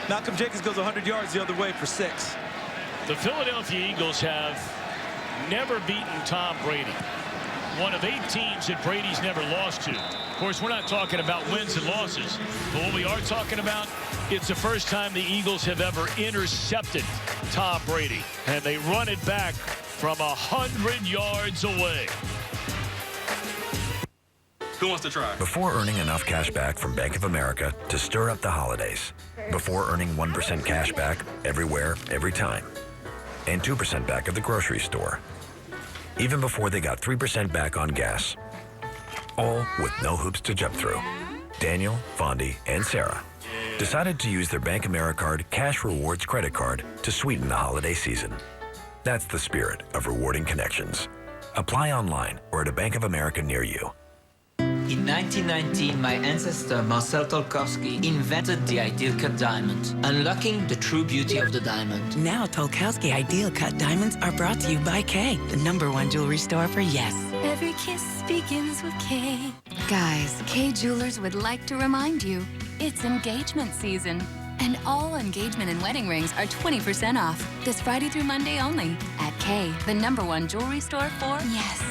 [SPEAKER 6] Malcolm Jenkins goes 100 yards the other way for 6.
[SPEAKER 4] The Philadelphia Eagles have never beaten Tom Brady. One of 8 teams that Brady's never lost to. Of course, we're not talking about wins and losses, but what we are talking about, it's the first time the Eagles have ever intercepted Tom Brady, and they run it back from 100 yards away.
[SPEAKER 19] Who wants to try?
[SPEAKER 20] Before earning enough cash back from Bank of America to stir up the holidays. Before earning 1% cash back everywhere, every time. And 2% back at the grocery store. Even before they got 3% back on gas. All with no hoops to jump through. Daniel, Fondi, and Sarah decided to use their Bank Americard Cash Rewards credit card to sweeten the holiday season. That's the spirit of rewarding connections. Apply online or at a Bank of America near you. In 1919, my ancestor Marcel Tolkowski invented the Ideal Cut diamond, unlocking the true beauty of the diamond.
[SPEAKER 21] Now Tolkowski Ideal Cut diamonds are brought to you by Kay, the #1 jewelry store for yes.
[SPEAKER 22] Every kiss begins with Kay. Guys, Kay Jewelers would like to remind you, it's engagement season. And all engagement and wedding rings are 20% off this Friday through Monday only at Kay, the #1 jewelry store for yes.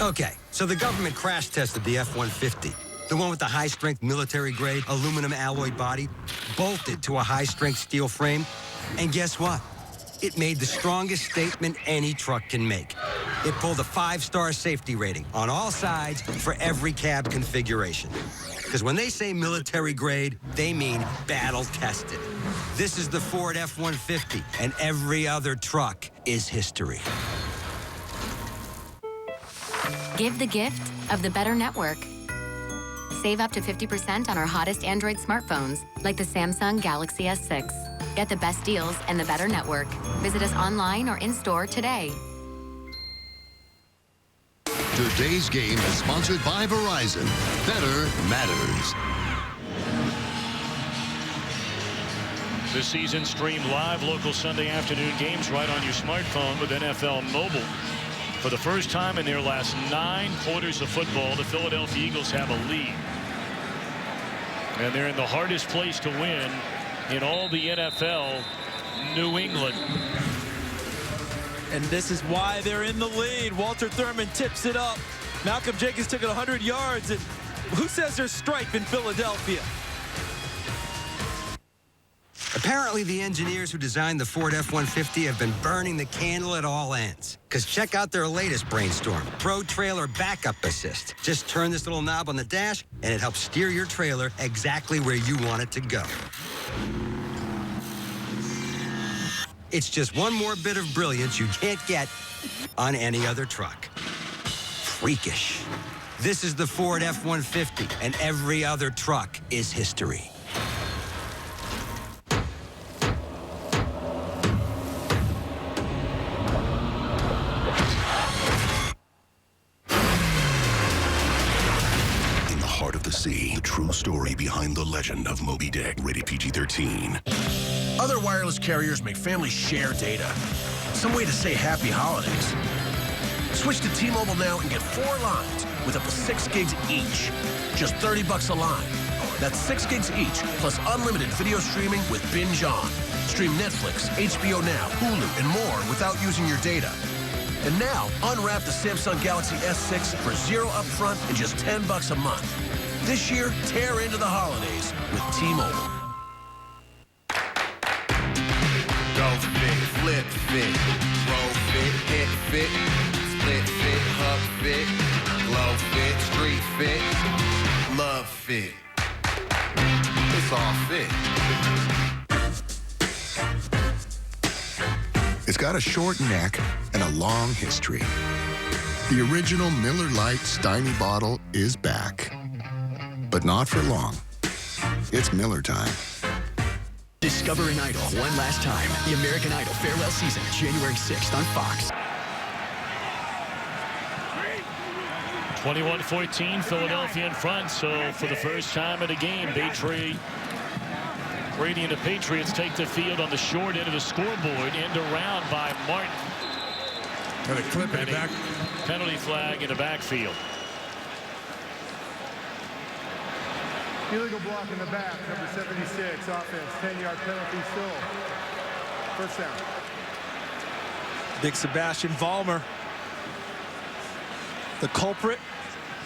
[SPEAKER 9] Okay, so the government crash tested the F-150. The one with the high-strength military-grade aluminum alloy body, bolted to a high-strength steel frame. And guess what? It made the strongest statement any truck can make. It pulled a 5-star safety rating on all sides for every cab configuration. Because when they say military-grade, they mean battle-tested. This is the Ford F-150, and every other truck is history.
[SPEAKER 22] Give the gift of the better network. Save up to 50% on our hottest Android smartphones, like the Samsung Galaxy S6. Get the best deals and the better network. Visit us online or in-store today.
[SPEAKER 37] Today's game is sponsored by Verizon. Better matters.
[SPEAKER 4] This season, stream live local Sunday afternoon games right on your smartphone with NFL Mobile. For the first time in their last 9 quarters of football, the Philadelphia Eagles have a lead. And they're in the hardest place to win in all the NFL, New England.
[SPEAKER 6] And this is why they're in the lead. Walter Thurman tips it up. Malcolm Jenkins took it 100 yards. And who says there's strife in Philadelphia?
[SPEAKER 9] Apparently, the engineers who designed the Ford F-150 have been burning the candle at all ends. Because check out their latest brainstorm, Pro Trailer Backup Assist. Just turn this little knob on the dash, and it helps steer your trailer exactly where you want it to go. It's just one more bit of brilliance you can't get on any other truck. Freakish. This is the Ford F-150, and every other truck is history.
[SPEAKER 23] The true story behind the legend of Moby Dick, rated PG-13.
[SPEAKER 24] Other wireless carriers make families share data. Some way to say happy holidays. Switch to T-Mobile now and get 4 lines with up to 6 gigs each. Just $30 a line. That's 6 gigs each, plus unlimited video streaming with Binge On. Stream Netflix, HBO Now, Hulu, and more without using your data. And now, unwrap the Samsung Galaxy S6 for $0 upfront and just $10 a month. This year, tear into the holidays with T-Mobile.
[SPEAKER 25] Go fit, flip fit, roll fit, hit fit, split fit, hub fit, glow fit, street fit, love fit. It's all fit.
[SPEAKER 37] It's got a short neck and a long history. The original Miller Lite Steiny bottle is back. But not for long. It's Miller time.
[SPEAKER 26] Discover an idol one last time. The American Idol farewell season, January 6th on Fox.
[SPEAKER 4] 21-14, Philadelphia in front. So for the first time in a game, Brady and the Patriots take the field on the short end of the scoreboard, end around by Martin.
[SPEAKER 7] Got a clip in the back.
[SPEAKER 4] Penalty flag in the backfield.
[SPEAKER 27] Illegal block in the back, number 76, offense, 10-yard penalty still. First down.
[SPEAKER 6] Big Sebastian Vollmer, the culprit.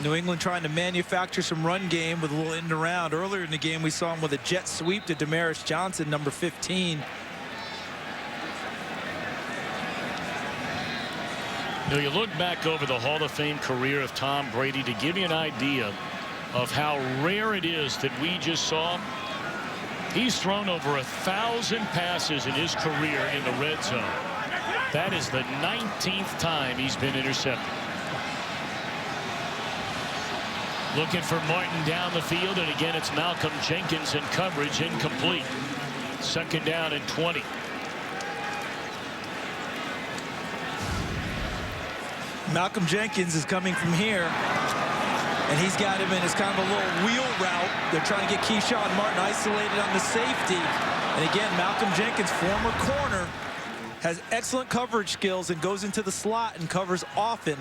[SPEAKER 6] New England trying to manufacture some run game with a little end around. Earlier in the game, we saw him with a jet sweep to Damaris Johnson, number 15.
[SPEAKER 4] You look back over the Hall of Fame career of Tom Brady to give you an idea of how rare it is that we just saw. He's thrown over 1,000 passes in his career in the red zone. That is the 19th time he's been intercepted. Looking for Martin down the field, and again it's Malcolm Jenkins in coverage, incomplete. 2nd down and 20.
[SPEAKER 6] Malcolm Jenkins is coming from here, and he's got him in his kind of a little wheel route. They're trying to get Keyshawn Martin isolated on the safety. And again, Malcolm Jenkins, former corner, has excellent coverage skills and goes into the slot and covers often,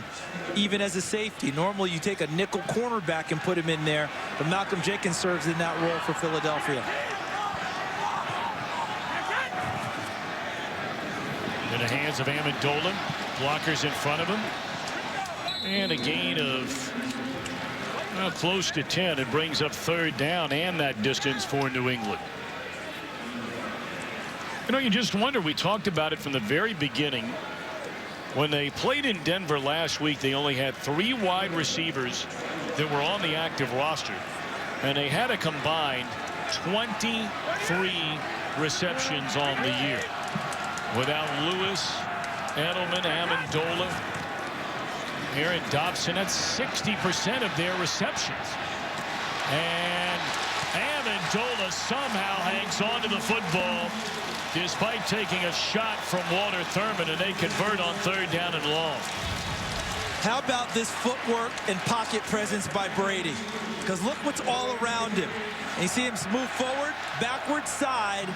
[SPEAKER 6] even as a safety. Normally you take a nickel cornerback and put him in there, but Malcolm Jenkins serves in that role for Philadelphia.
[SPEAKER 4] In the hands of Amendola, blockers in front of him, and a gain of close to 10. It brings up 3rd down and that distance for New England. You just wonder, we talked about it from the very beginning. When they played in Denver last week, they only had 3 wide receivers that were on the active roster, and they had a combined 23 receptions on the year. Without Lewis, Edelman, Amendola, Aaron Dobson, that's 60% of their receptions. And Amendola somehow hangs on to the football despite taking a shot from Walter Thurman, and they convert on 3rd down and long.
[SPEAKER 6] How about this footwork and pocket presence by Brady? Because look what's all around him. And you see him move forward, backward side,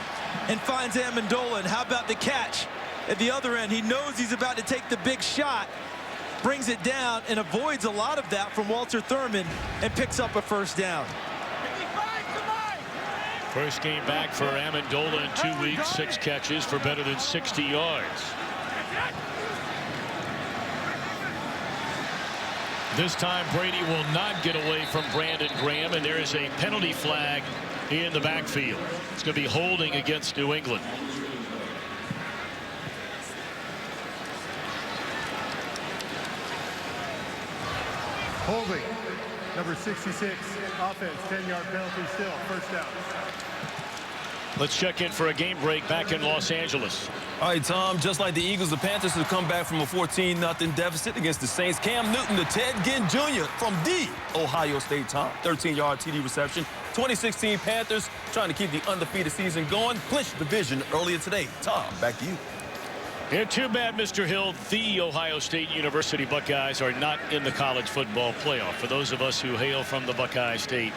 [SPEAKER 6] and finds Amendola. And how about the catch at the other end? He knows he's about to take the big shot, brings it down, and avoids a lot of that from Walter Thurman, and picks up a 1st down.
[SPEAKER 4] First game back for Amendola in 2 weeks, 6 catches for better than 60 yards. This time Brady will not get away from Brandon Graham, and there is a penalty flag in the backfield. It's going to be holding against New England.
[SPEAKER 27] Holding. Number 66, offense, 10-yard penalty still, 1st down.
[SPEAKER 4] Let's check in for a game break back in Los Angeles.
[SPEAKER 19] All right, Tom, just like the Eagles, the Panthers have come back from a 14-0 deficit against the Saints. Cam Newton to Ted Ginn Jr. from the Ohio State Tom. 13-yard TD reception. 2016 Panthers trying to keep the undefeated season going. Clinched division earlier today. Tom, back to you.
[SPEAKER 4] Yeah, too bad, Mr. Hill. The Ohio State University Buckeyes are not in the college football playoff. For those of us who hail from the Buckeye State,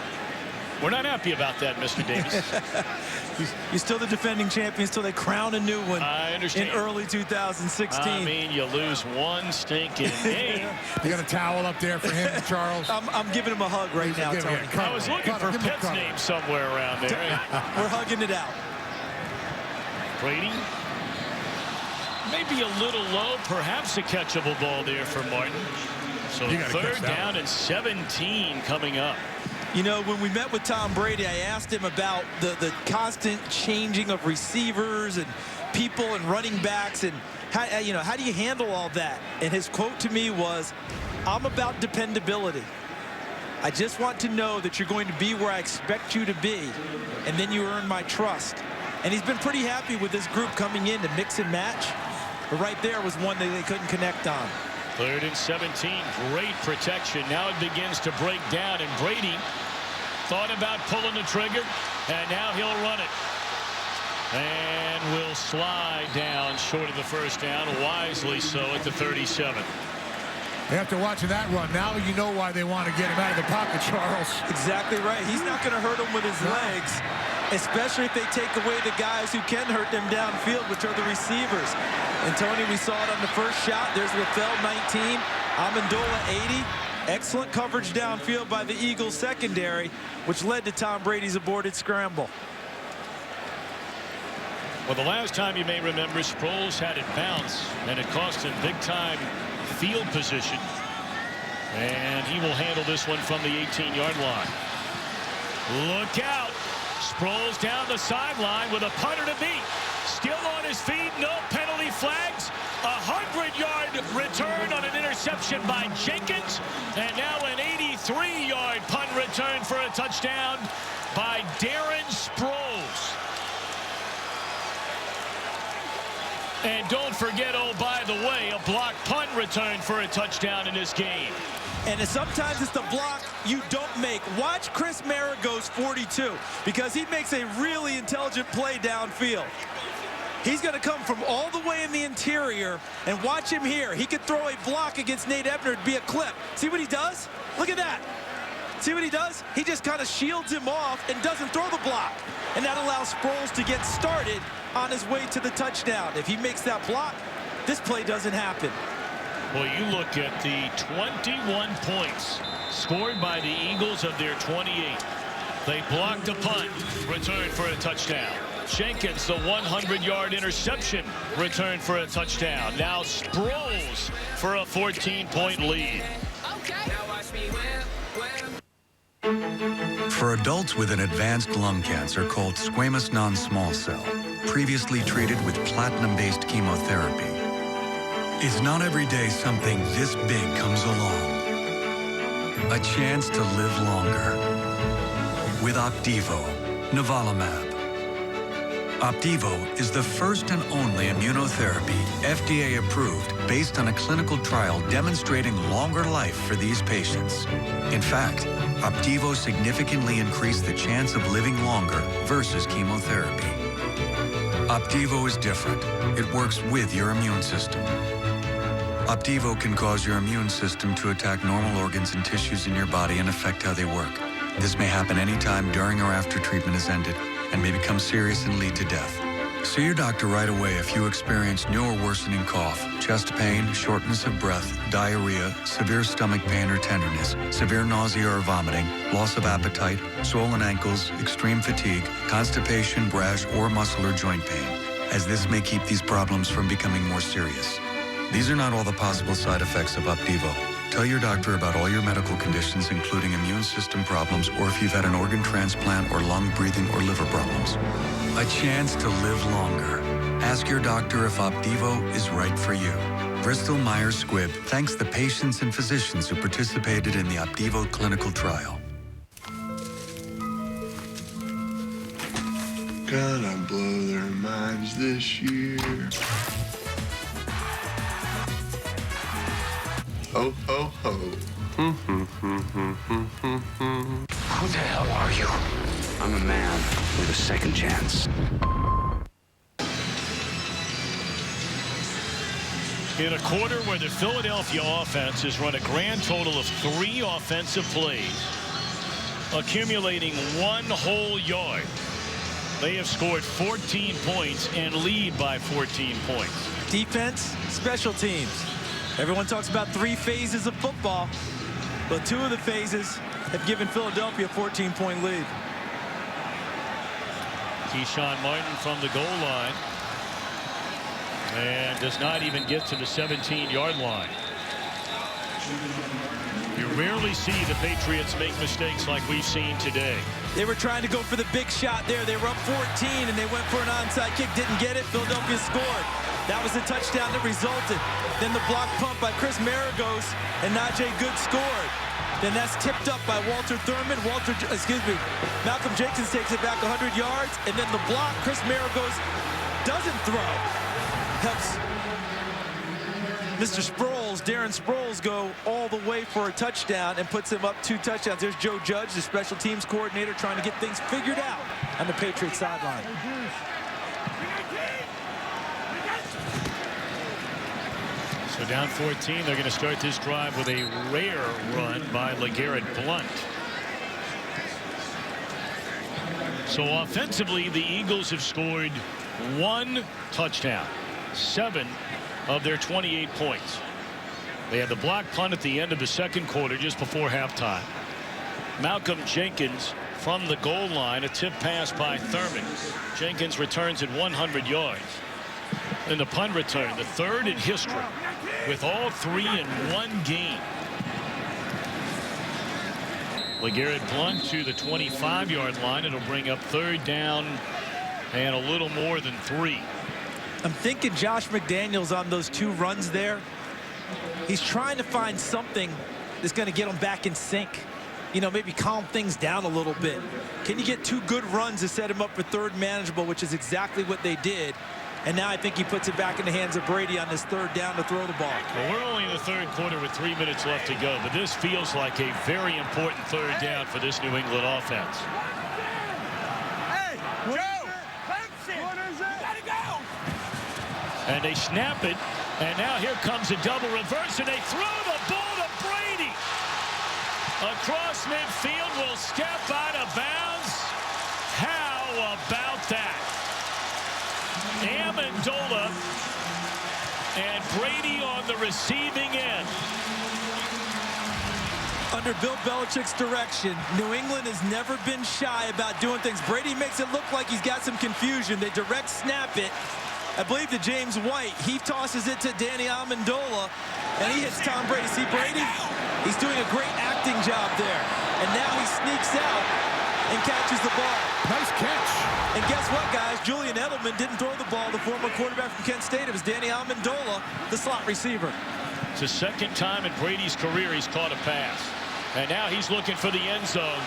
[SPEAKER 4] we're not happy about that, Mr. Davis.
[SPEAKER 6] You're still the defending champions till they crown a new one.
[SPEAKER 4] I understand.
[SPEAKER 6] In early 2016.
[SPEAKER 4] I mean, you lose one stinking game.
[SPEAKER 7] You got a towel up there for him, Charles?
[SPEAKER 6] I'm giving him a hug right now, Tony.
[SPEAKER 4] I was looking for Pitt's name somewhere around there.
[SPEAKER 6] We're hugging it out.
[SPEAKER 4] Brady. Maybe a little low, perhaps a catchable ball there for Martin. So 3rd down and 17 coming up.
[SPEAKER 6] You know, when we met with Tom Brady, I asked him about the constant changing of receivers and people and running backs, and how do you handle all that? And his quote to me was, "I'm about dependability. I just want to know that you're going to be where I expect you to be, and then you earn my trust." And he's been pretty happy with this group coming in to mix and match. But right there was one that they couldn't connect on.
[SPEAKER 4] 3rd and 17. Great protection. Now it begins to break down, and Brady thought about pulling the trigger, and now he'll run it. And will slide down short of the 1st down, wisely so at the 37.
[SPEAKER 7] After watching that run, now you know why they want to get him out of the pocket, Charles.
[SPEAKER 6] Exactly right. He's not going to hurt him with his legs, especially if they take away the guys who can hurt them downfield, which are the receivers. And, Tony, we saw it on the first shot. There's LaFell, 19. Amendola, 80. Excellent coverage downfield by the Eagles secondary, which led to Tom Brady's aborted scramble.
[SPEAKER 4] Well, the last time you may remember, Sproles had it bounce, and it cost him big-time field position. And he will handle this one from the 18-yard line. Look out. Sproles down the sideline with a punter to beat. Still on his feet. No penalty penalty flags. A 100-yard return on an interception by Jenkins. And now an 83-yard punt return for a touchdown by Darren Sproles. And don't forget, oh, by the way, a block punt return for a touchdown in this game.
[SPEAKER 6] And sometimes it's the block you don't make. Watch Chris Marigo's 42, because he makes a really intelligent play downfield. He's going to come from all the way in the interior, and watch him here. He could throw a block against Nate Ebner. It'd be a clip. See what he does? Look at that. See what he does? He just kind of shields him off and doesn't throw the block. And that allows Sproles to get started on his way to the touchdown. If he makes that block, this play doesn't happen.
[SPEAKER 4] Well, you look at the 21 points scored by the Eagles of their 28. They blocked a punt, returned for a touchdown. Jenkins, the 100-yard interception, returned for a touchdown. Now Sproles for a 14-point lead.
[SPEAKER 1] For adults with an advanced lung cancer called squamous non-small cell, previously treated with platinum-based chemotherapy, it's not every day something this big comes along. A chance to live longer. With Opdivo, nivolumab. Opdivo is the first and only immunotherapy FDA approved based on a clinical trial demonstrating longer life for these patients. In fact, Opdivo significantly increased the chance of living longer versus chemotherapy. Opdivo is different. It works with your immune system. Opdivo can cause your immune system to attack normal organs and tissues in your body and affect how they work. This may happen anytime during or after treatment is ended and may become serious and lead to death. See your doctor right away if you experience new or worsening cough, chest pain, shortness of breath, diarrhea, severe stomach pain or tenderness, severe nausea or vomiting, loss of appetite, swollen ankles, extreme fatigue, constipation, rash, or muscle or joint pain, as this may keep these problems from becoming more serious. These are not all the possible side effects of Opdivo. Tell your doctor about all your medical conditions, including immune system problems, or if you've had an organ transplant or lung, breathing, or liver problems. A chance to live longer. Ask your doctor if Opdivo is right for you. Bristol Myers Squibb thanks the patients and physicians who participated in the Opdivo clinical trial.
[SPEAKER 2] Gonna blow their minds this year. Ho, ho, ho.
[SPEAKER 3] Who the hell are you? I'm a man with a second chance.
[SPEAKER 4] In a quarter where the Philadelphia offense has run a grand total of 3 offensive plays, accumulating 1 whole yard, they have scored 14 points and lead by 14 points.
[SPEAKER 6] Defense, special teams. Everyone talks about 3 phases of football, but 2 of the phases have given Philadelphia a 14-point lead.
[SPEAKER 4] Keyshawn Martin from the goal line and does not even get to the 17-yard line. You rarely see the Patriots make mistakes like we've seen today.
[SPEAKER 6] They were trying to go for the big shot there. They were up 14 and they went for an onside kick, didn't get it. Philadelphia scored. That was the touchdown that resulted. Then the block pump by Chris Maragos, and Najee Good scored. Then that's tipped up by Walter Thurman. Malcolm Jenkins takes it back 100 yards, and then the block, Chris Maragos doesn't throw. Helps Mr. Sproles, Darren Sproles, go all the way for a touchdown and puts him up 2 touchdowns. There's Joe Judge, the special teams coordinator, trying to get things figured out on the Patriots sideline.
[SPEAKER 4] So down 14, they're going to start this drive with a rare run by LeGarrette Blount. So offensively, the Eagles have scored 1 touchdown, 7 of their 28 points. They had the block punt at the end of the second quarter just before halftime. Malcolm Jenkins from the goal line, a tip pass by Thurman. Jenkins returns at 100 yards. Then the punt return, the 3rd in history, with all 3 in 1 game. LeGarrette Blount to the 25-yard line. It'll bring up 3rd down and a little more than 3.
[SPEAKER 6] I'm thinking Josh McDaniels on those 2 runs there. He's trying to find something that's going to get him back in sync. You know, maybe calm things down a little bit. Can you get 2 good runs to set him up for third manageable, which is exactly what they did. And now I think he puts it back in the hands of Brady on this 3rd down to throw the ball.
[SPEAKER 4] Well, we're only in the 3rd quarter with 3 minutes left to go, but this feels like a very important 3rd down for this New England offense.
[SPEAKER 5] Hey, Joe! What is it? Gotta go!
[SPEAKER 4] And they snap it, and now here comes a double reverse, and they throw the ball to Brady. Across midfield, will step out of bounds. How about that? Amendola and Brady on the receiving end.
[SPEAKER 6] Under Bill Belichick's direction, New England has never been shy about doing things. Brady makes it look like he's got some confusion. They direct snap it, I believe, to James White. He tosses it to Danny Amendola, and he hits Tom Brady. See Brady? He's doing a great acting job there. And now he sneaks out and catches the ball.
[SPEAKER 7] Nice catch.
[SPEAKER 6] And guess what, guys? Julian Edelman didn't throw the ball. The former quarterback from Kent State. It was Danny Amendola, the slot receiver.
[SPEAKER 4] It's the 2nd time in Brady's career he's caught a pass. And now he's looking for the end zone.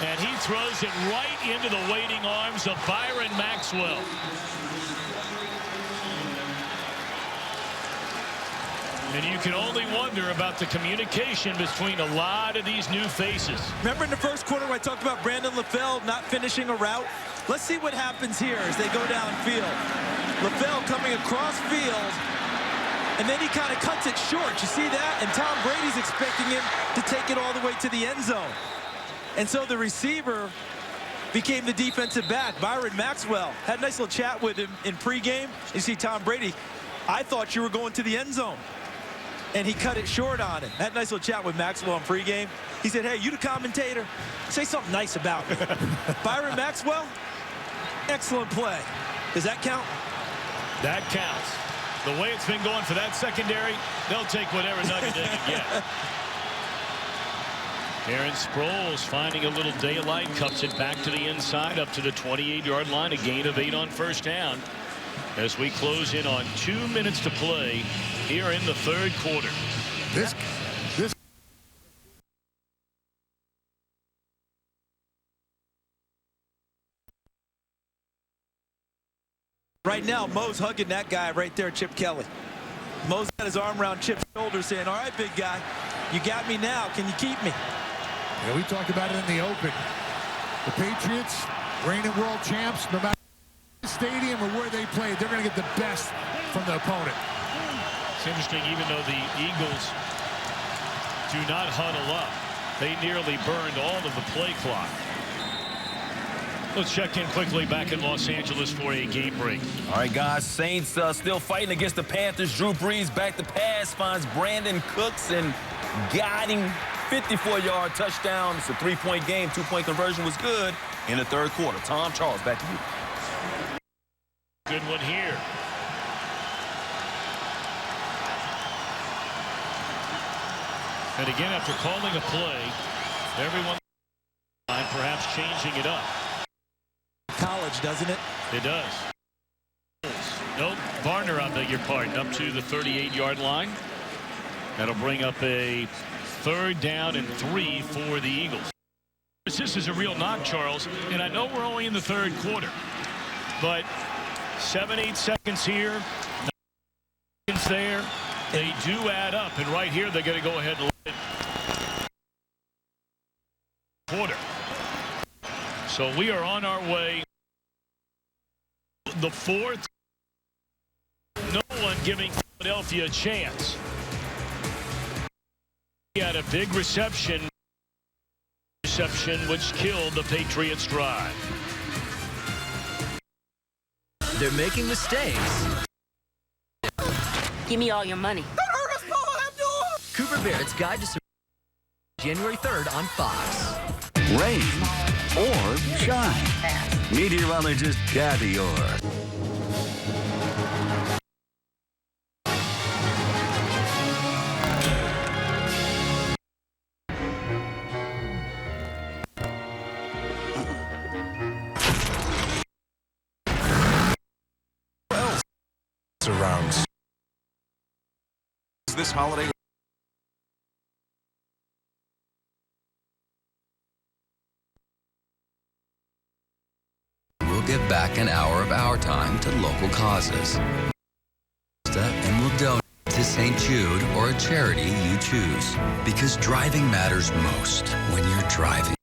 [SPEAKER 4] And he throws it right into the waiting arms of Byron Maxwell. And you can only wonder about the communication between a lot of these new faces.
[SPEAKER 6] Remember in the 1st quarter when I talked about Brandon LaFell not finishing a route? Let's see what happens here as they go downfield. LaFell coming across field, and then he kind of cuts it short. You see that? And Tom Brady's expecting him to take it all the way to the end zone. And so the receiver became the defensive back. Byron Maxwell had a nice little chat with him in pregame. You see Tom Brady, I thought you were going to the end zone. And he cut it short on him. Had a nice little chat with Maxwell in pregame. He said, hey, you the commentator? Say something nice about me. Byron Maxwell, excellent play. Does that count?
[SPEAKER 4] That counts. The way it's been going for that secondary, they'll take whatever nugget they can get. Aaron Sproles finding a little daylight, cuts it back to the inside, up to the 28-yard line, a gain of 8 on 1st down. As we close in on 2 minutes to play here in the 3rd quarter.
[SPEAKER 7] This
[SPEAKER 6] right now, Mo's hugging that guy right there, Chip Kelly. Mo's got his arm around Chip's shoulder saying, all right, big guy, you got me now. Can you keep me?
[SPEAKER 7] Yeah, we talked about it in the open. The Patriots, reigning world champs, no matter stadium or where they play, they're going to get the best from the opponent.
[SPEAKER 4] It's interesting, even though the Eagles do not huddle up, they nearly burned all of the play clock. Let's check in quickly back in Los Angeles for a game break.
[SPEAKER 8] All right, guys, Saints still fighting against the Panthers. Drew Brees back to pass, finds Brandon Cooks and got him. 54-yard touchdown. It's a 3-point game. 2-point conversion was good in the 3rd quarter. Tom Charles, back to you.
[SPEAKER 4] Good one here. And again, after calling a play, everyone perhaps changing it up.
[SPEAKER 6] College, doesn't it?
[SPEAKER 4] It does. Nope, Varner, I beg your pardon, up to the 38-yard line. That'll bring up a 3rd down and 3 for the Eagles. This is a real knock, Charles, and I know we're only in the 3rd quarter, but 7-8 seconds here, 9 seconds there, they do add up, and right here they're going to go ahead and let it quarter. So we are on our way. The 4th, no one giving Philadelphia a chance. He had a big reception which killed the Patriots' drive.
[SPEAKER 10] They're making mistakes.
[SPEAKER 11] Give me all your money.
[SPEAKER 10] Don't hurt us, Paula Abdul! Cooper Barrett's Guide to Survival, January 3rd on Fox.
[SPEAKER 3] Rain or shine. Meteorologist Kathy Orr.
[SPEAKER 11] Surrounds.
[SPEAKER 12] This holiday.
[SPEAKER 13] We'll give back an hour of our time to local causes. And we'll donate to St. Jude or a charity you choose. Because driving matters most when you're driving.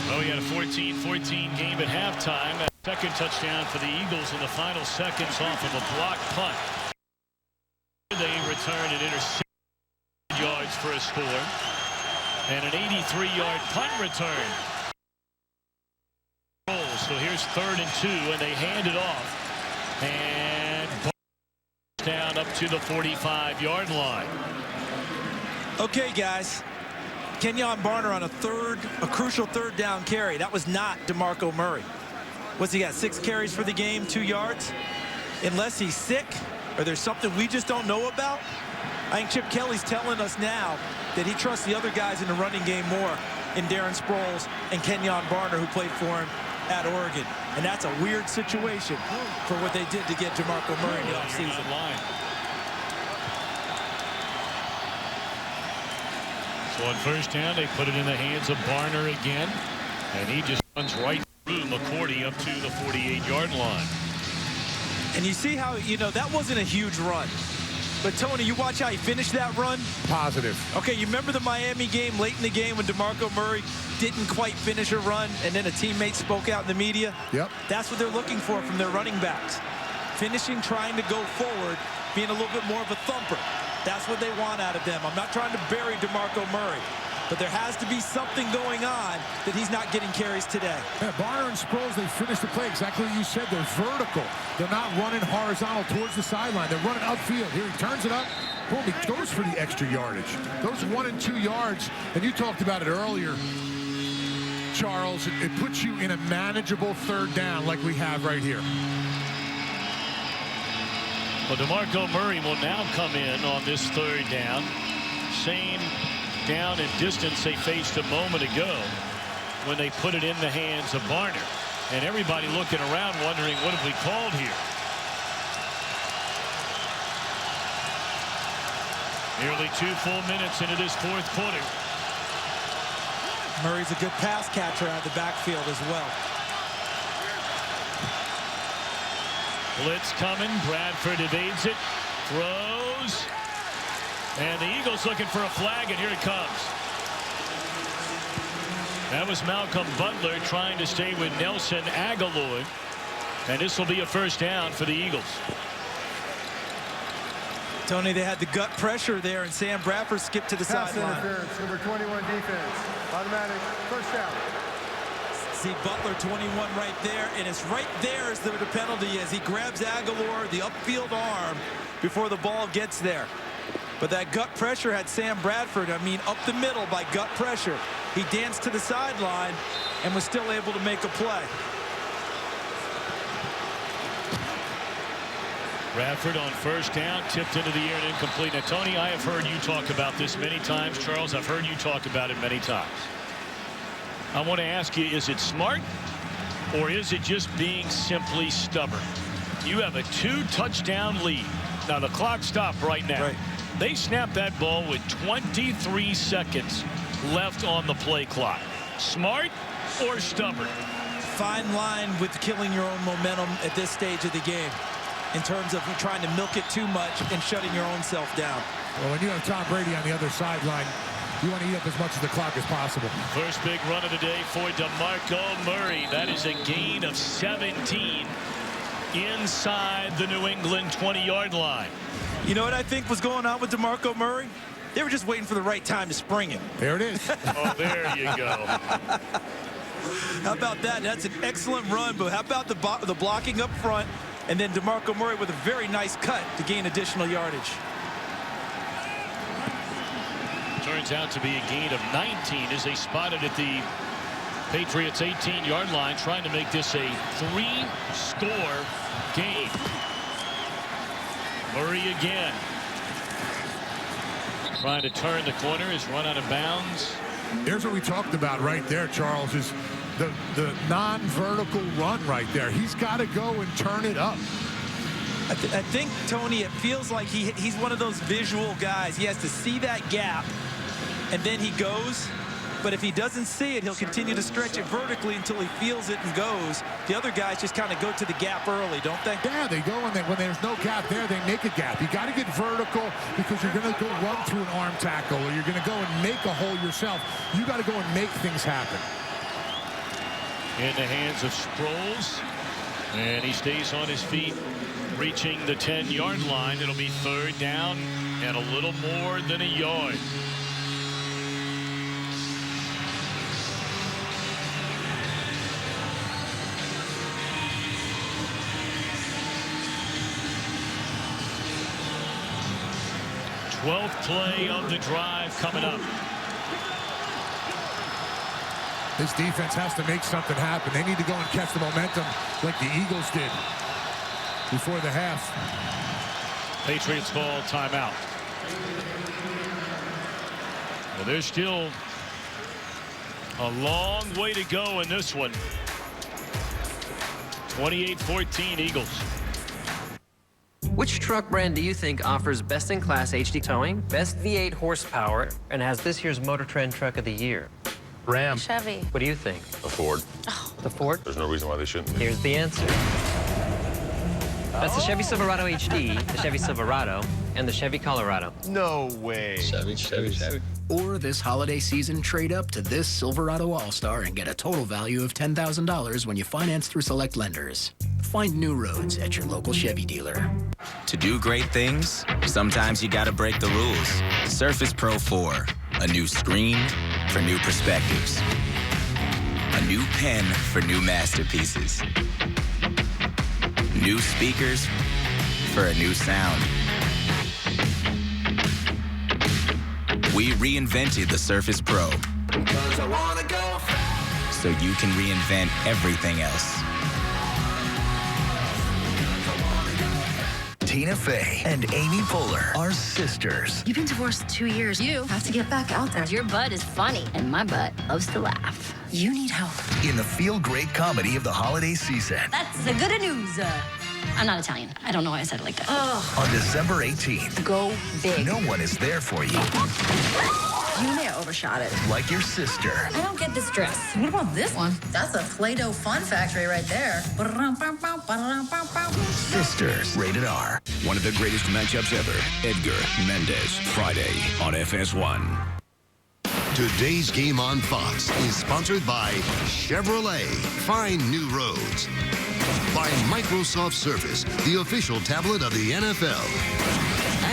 [SPEAKER 4] Well, we had a 14-14 game at halftime. Second touchdown for the Eagles in the final seconds off of a blocked punt. They returned an interception yards for a score. And an 83-yard punt return. So here's 3rd and 2, and they hand it off. And down up to the 45-yard line.
[SPEAKER 6] Okay, guys. Kenyon Barner on a crucial 3rd down carry. That was not DeMarco Murray. What's he got? 6 carries for the game, 2 yards? Unless he's sick or there's something we just don't know about, I think Chip Kelly's telling us now that he trusts the other guys in the running game more in Darren Sproles and Kenyon Barner, who played for him at Oregon. And that's a weird situation for what they did to get DeMarco Murray in the offseason.
[SPEAKER 4] So on 1st down, they put it in the hands of Barner again. And he just runs right through McCourty up to the 48-yard line.
[SPEAKER 6] And you see how, that wasn't a huge run. But, Tony, you watch how he finished that run?
[SPEAKER 7] Positive.
[SPEAKER 6] Okay, you remember the Miami game late in the game when DeMarco Murray didn't quite finish a run and then a teammate spoke out in the media?
[SPEAKER 7] Yep.
[SPEAKER 6] That's what they're looking for from their running backs. Finishing, trying to go forward, being a little bit more of a thumper. That's what they want out of them. I'm not trying to bury DeMarco Murray, but there has to be something going on that he's not getting carries today.
[SPEAKER 7] Yeah, Barner and Sproles, they finished the play exactly what you said. They're vertical. They're not running horizontal towards the sideline. They're running upfield. Here he turns it up. Boom, he goes for the extra yardage. Those 1 and 2 yards, and you talked about it earlier, Charles, it puts you in a manageable 3rd down like we have right here.
[SPEAKER 4] Well, DeMarco Murray will now come in on this 3rd down. Same down and distance they faced a moment ago when they put it in the hands of Barner. And everybody looking around wondering, what have we called here? Nearly 2 full minutes into this 4th quarter.
[SPEAKER 6] Murray's a good pass catcher out of the backfield as well.
[SPEAKER 4] Blitz coming. Bradford evades it. Throws. And the Eagles looking for a flag, and here it comes. That was Malcolm Butler trying to stay with Nelson Aguilar. And this will be a 1st down for the Eagles.
[SPEAKER 6] Tony, they had the gut pressure there, and Sam Bradford skipped to the sideline.
[SPEAKER 27] Interference, number 21 defense. Automatic 1st down.
[SPEAKER 6] See Butler 21 right there, and it's right there as the penalty is. He grabs Aguilar, the upfield arm, before the ball gets there. But that gut pressure had Sam Bradford, up the middle by gut pressure. He danced to the sideline and was still able to make a play.
[SPEAKER 4] Bradford on 1st down, tipped into the air and incomplete. Now, Tony, I have heard you talk about this many times. Charles, I've heard you talk about it many times. I want to ask you, is it smart or is it just being simply stubborn? You have a 2-touchdown lead. Now, the clock stopped right now. Right. They snapped that ball with 23 seconds left on the play clock. Smart or stubborn?
[SPEAKER 6] Fine line with killing your own momentum at this stage of the game in terms of trying to milk it too much and shutting your own self down.
[SPEAKER 7] Well, when you have Tom Brady on the other sideline, you want to eat up as much of the clock as possible.
[SPEAKER 4] First big run of the day for DeMarco Murray. That is a gain of 17 inside the New England 20-yard line.
[SPEAKER 6] You know what I think was going on with DeMarco Murray? They were just waiting for the right time to spring him.
[SPEAKER 7] There it is.
[SPEAKER 4] Oh, there you go.
[SPEAKER 6] How about that? That's an excellent run, but how about the blocking up front, and then DeMarco Murray with a very nice cut to gain additional yardage.
[SPEAKER 4] Turns out to be a gain of 19 as they spotted at the Patriots 18-yard line, trying to make this a 3-score game. Murray again. Trying to turn the corner, is run out of bounds.
[SPEAKER 7] Here's what we talked about right there, Charles, is the non-vertical run right there. He's got to go and turn it up.
[SPEAKER 6] I think, Tony, it feels like he's one of those visual guys. He has to see that gap, and then he goes. But if he doesn't see it, he'll continue to stretch it vertically until he feels it and goes. The other guys just kind of go to the gap early, don't they?
[SPEAKER 7] Yeah, they go, and when there's no gap there, they make a gap. You got to get vertical because you're going to go run through an arm tackle, or you're going to go and make a hole yourself. You got to go and make things happen.
[SPEAKER 4] In the hands of Sproles, and he stays on his feet, reaching the 10-yard line. It'll be 3rd down and a little more than a yard. Twelfth play of the drive coming up.
[SPEAKER 7] This defense has to make something happen. They need to go and catch the momentum like the Eagles did before the half.
[SPEAKER 4] Patriots call timeout. Well, there's still a long way to go in this one. 28-14 Eagles.
[SPEAKER 11] Which truck brand do you think offers best-in-class HD towing, best V8 horsepower, and has this year's Motor Trend Truck of the Year?
[SPEAKER 12] Ram.
[SPEAKER 11] Chevy. What do you think?
[SPEAKER 12] A Ford.
[SPEAKER 11] Oh. The Ford?
[SPEAKER 12] There's no reason why they shouldn't be.
[SPEAKER 11] Here's the answer. That's the Chevy Silverado HD, the Chevy Silverado, and the Chevy Colorado.
[SPEAKER 12] No way. Chevy.
[SPEAKER 26] Or this holiday season, trade up to this Silverado All-Star and get a total value of $10,000 when you finance through select lenders. Find new roads at your local Chevy dealer.
[SPEAKER 14] To do great things, sometimes you gotta break the rules. Surface Pro 4, a new screen for new perspectives. A new pen for new masterpieces. New speakers for a new sound. We reinvented the Surface Pro so you can reinvent everything else.
[SPEAKER 15] Tina Fey and Amy Poehler are sisters.
[SPEAKER 16] You've been divorced 2 years. You have to get back out there.
[SPEAKER 17] Your butt is funny, and my butt loves to laugh.
[SPEAKER 16] You need help.
[SPEAKER 15] In the feel-great comedy of the holiday season.
[SPEAKER 17] That's the good news. I'm not Italian. I don't know why I said it like that.
[SPEAKER 15] On December 18th.
[SPEAKER 17] Go big.
[SPEAKER 15] No one is there for you.
[SPEAKER 16] You may have overshot it.
[SPEAKER 15] Like your sister.
[SPEAKER 17] I don't get this dress.
[SPEAKER 16] What about this one? That's a Play-Doh fun factory right there.
[SPEAKER 15] Sisters. Rated R.
[SPEAKER 23] One of the greatest matchups ever. Edgar Mendez. Friday on FS1.
[SPEAKER 37] Today's game on Fox is sponsored by Chevrolet. Find new roads. By Microsoft Surface, the official tablet of the NFL.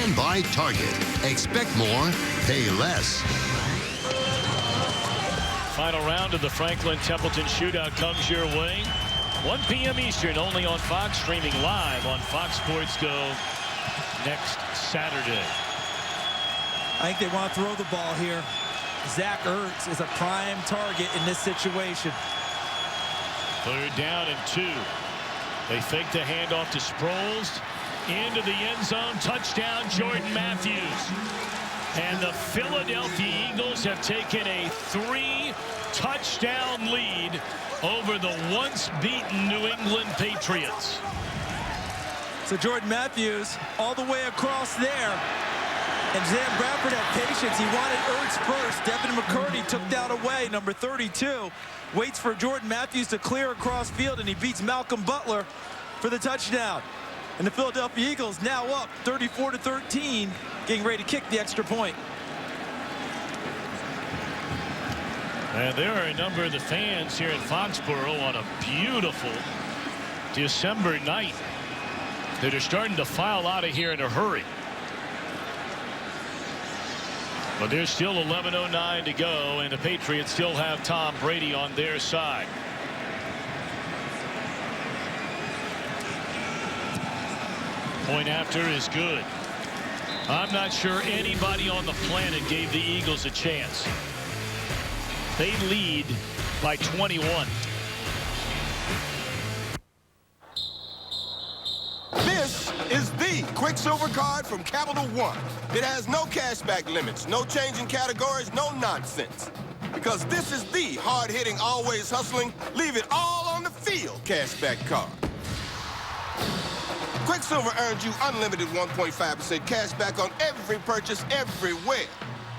[SPEAKER 37] And by Target. Expect more, pay less.
[SPEAKER 4] Final round of the Franklin Templeton Shootout comes your way. 1 p.m. Eastern, only on Fox, streaming live on Fox Sports Go next Saturday.
[SPEAKER 6] I think they want to throw the ball here. Zach Ertz is a prime target in this situation.
[SPEAKER 4] 3rd down and 2. They fake the handoff to Sproles. Into the end zone. Touchdown, Jordan Matthews. And the Philadelphia Eagles have taken a 3-touchdown lead over the once-beaten New England Patriots.
[SPEAKER 6] So Jordan Matthews all the way across there. And Sam Bradford had patience. He wanted Ertz first. Devin McCurdy took that away. Number 32 waits for Jordan Matthews to clear across field, and he beats Malcolm Butler for the touchdown. And the Philadelphia Eagles now up 34-13, getting ready to kick the extra point.
[SPEAKER 4] And there are a number of the fans here in Foxborough on a beautiful December night that are starting to file out of here in a hurry. But there's still 11:09 to go, and the Patriots still have Tom Brady on their side. Point after is good. I'm not sure anybody on the planet gave the Eagles a chance. They lead by 21.
[SPEAKER 18] This is the Quicksilver card from Capital One. It has no cashback limits, no changing categories, no nonsense. Because this is the hard-hitting, always hustling, leave it all on the field cashback card. Quicksilver earns you unlimited 1.5% cash back on every purchase everywhere.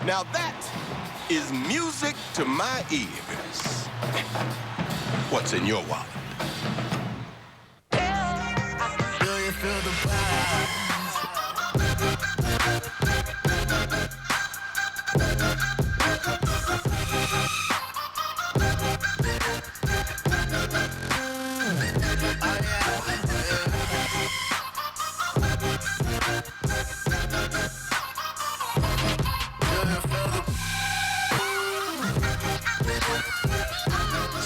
[SPEAKER 18] Now that is music to my ears. What's in your wallet?
[SPEAKER 5] Do you feel the vibes?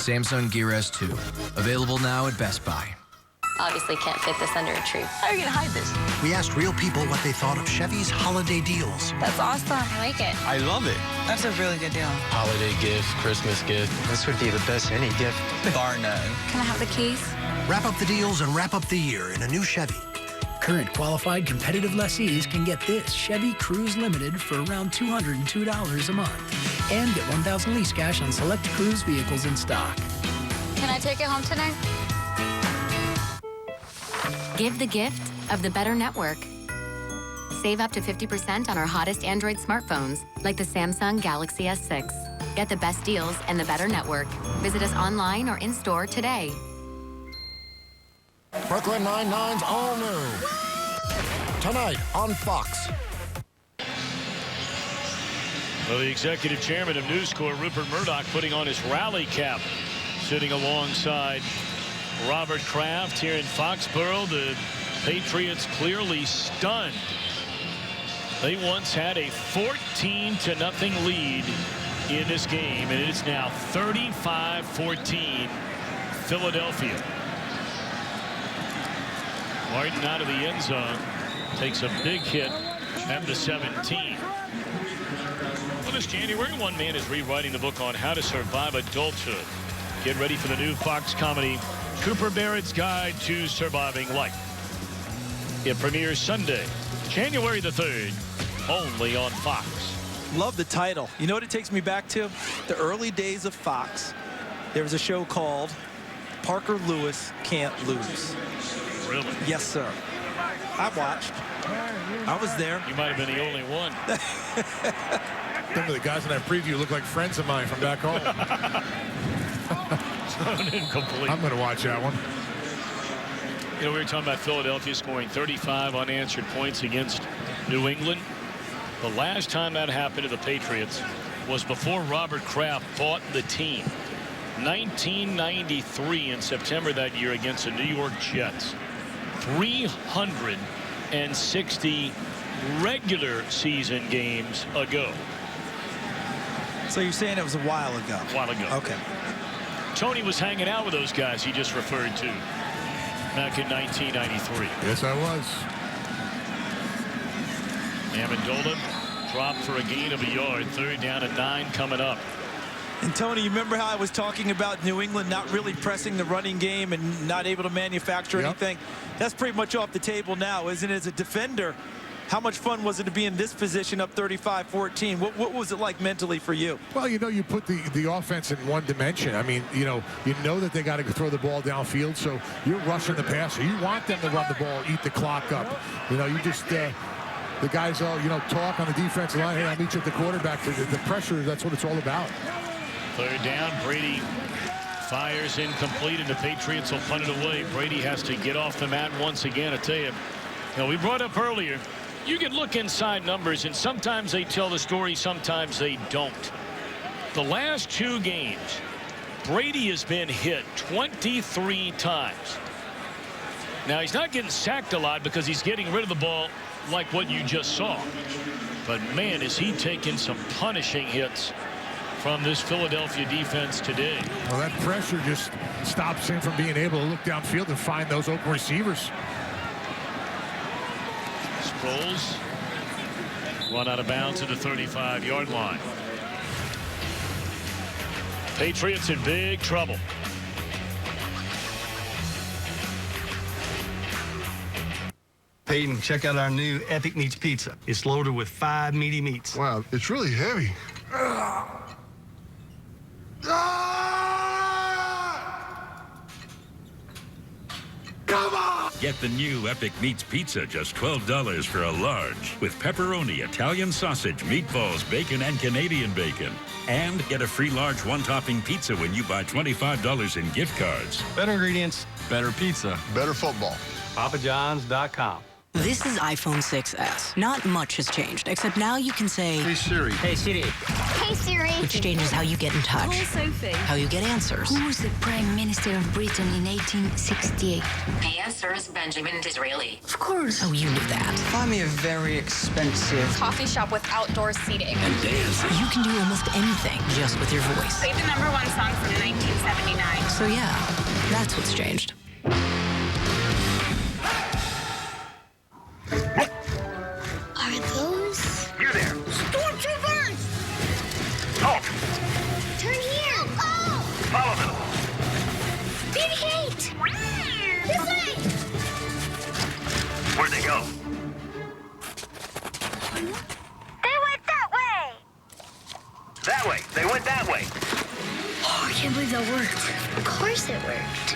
[SPEAKER 13] Samsung Gear S2, available now at Best Buy.
[SPEAKER 17] Obviously can't fit this under a tree. How are you gonna hide this?
[SPEAKER 1] We asked real people what they thought of Chevy's holiday deals.
[SPEAKER 17] That's awesome. I like it.
[SPEAKER 12] I love it.
[SPEAKER 17] That's a really good deal.
[SPEAKER 12] Holiday gift, Christmas gift.
[SPEAKER 11] This would be the best any gift, bar none.
[SPEAKER 17] Can I have the keys?
[SPEAKER 1] Wrap up the deals and wrap up the year in a new Chevy.
[SPEAKER 26] Current qualified competitive lessees can get this Chevy Cruise Limited for around $202 a month and get $1,000 lease cash on select Cruise vehicles in stock.
[SPEAKER 17] Can I take it home tonight?
[SPEAKER 9] Give the gift of the better network. Save up to 50% on our hottest Android smartphones, like the Samsung Galaxy S6. Get the best deals and the better network. Visit us online or in-store today.
[SPEAKER 1] Brooklyn Nine-Nine's all new. Tonight on Fox.
[SPEAKER 4] Well, the executive chairman of News Corp, Rupert Murdoch, putting on his rally cap, sitting alongside Robert Kraft here in Foxborough. The Patriots clearly stunned. They once had a 14-0 lead in this game, and it is now 35-14 Philadelphia. Martin out of the end zone takes a big hit at the 17. Well, this January, one man is rewriting the book on how to survive adulthood. Get ready for the new Fox comedy, Cooper Barrett's Guide to Surviving Life. It premieres Sunday, January the 3rd, only on Fox.
[SPEAKER 6] Love the title. You know what it takes me back to? The early days of Fox. There was a show called Parker Lewis Can't Lose.
[SPEAKER 4] Really?
[SPEAKER 6] Yes, sir. I watched. I was there.
[SPEAKER 4] You might have been the only one.
[SPEAKER 7] Some of the guys in that preview look like friends of mine from back home.
[SPEAKER 4] Incomplete.
[SPEAKER 7] I'm going to watch that one.
[SPEAKER 4] You know, we were talking about Philadelphia scoring 35 unanswered points against New England. The last time that happened to the Patriots was before Robert Kraft bought the team. 1993 in September that year against the New York Jets. 360 regular season games ago.
[SPEAKER 6] So you're saying it was a while ago?
[SPEAKER 4] A while ago.
[SPEAKER 6] Okay. Tony
[SPEAKER 4] was hanging out with those guys he just referred to back in 1993.
[SPEAKER 7] Yes, I was.
[SPEAKER 4] Amendola dropped for a gain of a yard. 3rd down and 9 coming up.
[SPEAKER 6] And Tony, you remember how I was talking about New England not really pressing the running game and not able to manufacture anything? That's pretty much off the table now, isn't it? As a defender, how much fun was it to be in this position up 35-14? What was it like mentally for you?
[SPEAKER 7] Well, you know, you put the offense in one dimension. I mean, you know that they got to throw the ball downfield, so you're rushing the passer. You want them to run the ball, eat the clock up. You know, you just the guys all, talk on the defensive line. Hey, I'll meet you at the quarterback. The pressure, that's what it's all about.
[SPEAKER 4] 3rd down, Brady fires incomplete, and the Patriots will punt it away. Brady has to get off the mat once again. I tell you, we brought up earlier, you can look inside numbers, and sometimes they tell the story, sometimes they don't. The last 2 games, Brady has been hit 23 times. Now, he's not getting sacked a lot because he's getting rid of the ball like what you just saw. But, man, is he taking some punishing hits from this Philadelphia defense today.
[SPEAKER 7] Well, that pressure just stops him from being able to look downfield and find those open receivers.
[SPEAKER 4] Sproles run out of bounds at the 35-yard line. Patriots in big trouble.
[SPEAKER 19] Peyton, check out our new Epic Meats Pizza. It's loaded with 5 meaty meats.
[SPEAKER 2] Wow, it's really heavy.
[SPEAKER 3] Get the new Epic Meats Pizza, just $12 for a large, with pepperoni, Italian sausage, meatballs, bacon, and Canadian bacon. And get a free large one-topping pizza when you buy $25 in gift cards.
[SPEAKER 19] Better ingredients, better pizza,
[SPEAKER 2] better football.
[SPEAKER 19] PapaJohns.com.
[SPEAKER 8] This is iPhone 6s. Not much has changed, except now you can say,
[SPEAKER 2] Hey Siri.
[SPEAKER 19] Hey Siri.
[SPEAKER 8] Hey Siri, which changes how you get in touch.
[SPEAKER 17] Call Sophie.
[SPEAKER 8] How you get answers.
[SPEAKER 10] Who was the Prime Minister of Britain in 1868?
[SPEAKER 9] The answer is Benjamin Disraeli.
[SPEAKER 10] Of course.
[SPEAKER 8] Oh, you knew that.
[SPEAKER 20] Find me a very expensive
[SPEAKER 21] coffee shop with outdoor seating.
[SPEAKER 8] And dance. You can do almost anything just with your voice.
[SPEAKER 21] Play the #1 song from 1979.
[SPEAKER 8] So yeah, that's what's changed.
[SPEAKER 10] Are those?
[SPEAKER 22] You there.
[SPEAKER 10] Stormtroopers!
[SPEAKER 22] Halt.
[SPEAKER 10] Turn here! Oh!
[SPEAKER 22] Follow them.
[SPEAKER 10] Big hate! This way!
[SPEAKER 22] Where'd they go?
[SPEAKER 10] They went that way!
[SPEAKER 22] That way. They went that way.
[SPEAKER 10] Oh, I can't believe that worked. Of course it worked.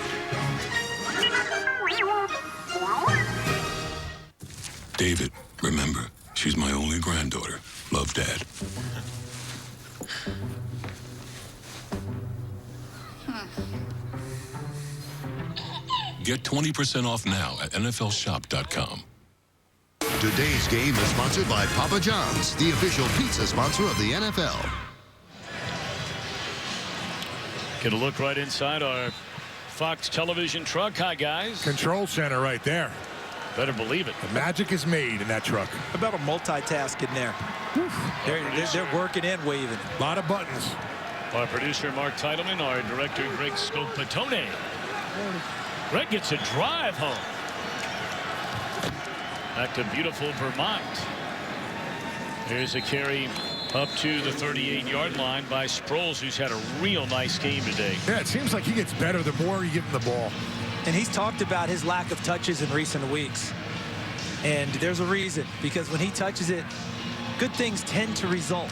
[SPEAKER 23] David, remember, she's my only granddaughter. Love, Dad. Get 20% off now at NFLshop.com.
[SPEAKER 37] Today's game is sponsored by Papa John's, the official pizza sponsor of the NFL.
[SPEAKER 4] Get a look right inside our Fox television truck. Hi, guys.
[SPEAKER 7] Control center right there.
[SPEAKER 4] Better believe it.
[SPEAKER 7] The magic is made in that truck.
[SPEAKER 6] About a multitask in there. They're working and waving.
[SPEAKER 7] A lot of buttons.
[SPEAKER 4] Our producer, Mark Titleman, our director, Greg Scopatone. Greg gets a drive home. Back to beautiful Vermont. Here's a carry up to the 38-yard line by Sproles, who's had a real nice game today.
[SPEAKER 7] Yeah, it seems like he gets better the more you give him the ball.
[SPEAKER 6] And he's talked about his lack of touches in recent weeks. And there's a reason, because when he touches it, good things tend to result.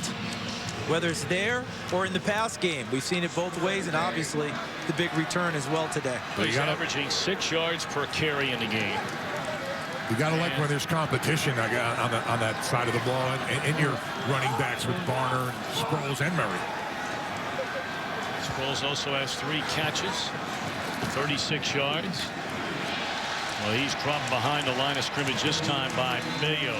[SPEAKER 6] Whether it's there or in the pass game. We've seen it both ways, and obviously the big return as well today.
[SPEAKER 4] He's averaging 6 yards per carry in the game.
[SPEAKER 7] You got to like when there's competition on that side of the ball, and your running backs with Barner, Sproles, and Murray.
[SPEAKER 4] Sproles also has 3 catches, 36 yards. Well, he's dropped behind the line of scrimmage this time by Mayo.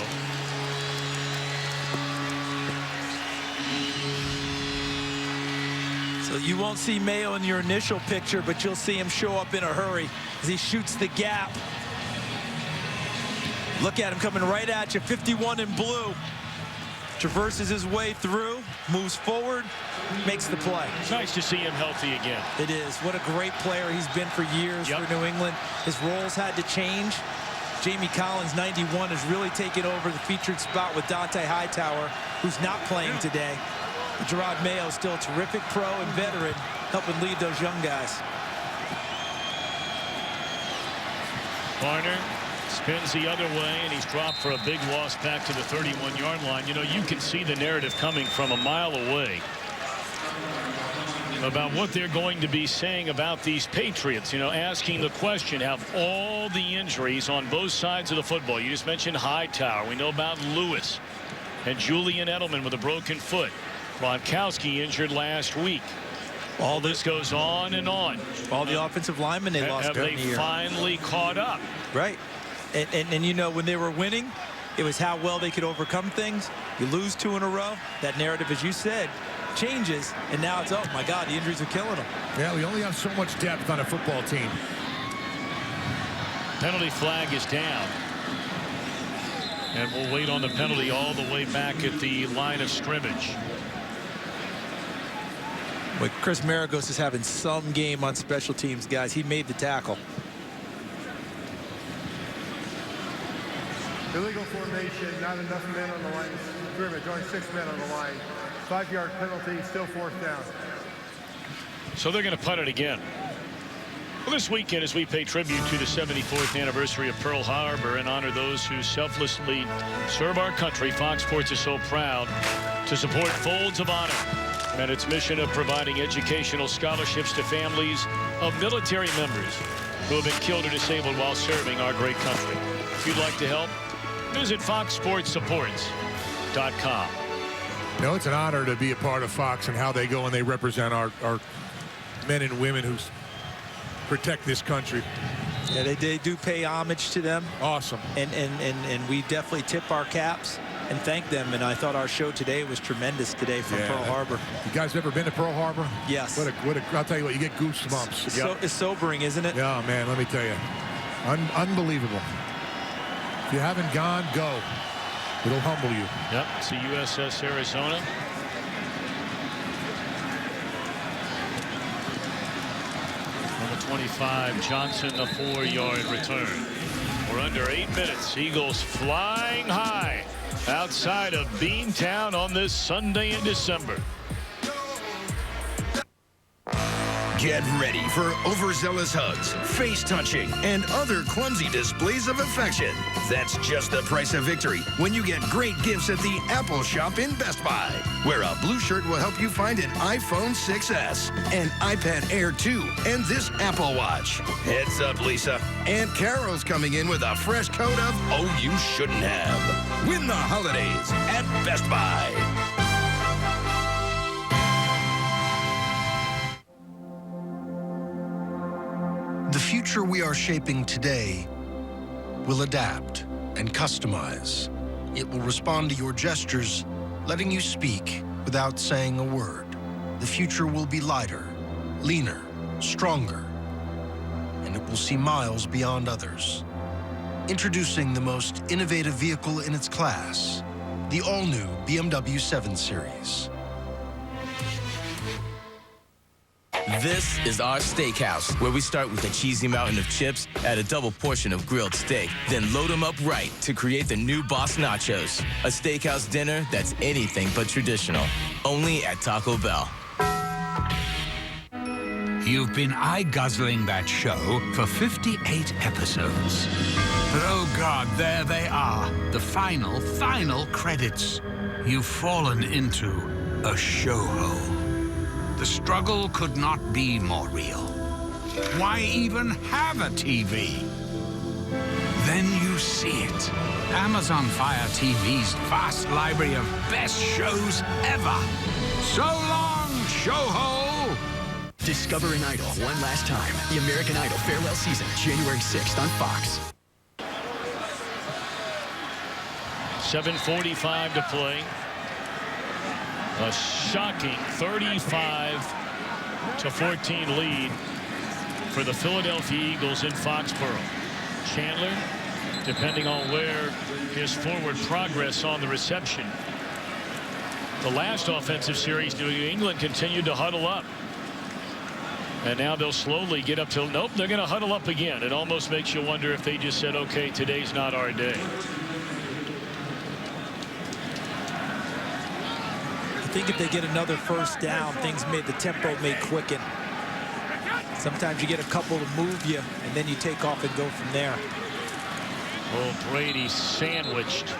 [SPEAKER 6] So you won't see Mayo in your initial picture, but you'll see him show up in a hurry as he shoots the gap. Look at him coming right at you, 51 in blue. Traverses his way through, moves forward, makes the play.
[SPEAKER 4] It's nice to see him healthy again.
[SPEAKER 6] It is. What a great player he's been for years for New England. His roles had to change. Jamie Collins, 91, has really taken over the featured spot with Dante Hightower, who's not playing today. But Gerard Mayo is still a terrific pro and veteran, helping lead those young guys.
[SPEAKER 4] Barner spins the other way, and he's dropped for a big loss back to the 31-yard line. You know, you can see the narrative coming from a mile away about what they're going to be saying about these Patriots. You know, asking the question, have all the injuries on both sides of the football. You just mentioned Hightower. We know about Lewis and Julian Edelman with a broken foot. Gronkowski injured last week. All this goes on and on.
[SPEAKER 6] All the offensive linemen they lost.
[SPEAKER 4] Have they finally caught up?
[SPEAKER 6] Right. And you know, when they were winning, it was how well they could overcome things. You lose 2 in a row. That narrative, as you said, changes. And now it's, oh, my God, the injuries are killing them.
[SPEAKER 7] Yeah, we only have so much depth on a football team.
[SPEAKER 4] Penalty flag is down. And we'll wait on the penalty all the way back at the line of scrimmage.
[SPEAKER 6] But Chris Maragos is having some game on special teams, guys. He made the tackle.
[SPEAKER 27] Illegal formation, not enough men on the line of scrimmage, only 6 men on the line. 5-yard penalty, still 4th down.
[SPEAKER 4] So they're going to punt it again. Well, this weekend, as we pay tribute to the 74th anniversary of Pearl Harbor and honor those who selflessly serve our country, Fox Sports is so proud to support Folds of Honor and its mission of providing educational scholarships to families of military members. who have been killed or disabled while serving our great country. If you'd like to help, visit FoxSportsSupports.com.
[SPEAKER 7] You know, it's an honor to be a part of Fox and how they go and they represent our men and women who protect this country.
[SPEAKER 6] Yeah, they do pay homage to them.
[SPEAKER 7] Awesome.
[SPEAKER 6] And we definitely tip our caps and thank them. And I thought our show today was tremendous today from Pearl Harbor.
[SPEAKER 7] You guys ever been to Pearl Harbor?
[SPEAKER 6] Yes.
[SPEAKER 7] I'll tell you what, you get goosebumps.
[SPEAKER 6] It's sobering, isn't it?
[SPEAKER 7] Yeah, man, let me tell you. Unbelievable. If you haven't gone, go. It'll humble you.
[SPEAKER 4] Yep, it's the USS Arizona. Number 25, Johnson, the 4-yard return. We're under 8 minutes. Eagles flying high outside of Beantown on this Sunday in December.
[SPEAKER 5] Get ready for overzealous hugs, face-touching, and other clumsy displays of affection. That's just the price of victory when you get great gifts at the Apple Shop in Best Buy, where a blue shirt will help you find an iPhone 6S, an iPad Air 2, and this Apple Watch. Heads up, Lisa. Aunt Carol's coming in with a fresh coat of Oh You Shouldn't Have. Win the holidays at Best Buy.
[SPEAKER 13] The future we are shaping today will adapt and customize. It will respond to your gestures, letting you speak without saying a word. The future will be lighter, leaner, stronger, and it will see miles beyond others. Introducing the most innovative vehicle in its class, the all-new BMW 7 Series.
[SPEAKER 14] This is our steakhouse, where we start with a cheesy mountain of chips, add a double portion of grilled steak, then load them up right to create the new Boss Nachos. A steakhouse dinner that's anything but traditional. Only at Taco Bell.
[SPEAKER 15] You've been eye-guzzling that show for 58 episodes. But oh God, there they are. The final credits. You've fallen into a show hole. The struggle could not be more real. Why even have a TV? Then you see it. Amazon Fire TV's vast library of best shows ever. So long, show hole!
[SPEAKER 16] Discover an idol one last time. The American Idol farewell season, January 6th on Fox.
[SPEAKER 4] 7:45 to play. A shocking 35-14 lead for the Philadelphia Eagles in Foxborough. Chandler, depending on where his forward progress on the reception. The last offensive series, New England continued to huddle up. And now they'll slowly get up to, nope, they're going to huddle up again. It almost makes you wonder if they just said, okay, today's not our day.
[SPEAKER 6] I think if they get another first down, the tempo may quicken. Sometimes you get a couple to move you, and then you take off and go from there.
[SPEAKER 4] Oh, Brady sandwiched.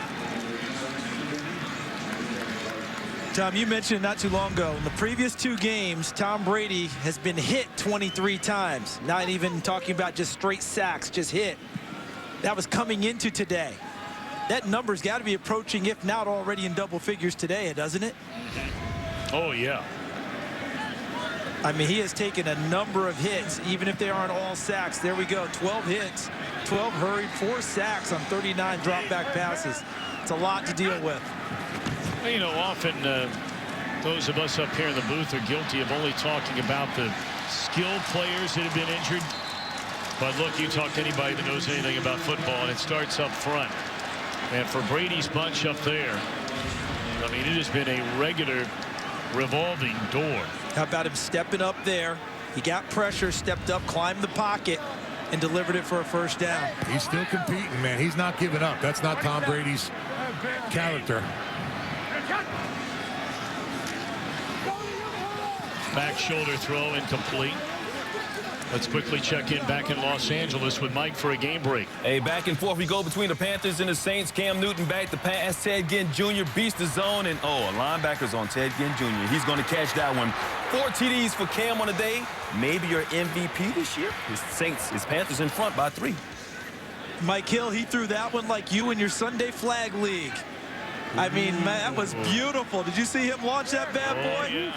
[SPEAKER 6] Tom, you mentioned not too long ago, in the previous 2 games, Tom Brady has been hit 23 times. Not even talking about just straight sacks, just hit. That was coming into today. That number's got to be approaching, if not already in double figures today, doesn't it?
[SPEAKER 4] Oh, yeah.
[SPEAKER 6] I mean, he has taken a number of hits, even if they aren't all sacks. There we go, 12 hits, 12 hurried, 4 sacks on 39 drop-back passes. It's a lot to deal with.
[SPEAKER 4] Well, you know, often those of us up here in the booth are guilty of only talking about the skilled players that have been injured. But look, you talk to anybody that knows anything about football, and it starts up front. And for Brady's bunch up there, I mean, it has been a regular revolving door.
[SPEAKER 6] How about him stepping up there? He got pressure, stepped up, climbed the pocket, and delivered it for a first down.
[SPEAKER 7] He's still competing, man. He's not giving up. That's not Tom Brady's character.
[SPEAKER 4] Back shoulder throw incomplete. Let's quickly check in back in Los Angeles with Mike for a game break.
[SPEAKER 18] Hey, back and forth we go between the Panthers and the Saints. Cam Newton back to pass. Ted Ginn Jr. beats the zone. And, a linebacker's on Ted Ginn Jr. He's going to catch that one 4 TDs for Cam on the day. Maybe your MVP this year. His Panthers in front by 3.
[SPEAKER 6] Mike Hill, he threw that one like you in your Sunday flag league. I mean, man, that was beautiful. Did you see him launch that bad boy?
[SPEAKER 4] Yeah.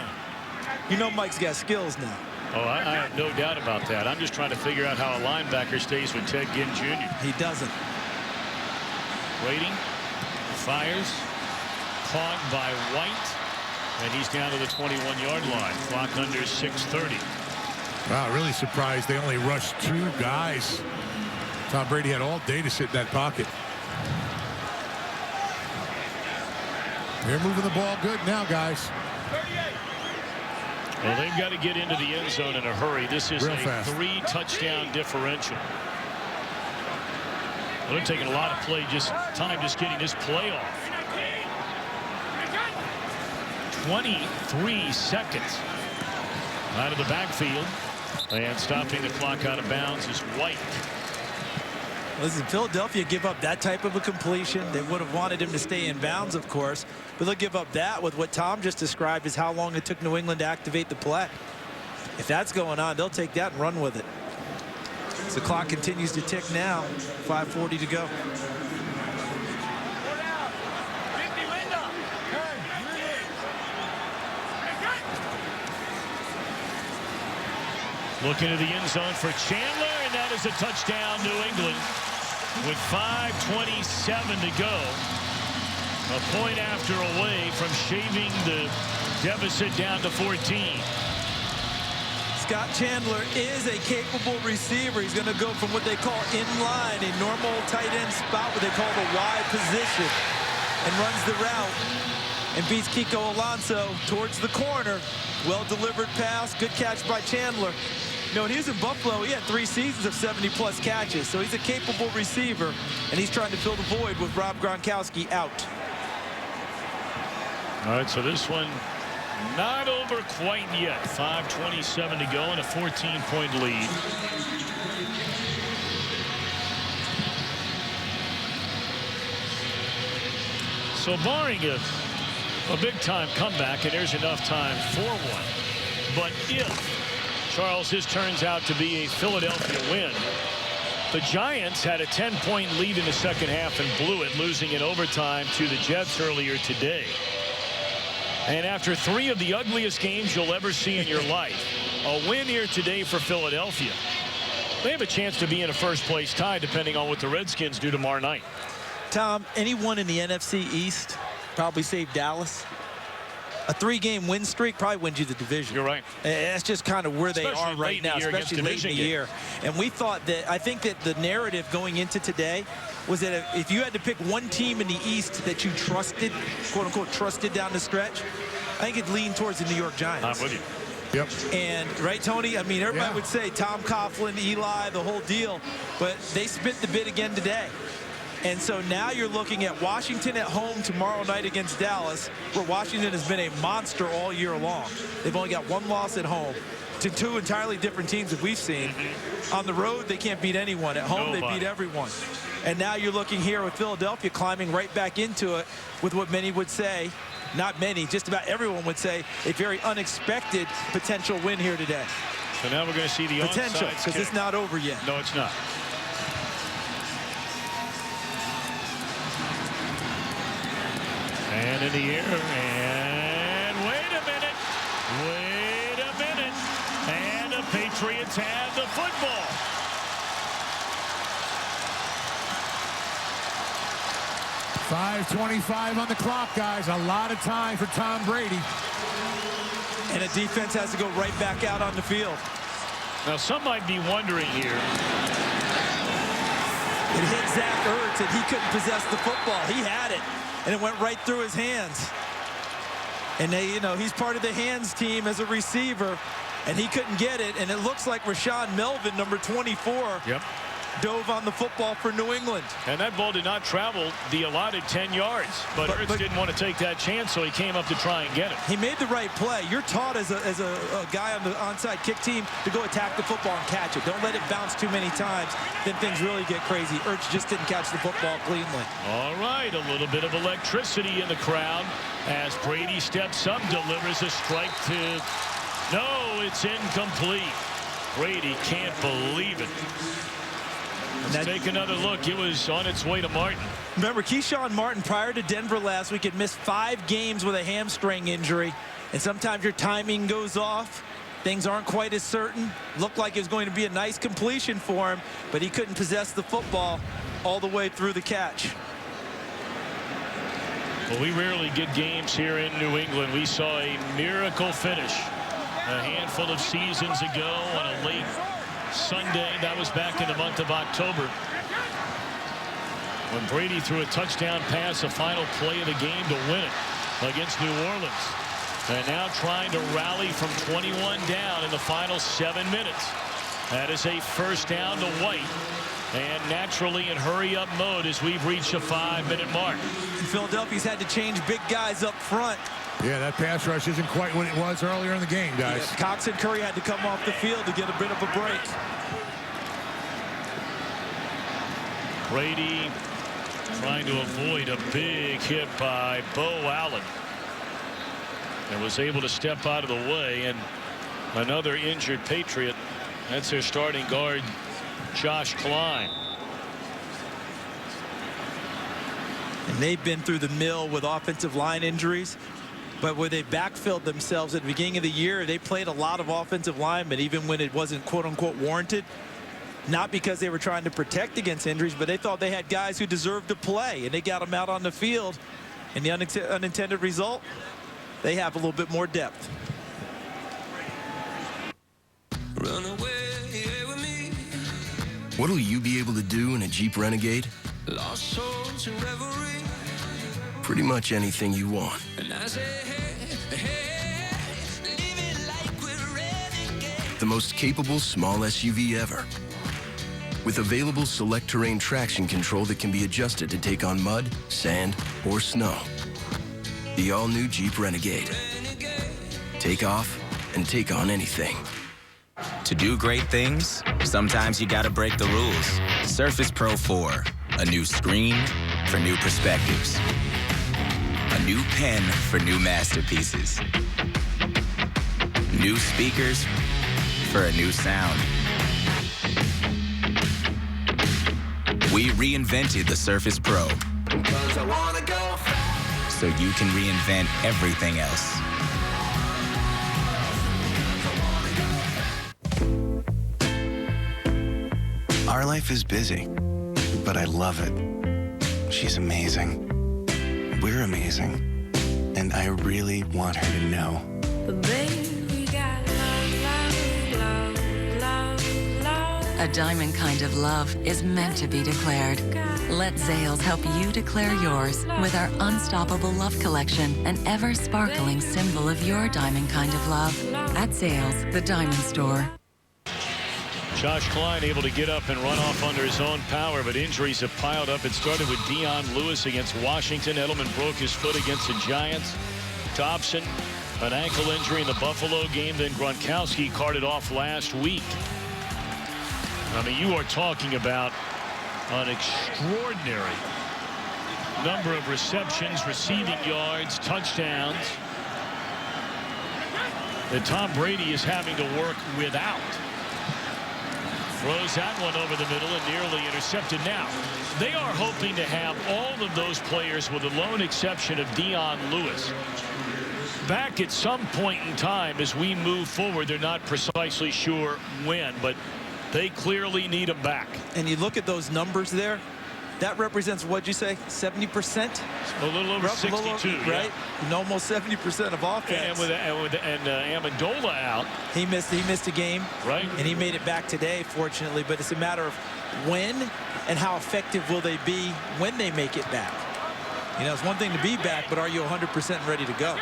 [SPEAKER 6] You know Mike's got skills now.
[SPEAKER 4] Oh, I have no doubt about that. I'm just trying to figure out how a linebacker stays with Ted Ginn Jr.
[SPEAKER 6] He doesn't.
[SPEAKER 4] Waiting. Fires. Caught by White. And he's down to the 21-yard line. Clock under 6:30.
[SPEAKER 7] Wow, really surprised they only rushed 2 guys. Tom Brady had all day to sit in that pocket. They're moving the ball good now, guys.
[SPEAKER 4] Well, they've got to get into the end zone in a hurry. This is
[SPEAKER 7] Real
[SPEAKER 4] a
[SPEAKER 7] fast.
[SPEAKER 4] 3-touchdown differential. Well, they're taking a lot of time just getting this play off. 23 seconds out of the backfield. And stopping the clock out of bounds is White.
[SPEAKER 6] Listen, Philadelphia give up that type of a completion. They would have wanted him to stay in bounds, of course. But they'll give up that with what Tom just described as how long it took New England to activate the play. If that's going on, they'll take that and run with it. So the clock continues to tick now. 5:40 to go.
[SPEAKER 4] Looking to the end zone for Chandler, and that is a touchdown, New England, with 5:27 to go. A point after away from shaving the deficit down to 14.
[SPEAKER 6] Scott Chandler is a capable receiver. He's going to go from what they call in line, a normal tight end spot, what they call the wide position, and runs the route and beats Kiko Alonso towards the corner. Well-delivered pass, good catch by Chandler. You know, when he was in Buffalo, he had 3 seasons of 70-plus catches, so he's a capable receiver, and he's trying to fill the void with Rob Gronkowski out.
[SPEAKER 4] All right, so this one not over quite yet. 5:27 to go and a 14-point lead. So barring a big-time comeback, and there's enough time for one. But if, Charles, this turns out to be a Philadelphia win, the Giants had a 10-point lead in the second half and blew it, losing in overtime to the Jets earlier today. And after 3 of the ugliest games you'll ever see in your life, a win here today for Philadelphia. They have a chance to be in a first-place tie, depending on what the Redskins do tomorrow night.
[SPEAKER 6] Tom, anyone in the NFC East probably save Dallas. A 3-game win streak probably wins you the division.
[SPEAKER 4] You're right.
[SPEAKER 6] That's just kind of where they are right now, especially late in the year. And we thought that, I think that the narrative going into today was that if you had to pick one team in the East that you trusted, quote unquote, trusted down the stretch, I think it'd lean towards the New York Giants.
[SPEAKER 4] I'm with you.
[SPEAKER 7] Yep.
[SPEAKER 6] And, right, Tony? I mean, everybody would say Tom Coughlin, Eli, the whole deal, but they spit the bid again today. And so now you're looking at Washington at home tomorrow night against Dallas, where Washington has been a monster all year long. They've only got 1 loss at home to 2 entirely different teams that we've seen. On the road, they can't beat anyone. At home, they beat everyone. And now you're looking here with Philadelphia climbing right back into it with what many would say, not many, just about everyone would say, a very unexpected potential win here today.
[SPEAKER 4] So now we're going to see the
[SPEAKER 6] potential, because it's not over yet.
[SPEAKER 4] No, it's not. And in the air, and wait a minute, and the Patriots have the football.
[SPEAKER 7] .5:25 on the clock, guys. A lot of time for Tom Brady.
[SPEAKER 6] And the defense has to go right back out on the field.
[SPEAKER 4] Now, some might be wondering here.
[SPEAKER 6] It hit Zach Ertz, and he couldn't possess the football. He had it, and it went right through his hands. And they, you know, he's part of the hands team as a receiver, and he couldn't get it. And it looks like Rashawn Melvin, number 24, dove on the football for New England.
[SPEAKER 4] And that ball did not travel the allotted 10 yards. But Ertz didn't want to take that chance, so he came up to try and get it.
[SPEAKER 6] He made the right play. You're taught as a guy on the onside kick team to go attack the football and catch it. Don't let it bounce too many times. Then things really get crazy. Ertz just didn't catch the football cleanly.
[SPEAKER 4] All right, a little bit of electricity in the crowd as Brady steps up, delivers a strike to No, it's incomplete. Brady can't believe it. Let's take another look. It was on its way to Martin.
[SPEAKER 6] Remember, Keyshawn Martin, prior to Denver last week, had missed 5 games with a hamstring injury. And sometimes your timing goes off. Things aren't quite as certain. Looked like it was going to be a nice completion for him, but he couldn't possess the football all the way through the catch.
[SPEAKER 4] Well, we rarely get games here in New England. We saw a miracle finish a handful of seasons ago on a late Sunday. That was back in the month of October, when Brady threw a touchdown pass, a final play of the game to win it against New Orleans. And now trying to rally from 21 down in the final 7 minutes. That is a first down to White. And naturally in hurry-up mode as we've reached a 5-minute mark.
[SPEAKER 6] Philadelphia's had to change big guys up front.
[SPEAKER 7] Yeah, that pass rush isn't quite what it was earlier in the game, guys.
[SPEAKER 6] Yeah, Cox and Curry had to come off the field to get a bit of a break.
[SPEAKER 4] Brady trying to avoid a big hit by Bo Allen. And was able to step out of the way. And another injured Patriot. That's their starting guard, Josh Klein.
[SPEAKER 6] And they've been through the mill with offensive line injuries. But where they backfilled themselves at the beginning of the year, they played a lot of offensive linemen, even when it wasn't quote-unquote warranted. Not because they were trying to protect against injuries, but they thought they had guys who deserved to play, and they got them out on the field. And the unintended result, they have a little bit more depth.
[SPEAKER 1] Run away with me.
[SPEAKER 5] What'll you be able to do in a Jeep Renegade?
[SPEAKER 1] Lost souls in revelry.
[SPEAKER 5] Pretty much anything you want.
[SPEAKER 1] And I say, hey, hey, live it like we're renegade.
[SPEAKER 5] The most capable small SUV ever. With available select terrain traction control that can be adjusted to take on mud, sand, or snow. The all-new Jeep Renegade. Take off and take on anything.
[SPEAKER 2] To do great things, sometimes you gotta break the rules. Surface Pro 4, a new screen for new perspectives. A new pen for new masterpieces. New speakers for a new sound. We reinvented the Surface Pro.
[SPEAKER 1] Cause I wanna go fast.
[SPEAKER 2] So you can reinvent everything else.
[SPEAKER 3] Our life is busy, but I love it. She's amazing. We're amazing. And I really want her to know.
[SPEAKER 10] But baby, we got love, love, love, love.
[SPEAKER 11] A diamond kind of love is meant to be declared. Let Zales help you declare yours with our Unstoppable Love Collection, an ever-sparkling symbol of your diamond kind of love. At Zales, the diamond store.
[SPEAKER 4] Josh Klein able to get up and run off under his own power, but injuries have piled up. It started with Dion Lewis against Washington. Edelman broke his foot against the Giants. Dobson, an ankle injury in the Buffalo game. Then Gronkowski carted off last week. I mean, you are talking about an extraordinary number of receptions, receiving yards, touchdowns that Tom Brady is having to work without. Throws that one over the middle and nearly intercepted. Now, they are hoping to have all of those players, with the lone exception of Dion Lewis, back at some point in time as we move forward. They're not precisely sure when, but they clearly need him back.
[SPEAKER 6] And you look at those numbers there, that represents, what'd you say, 70%?
[SPEAKER 4] A little over 62,
[SPEAKER 6] right? And almost 70% of offense.
[SPEAKER 4] And Amendola out.
[SPEAKER 6] He missed a game.
[SPEAKER 4] Right.
[SPEAKER 6] And he made it back today, fortunately. But it's a matter of when and how effective will they be when they make it back. You know, it's one thing to be back, but are you 100% ready to go?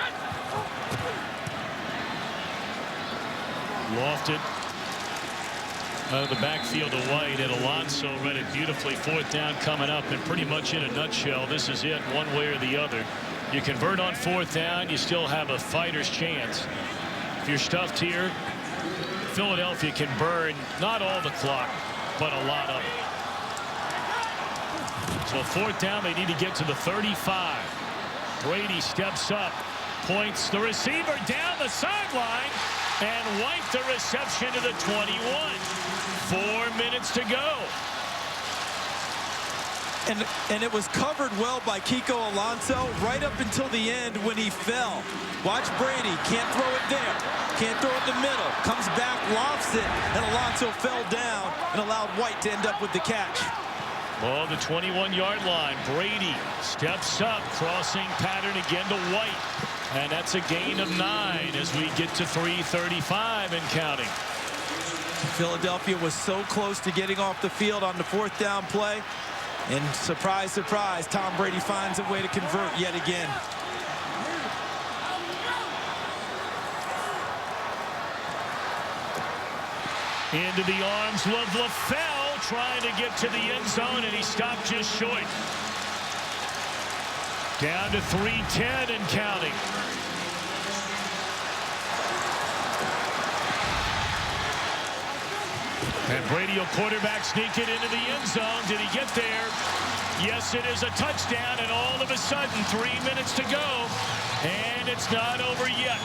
[SPEAKER 4] Lofted out of the backfield to White, and Alonso read it beautifully. 4th down coming up, and pretty much in a nutshell, this is it, one way or the other. You convert on 4th down, you still have a fighter's chance. If you're stuffed here, Philadelphia can burn not all the clock, but a lot of it. So 4th down, they need to get to the 35. Brady steps up, points the receiver down the sideline. And White the reception to the 21. 4 minutes to go.
[SPEAKER 6] And it was covered well by Kiko Alonso right up until the end when he fell. Watch Brady. Can't throw it there. Can't throw it in the middle. Comes back, lofts it, and Alonso fell down and allowed White to end up with the catch.
[SPEAKER 4] Ball the 21-yard line. Brady steps up, crossing pattern again to White. And that's a gain of 9 as we get to 3:35 and counting.
[SPEAKER 6] Philadelphia was so close to getting off the field on the 4th down play. And surprise, surprise, Tom Brady finds a way to convert yet again.
[SPEAKER 4] Into the arms of LaFell, trying to get to the end zone, and he stopped just short. Down to 3:10 and counting. And Brady will quarterback sneak it into the end zone. Did he get there? Yes, it is a touchdown, and all of a sudden, 3 minutes to go, and it's not over yet.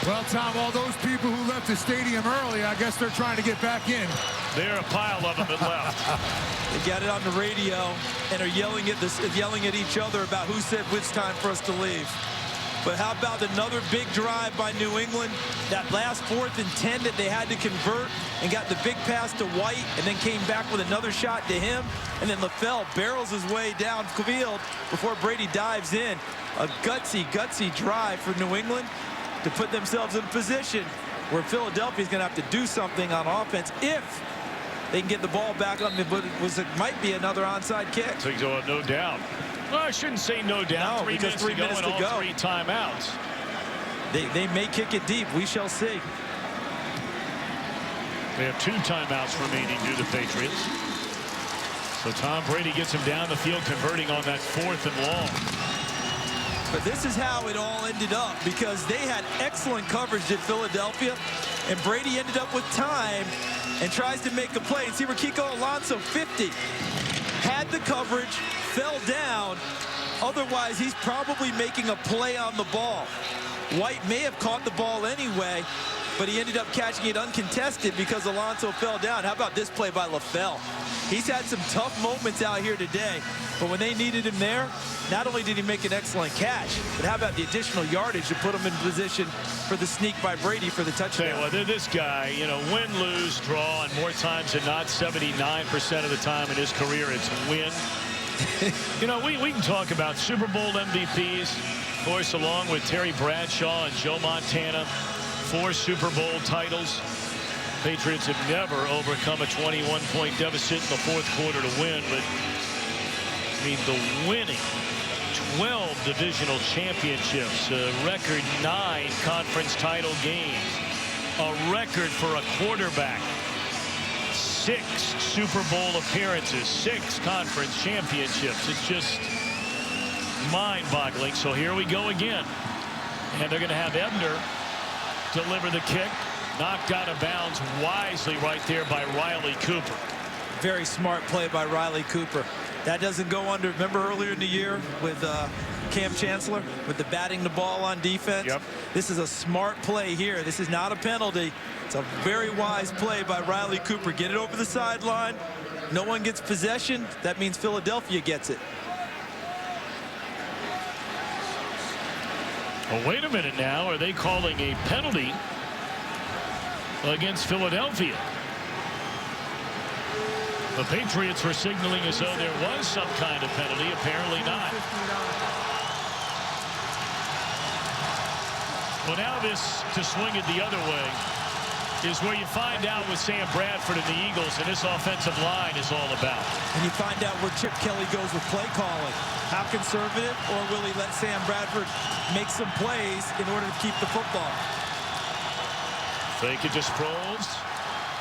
[SPEAKER 7] Well, Tom, all those people who left the stadium early, I guess they're trying to get back in.
[SPEAKER 4] There are a pile of them that left.
[SPEAKER 6] They got it on the radio and are yelling at each other about who said which time for us to leave. But how about another big drive by New England? That last 4th and 10 that they had to convert and got the big pass to White and then came back with another shot to him. And then LaFell barrels his way downfield before Brady dives in. A gutsy drive for New England to put themselves in a position where Philadelphia is going to have to do something on offense if they can get the ball back on the, but it might be another onside kick.
[SPEAKER 4] So no doubt. Well, I shouldn't say no doubt.
[SPEAKER 6] No, because 3 minutes to go.
[SPEAKER 4] 3 timeouts.
[SPEAKER 6] They may kick it deep. We shall see.
[SPEAKER 4] They have 2 timeouts remaining due to the Patriots. So Tom Brady gets him down the field, converting on that 4th and long.
[SPEAKER 6] But this is how it all ended up, because they had excellent coverage in Philadelphia, and Brady ended up with time and tries to make a play. And see where Kiko Alonso, 50, had the coverage, fell down. Otherwise, he's probably making a play on the ball. White may have caught the ball anyway, but he ended up catching it uncontested because Alonso fell down. How about this play by LaFell? He's had some tough moments out here today, but when they needed him there, not only did he make an excellent catch, but how about the additional yardage to put him in position for the sneak by Brady for the touchdown?
[SPEAKER 4] Well, this guy, you know, win, lose, draw, and more times than not, 79% of the time in his career, it's win. You know, we can talk about Super Bowl MVPs, of course, along with Terry Bradshaw and Joe Montana, 4 Super Bowl titles. Patriots have never overcome a 21-point deficit in the 4th quarter to win, but I mean, the winning 12 divisional championships, a record 9 conference title games, a record for a quarterback, 6 Super Bowl appearances, 6 conference championships. It's just mind-boggling. So here we go again. And they're going to have Ebner deliver the kick. Knocked out of bounds wisely right there by Riley Cooper.
[SPEAKER 6] Very smart play by Riley Cooper. That doesn't go under. Remember earlier in the year with Cam Chancellor with the batting the ball on defense?
[SPEAKER 4] Yep.
[SPEAKER 6] This is a smart play here. This is not a penalty. It's a very wise play by Riley Cooper. Get it over the sideline. No one gets possession. That means Philadelphia gets it.
[SPEAKER 4] Well, wait a minute now. Are they calling a penalty against Philadelphia? The Patriots were signaling as though there was some kind of penalty. Apparently not. Well, now this to swing it the other way is where you find out with Sam Bradford and the Eagles and this offensive line is all about.
[SPEAKER 6] And you find out where Chip Kelly goes with play calling. How conservative, or will he let Sam Bradford make some plays in order to keep the football?
[SPEAKER 4] Fake it to Sproles.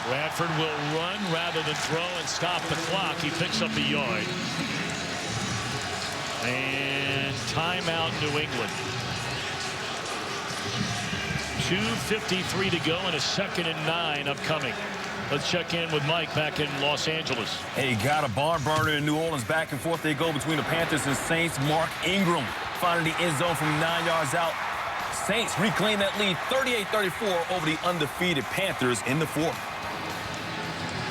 [SPEAKER 4] Bradford will run rather than throw and stop the clock. He picks up a yard. And timeout New England. 2:53 to go and a 2nd and 9 upcoming. Let's check in with Mike back in Los Angeles.
[SPEAKER 18] Hey, got a barn burner in New Orleans. Back and forth they go between the Panthers and Saints. Mark Ingram finding the end zone from 9 yards out. Saints reclaim that lead 38-34 over the undefeated Panthers in the fourth.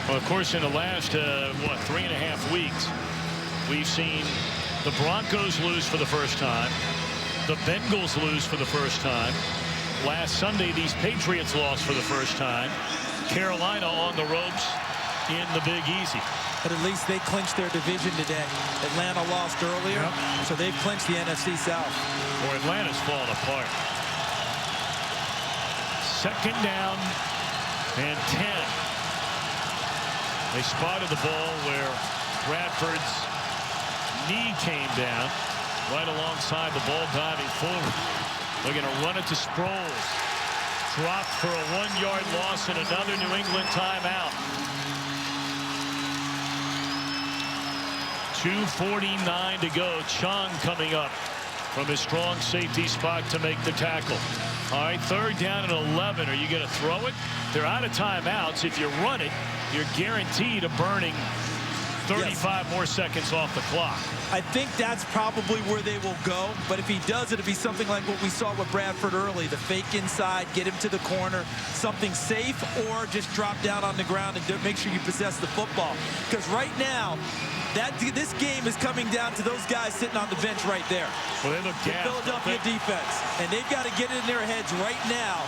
[SPEAKER 4] Well, of course, in the last, 3.5 weeks, we've seen the Broncos lose for the first time. The Bengals lose for the first time. Last Sunday, these Patriots lost for the first time. Carolina on the ropes in the Big Easy.
[SPEAKER 6] But at least they clinched their division today. Atlanta lost earlier, so they've clinched the NFC South.
[SPEAKER 4] Or Atlanta's falling apart. Second down and 10. They spotted the ball where Bradford's knee came down right alongside the ball diving forward. They're going to run it to Sproles. Dropped for a 1-yard loss and another New England timeout. 2:49 to go. Chung coming up from his strong safety spot to make the tackle. All right, third down and 11. Are you going to throw it? They're out of timeouts. If you run it, you're guaranteed of burning 35 more seconds off the clock.
[SPEAKER 6] I think that's probably where they will go. But if he does, it'll be something like what we saw with Bradford early. The fake inside, get him to the corner, something safe, or just drop down on the ground and make sure you possess the football. Because right now, this game is coming down to those guys sitting on the bench right there.
[SPEAKER 4] Well, they look
[SPEAKER 6] the Philadelphia defense. And they've got to get it in their heads right now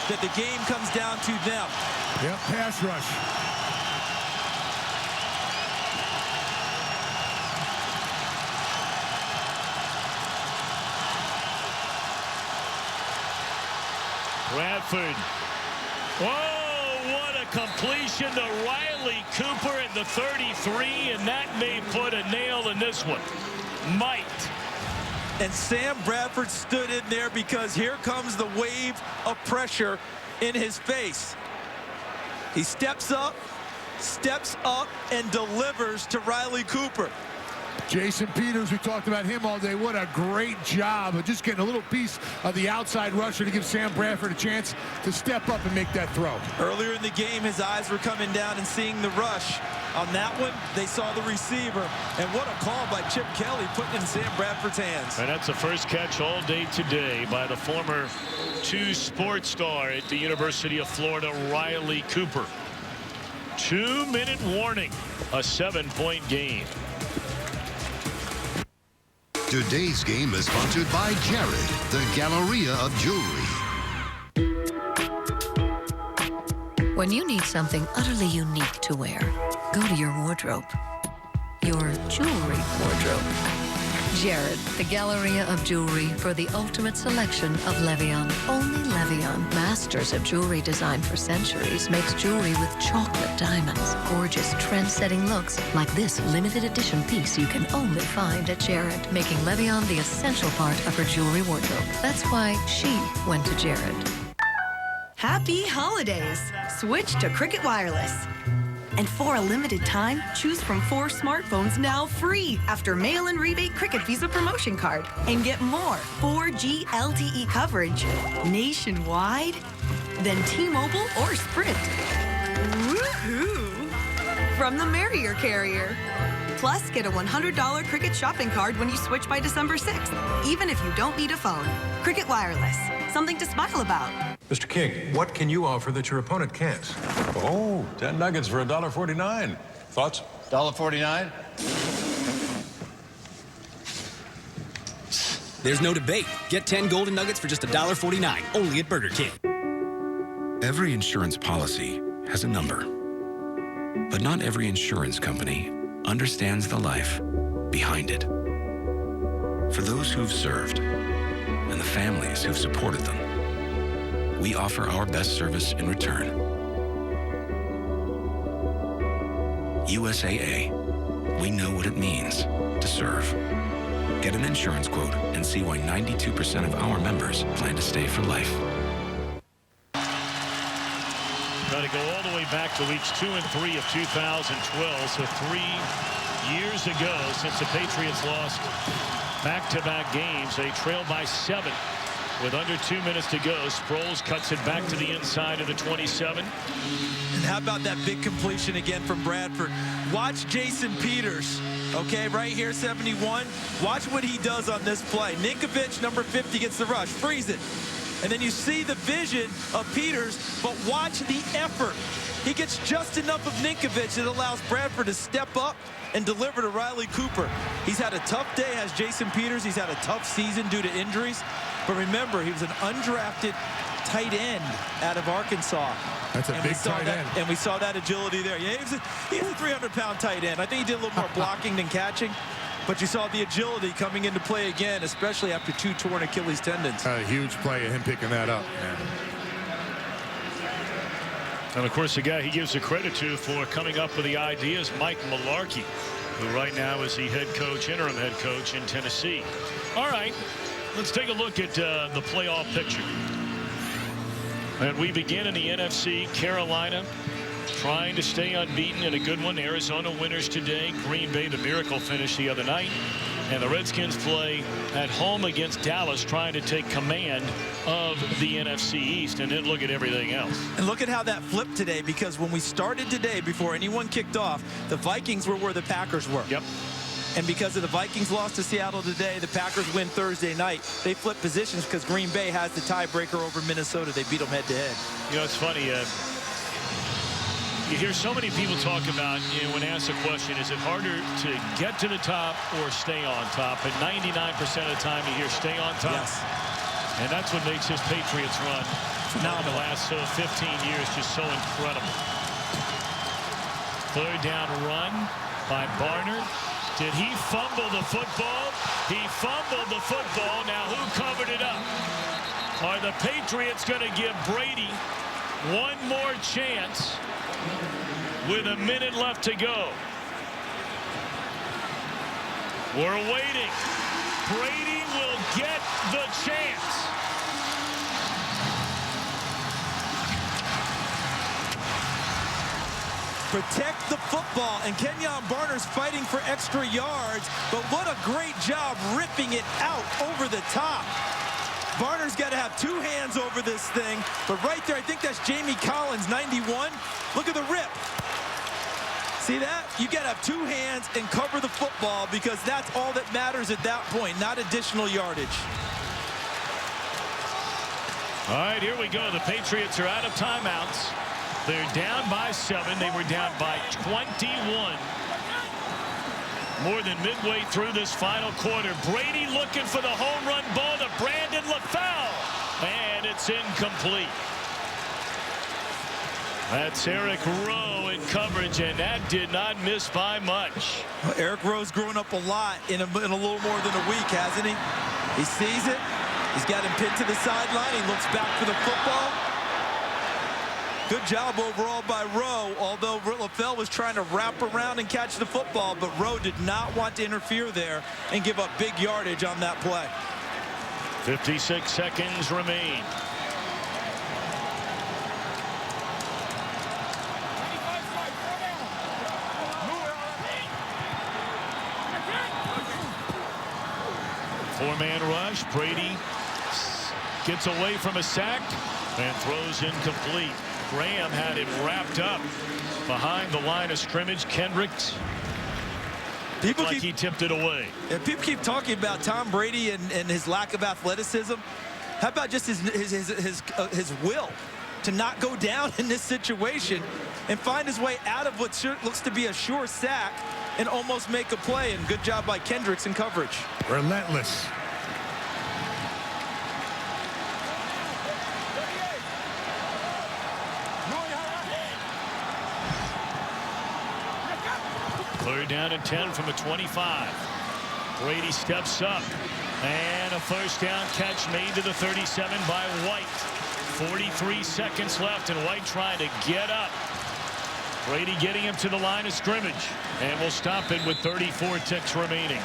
[SPEAKER 6] that the game comes down to them.
[SPEAKER 7] Yep, pass rush.
[SPEAKER 4] Bradford. Whoa, what a completion to Riley Cooper at the 33, and that may put a nail in this one. Might.
[SPEAKER 6] And Sam Bradford stood in there because here comes the wave of pressure in his face. He steps up, and delivers to Riley Cooper.
[SPEAKER 7] Jason Peters, we talked about him all day. What a great job of just getting a little piece of the outside rusher to give Sam Bradford a chance to step up and make that throw.
[SPEAKER 6] Earlier in the game, his eyes were coming down and seeing the rush. On that one, they saw the receiver. And what a call by Chip Kelly putting in Sam Bradford's hands.
[SPEAKER 4] And that's the first catch all day today by the former 2 sports star at the University of Florida, Riley Cooper. 2-minute warning, a 7-point game.
[SPEAKER 37] Today's game is sponsored by Jared, the Galleria of Jewelry.
[SPEAKER 9] When you need something utterly unique to wear, go to your wardrobe. Your jewelry wardrobe. Jared, the Galleria of Jewelry for the ultimate selection of Levion. Only Levion, masters of jewelry design for centuries, makes jewelry with chocolate diamonds. Gorgeous, trend-setting looks like this limited edition piece you can only find at Jared, making Levion the essential part of her jewelry wardrobe. That's why she went to Jared.
[SPEAKER 12] Happy holidays! Switch to Cricket Wireless. And for a limited time, choose from 4 smartphones now free after mail-in rebate Cricket Visa promotion card. And get more 4G LTE coverage nationwide than T-Mobile or Sprint. Woohoo! From the Merrier carrier. Plus, get a $100 Cricket shopping card when you switch by December 6th, even if you don't need a phone. Cricket Wireless. Something to smile about.
[SPEAKER 17] Mr. King, what can you offer that your opponent can't?
[SPEAKER 19] Oh, 10 nuggets for $1.49. Thoughts?
[SPEAKER 20] $1.49?
[SPEAKER 24] There's no debate. Get 10 golden nuggets for just $1.49, only at Burger King.
[SPEAKER 25] Every insurance policy has a number. But not every insurance company understands the life behind it. For those who've served and the families who've supported them, we offer our best service in return. USAA, we know what it means to serve. Get an insurance quote and see why 92% of our members plan to stay for life.
[SPEAKER 4] Got to go all the way back to weeks 2 and 3 of 2012. So 3 years ago since the Patriots lost back-to-back games. They trailed by 7 with under 2 minutes to go. Sproles cuts it back to the inside of the 27.
[SPEAKER 6] And how about that big completion again from Bradford? Watch Jason Peters Okay, right here, 71. Watch what he does on this play. Ninkovich, number 50, gets the rush. Freeze it. And then you see the vision of Peters, but watch the effort. He gets just enough of Ninkovich that allows Bradford to step up and deliver to Riley Cooper. He's had a tough day as Jason Peters. He's had a tough season due to injuries. But remember, he was an undrafted tight end out of Arkansas.
[SPEAKER 7] That's a big tight end.
[SPEAKER 6] And we saw that agility there. Yeah, he was a 300-pound tight end. I think he did a little more blocking than catching. But you saw the agility coming into play again, especially after 2 torn Achilles tendons.
[SPEAKER 7] A huge play of him picking that up.
[SPEAKER 4] And, of course, the guy he gives the credit to for coming up with the idea is Mike Mularkey, who right now is the interim head coach in Tennessee. All right, let's take a look at the playoff picture. And we begin in the NFC. Carolina trying to stay unbeaten in a good one. Arizona winners today. Green Bay, the miracle finish the other night. And the Redskins play at home against Dallas, trying to take command of the NFC East. And then look at everything else.
[SPEAKER 6] And look at how that flipped today, because when we started today, before anyone kicked off, the Vikings were where the Packers were.
[SPEAKER 4] Yep.
[SPEAKER 6] And because of the Vikings lost to Seattle today, the Packers win Thursday night. They flip positions because Green Bay has the tiebreaker over Minnesota. They beat them head-to-head.
[SPEAKER 4] You know, it's funny. You hear so many people talk about, when asked a question, is it harder to get to the top or stay on top? And 99% of the time you hear stay on top.
[SPEAKER 6] Yes.
[SPEAKER 4] And that's what makes this Patriots run in the last 15 years just so incredible. Third down run by Barner. Did he fumble the football? He fumbled the football. Now who covered it up? Are the Patriots going to give Brady one more chance with a minute left to go? We're waiting. Brady will get the chance.
[SPEAKER 6] Protect the football, and Kenyon Barner's fighting for extra yards, but what a great job ripping it out over the top. Barner's got to have 2 hands over this thing, but right there, I think that's Jamie Collins, 91. Look at the rip. See that? You got to have 2 hands and cover the football, because that's all that matters at that point, not additional yardage.
[SPEAKER 4] All right, here we go. The Patriots are out of timeouts. They're down by 7. They were down by 21. More than midway through this final quarter. Brady looking for the home run ball to Brandon LaFell. And it's incomplete. That's Eric Rowe in coverage, and that did not miss by much.
[SPEAKER 6] Well, Eric Rowe's grown up a lot in a little more than a week, hasn't he? He sees it. He's got him pinned to the sideline. He looks back for the football. Good job overall by Rowe, although LaFell was trying to wrap around and catch the football, but Rowe did not want to interfere there and give up big yardage on that play.
[SPEAKER 4] 56 seconds remain. Four-man rush. Brady gets away from a sack and throws incomplete. Graham had it wrapped up behind the line of scrimmage. Kendricks, he tipped it away.
[SPEAKER 6] And people keep talking about Tom Brady and his lack of athleticism. How about just his will to not go down in this situation and find his way out of what looks to be a sure sack and almost make a play? And good job by Kendricks in coverage.
[SPEAKER 7] Relentless.
[SPEAKER 4] Third down and 10 from a 25. Brady steps up, and a first down catch made to the 37 by White. 43 seconds left, and White trying to get up. Brady getting him to the line of scrimmage, and we'll stop it with 34 ticks remaining.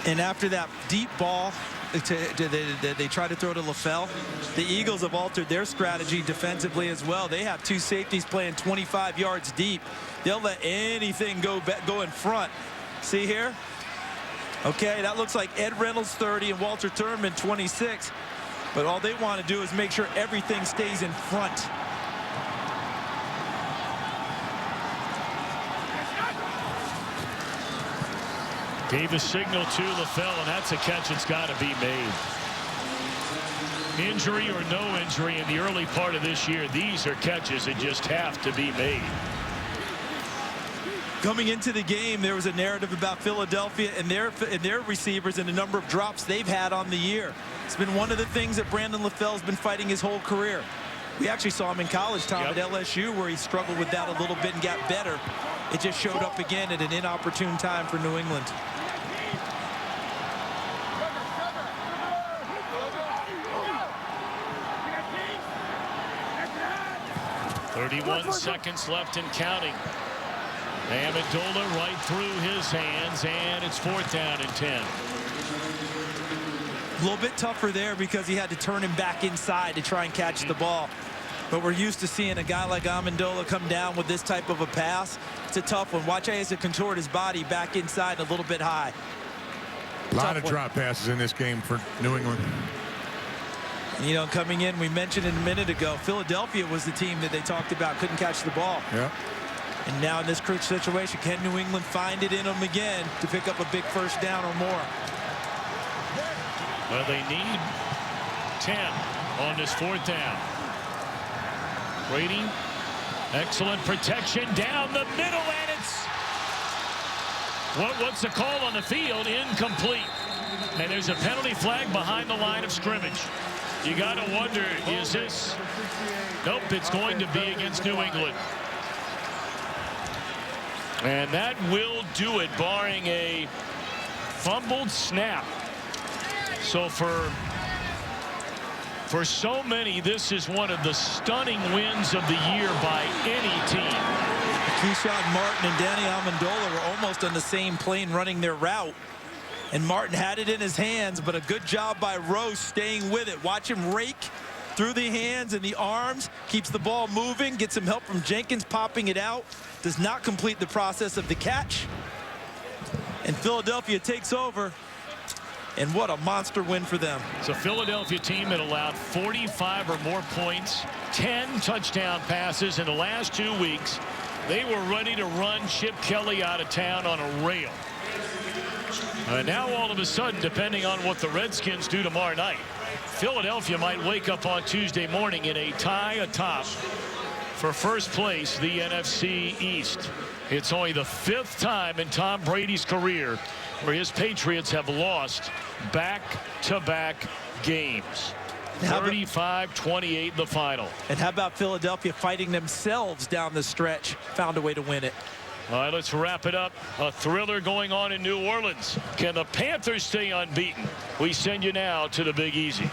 [SPEAKER 6] And after that deep ball, they try to throw to LaFell. The Eagles have altered their strategy defensively as well. They have 2 safeties playing 25 yards deep. They'll let anything go in front. See here? Okay, that looks like Ed Reynolds 30 and Walter Thurman 26. But all they want to do is make sure everything stays in front.
[SPEAKER 4] Gave a signal to LaFell, and that's a catch that's got to be made. Injury or no injury in the early part of this year, these are catches that just have to be made.
[SPEAKER 6] Coming into the game, there was a narrative about Philadelphia and their receivers and the number of drops they've had on the year. It's been one of the things that Brandon LaFell's been fighting his whole career. We actually saw him in college, Tom, at LSU, where he struggled with that a little bit and got better. It just showed up again at an inopportune time for New England.
[SPEAKER 4] 31 seconds left and counting. Amendola right through his hands, and it's 4th down and 10.
[SPEAKER 6] A little bit tougher there because he had to turn him back inside to try and catch the ball. But we're used to seeing a guy like Amendola come down with this type of a pass. It's a tough one. Watch how he has to contort his body back inside a little bit high.
[SPEAKER 7] A lot of drop passes in this game for New England.
[SPEAKER 6] You know, coming in, we mentioned it a minute ago, Philadelphia was the team that they talked about couldn't catch the ball.
[SPEAKER 7] Yeah.
[SPEAKER 6] And now in this crucial situation, can New England find it in them again to pick up a big first down or more?
[SPEAKER 4] Well, they need 10 on this 4th down. Brady, excellent protection down the middle, and it's what's the call on the field? Incomplete. And there's a penalty flag behind the line of scrimmage. You got to wonder, is this? Nope, it's going to be against New England. And that will do it, barring a fumbled snap. So for so many, this is one of the stunning wins of the year by any team.
[SPEAKER 6] Keyshawn Martin and Danny Amendola were almost on the same plane running their route. And Martin had it in his hands, but a good job by Rose staying with it. Watch him rake through the hands and the arms, keeps the ball moving, gets some help from Jenkins popping it out, does not complete the process of the catch. And Philadelphia takes over. And what a monster win for them.
[SPEAKER 4] It's a Philadelphia team that allowed 45 or more points, 10 touchdown passes in the last 2 weeks. They were ready to run Chip Kelly out of town on a rail. Now all of a sudden, depending on what the Redskins do tomorrow night, Philadelphia might wake up on Tuesday morning in a tie atop for first place, the NFC East. It's only the 5th time in Tom Brady's career where his Patriots have lost back-to-back games. 35-28 the final.
[SPEAKER 6] And how about Philadelphia fighting themselves down the stretch, found a way to win it.
[SPEAKER 4] All right, let's wrap it up. A thriller going on in New Orleans. Can the Panthers stay unbeaten? We send you now to the Big Easy.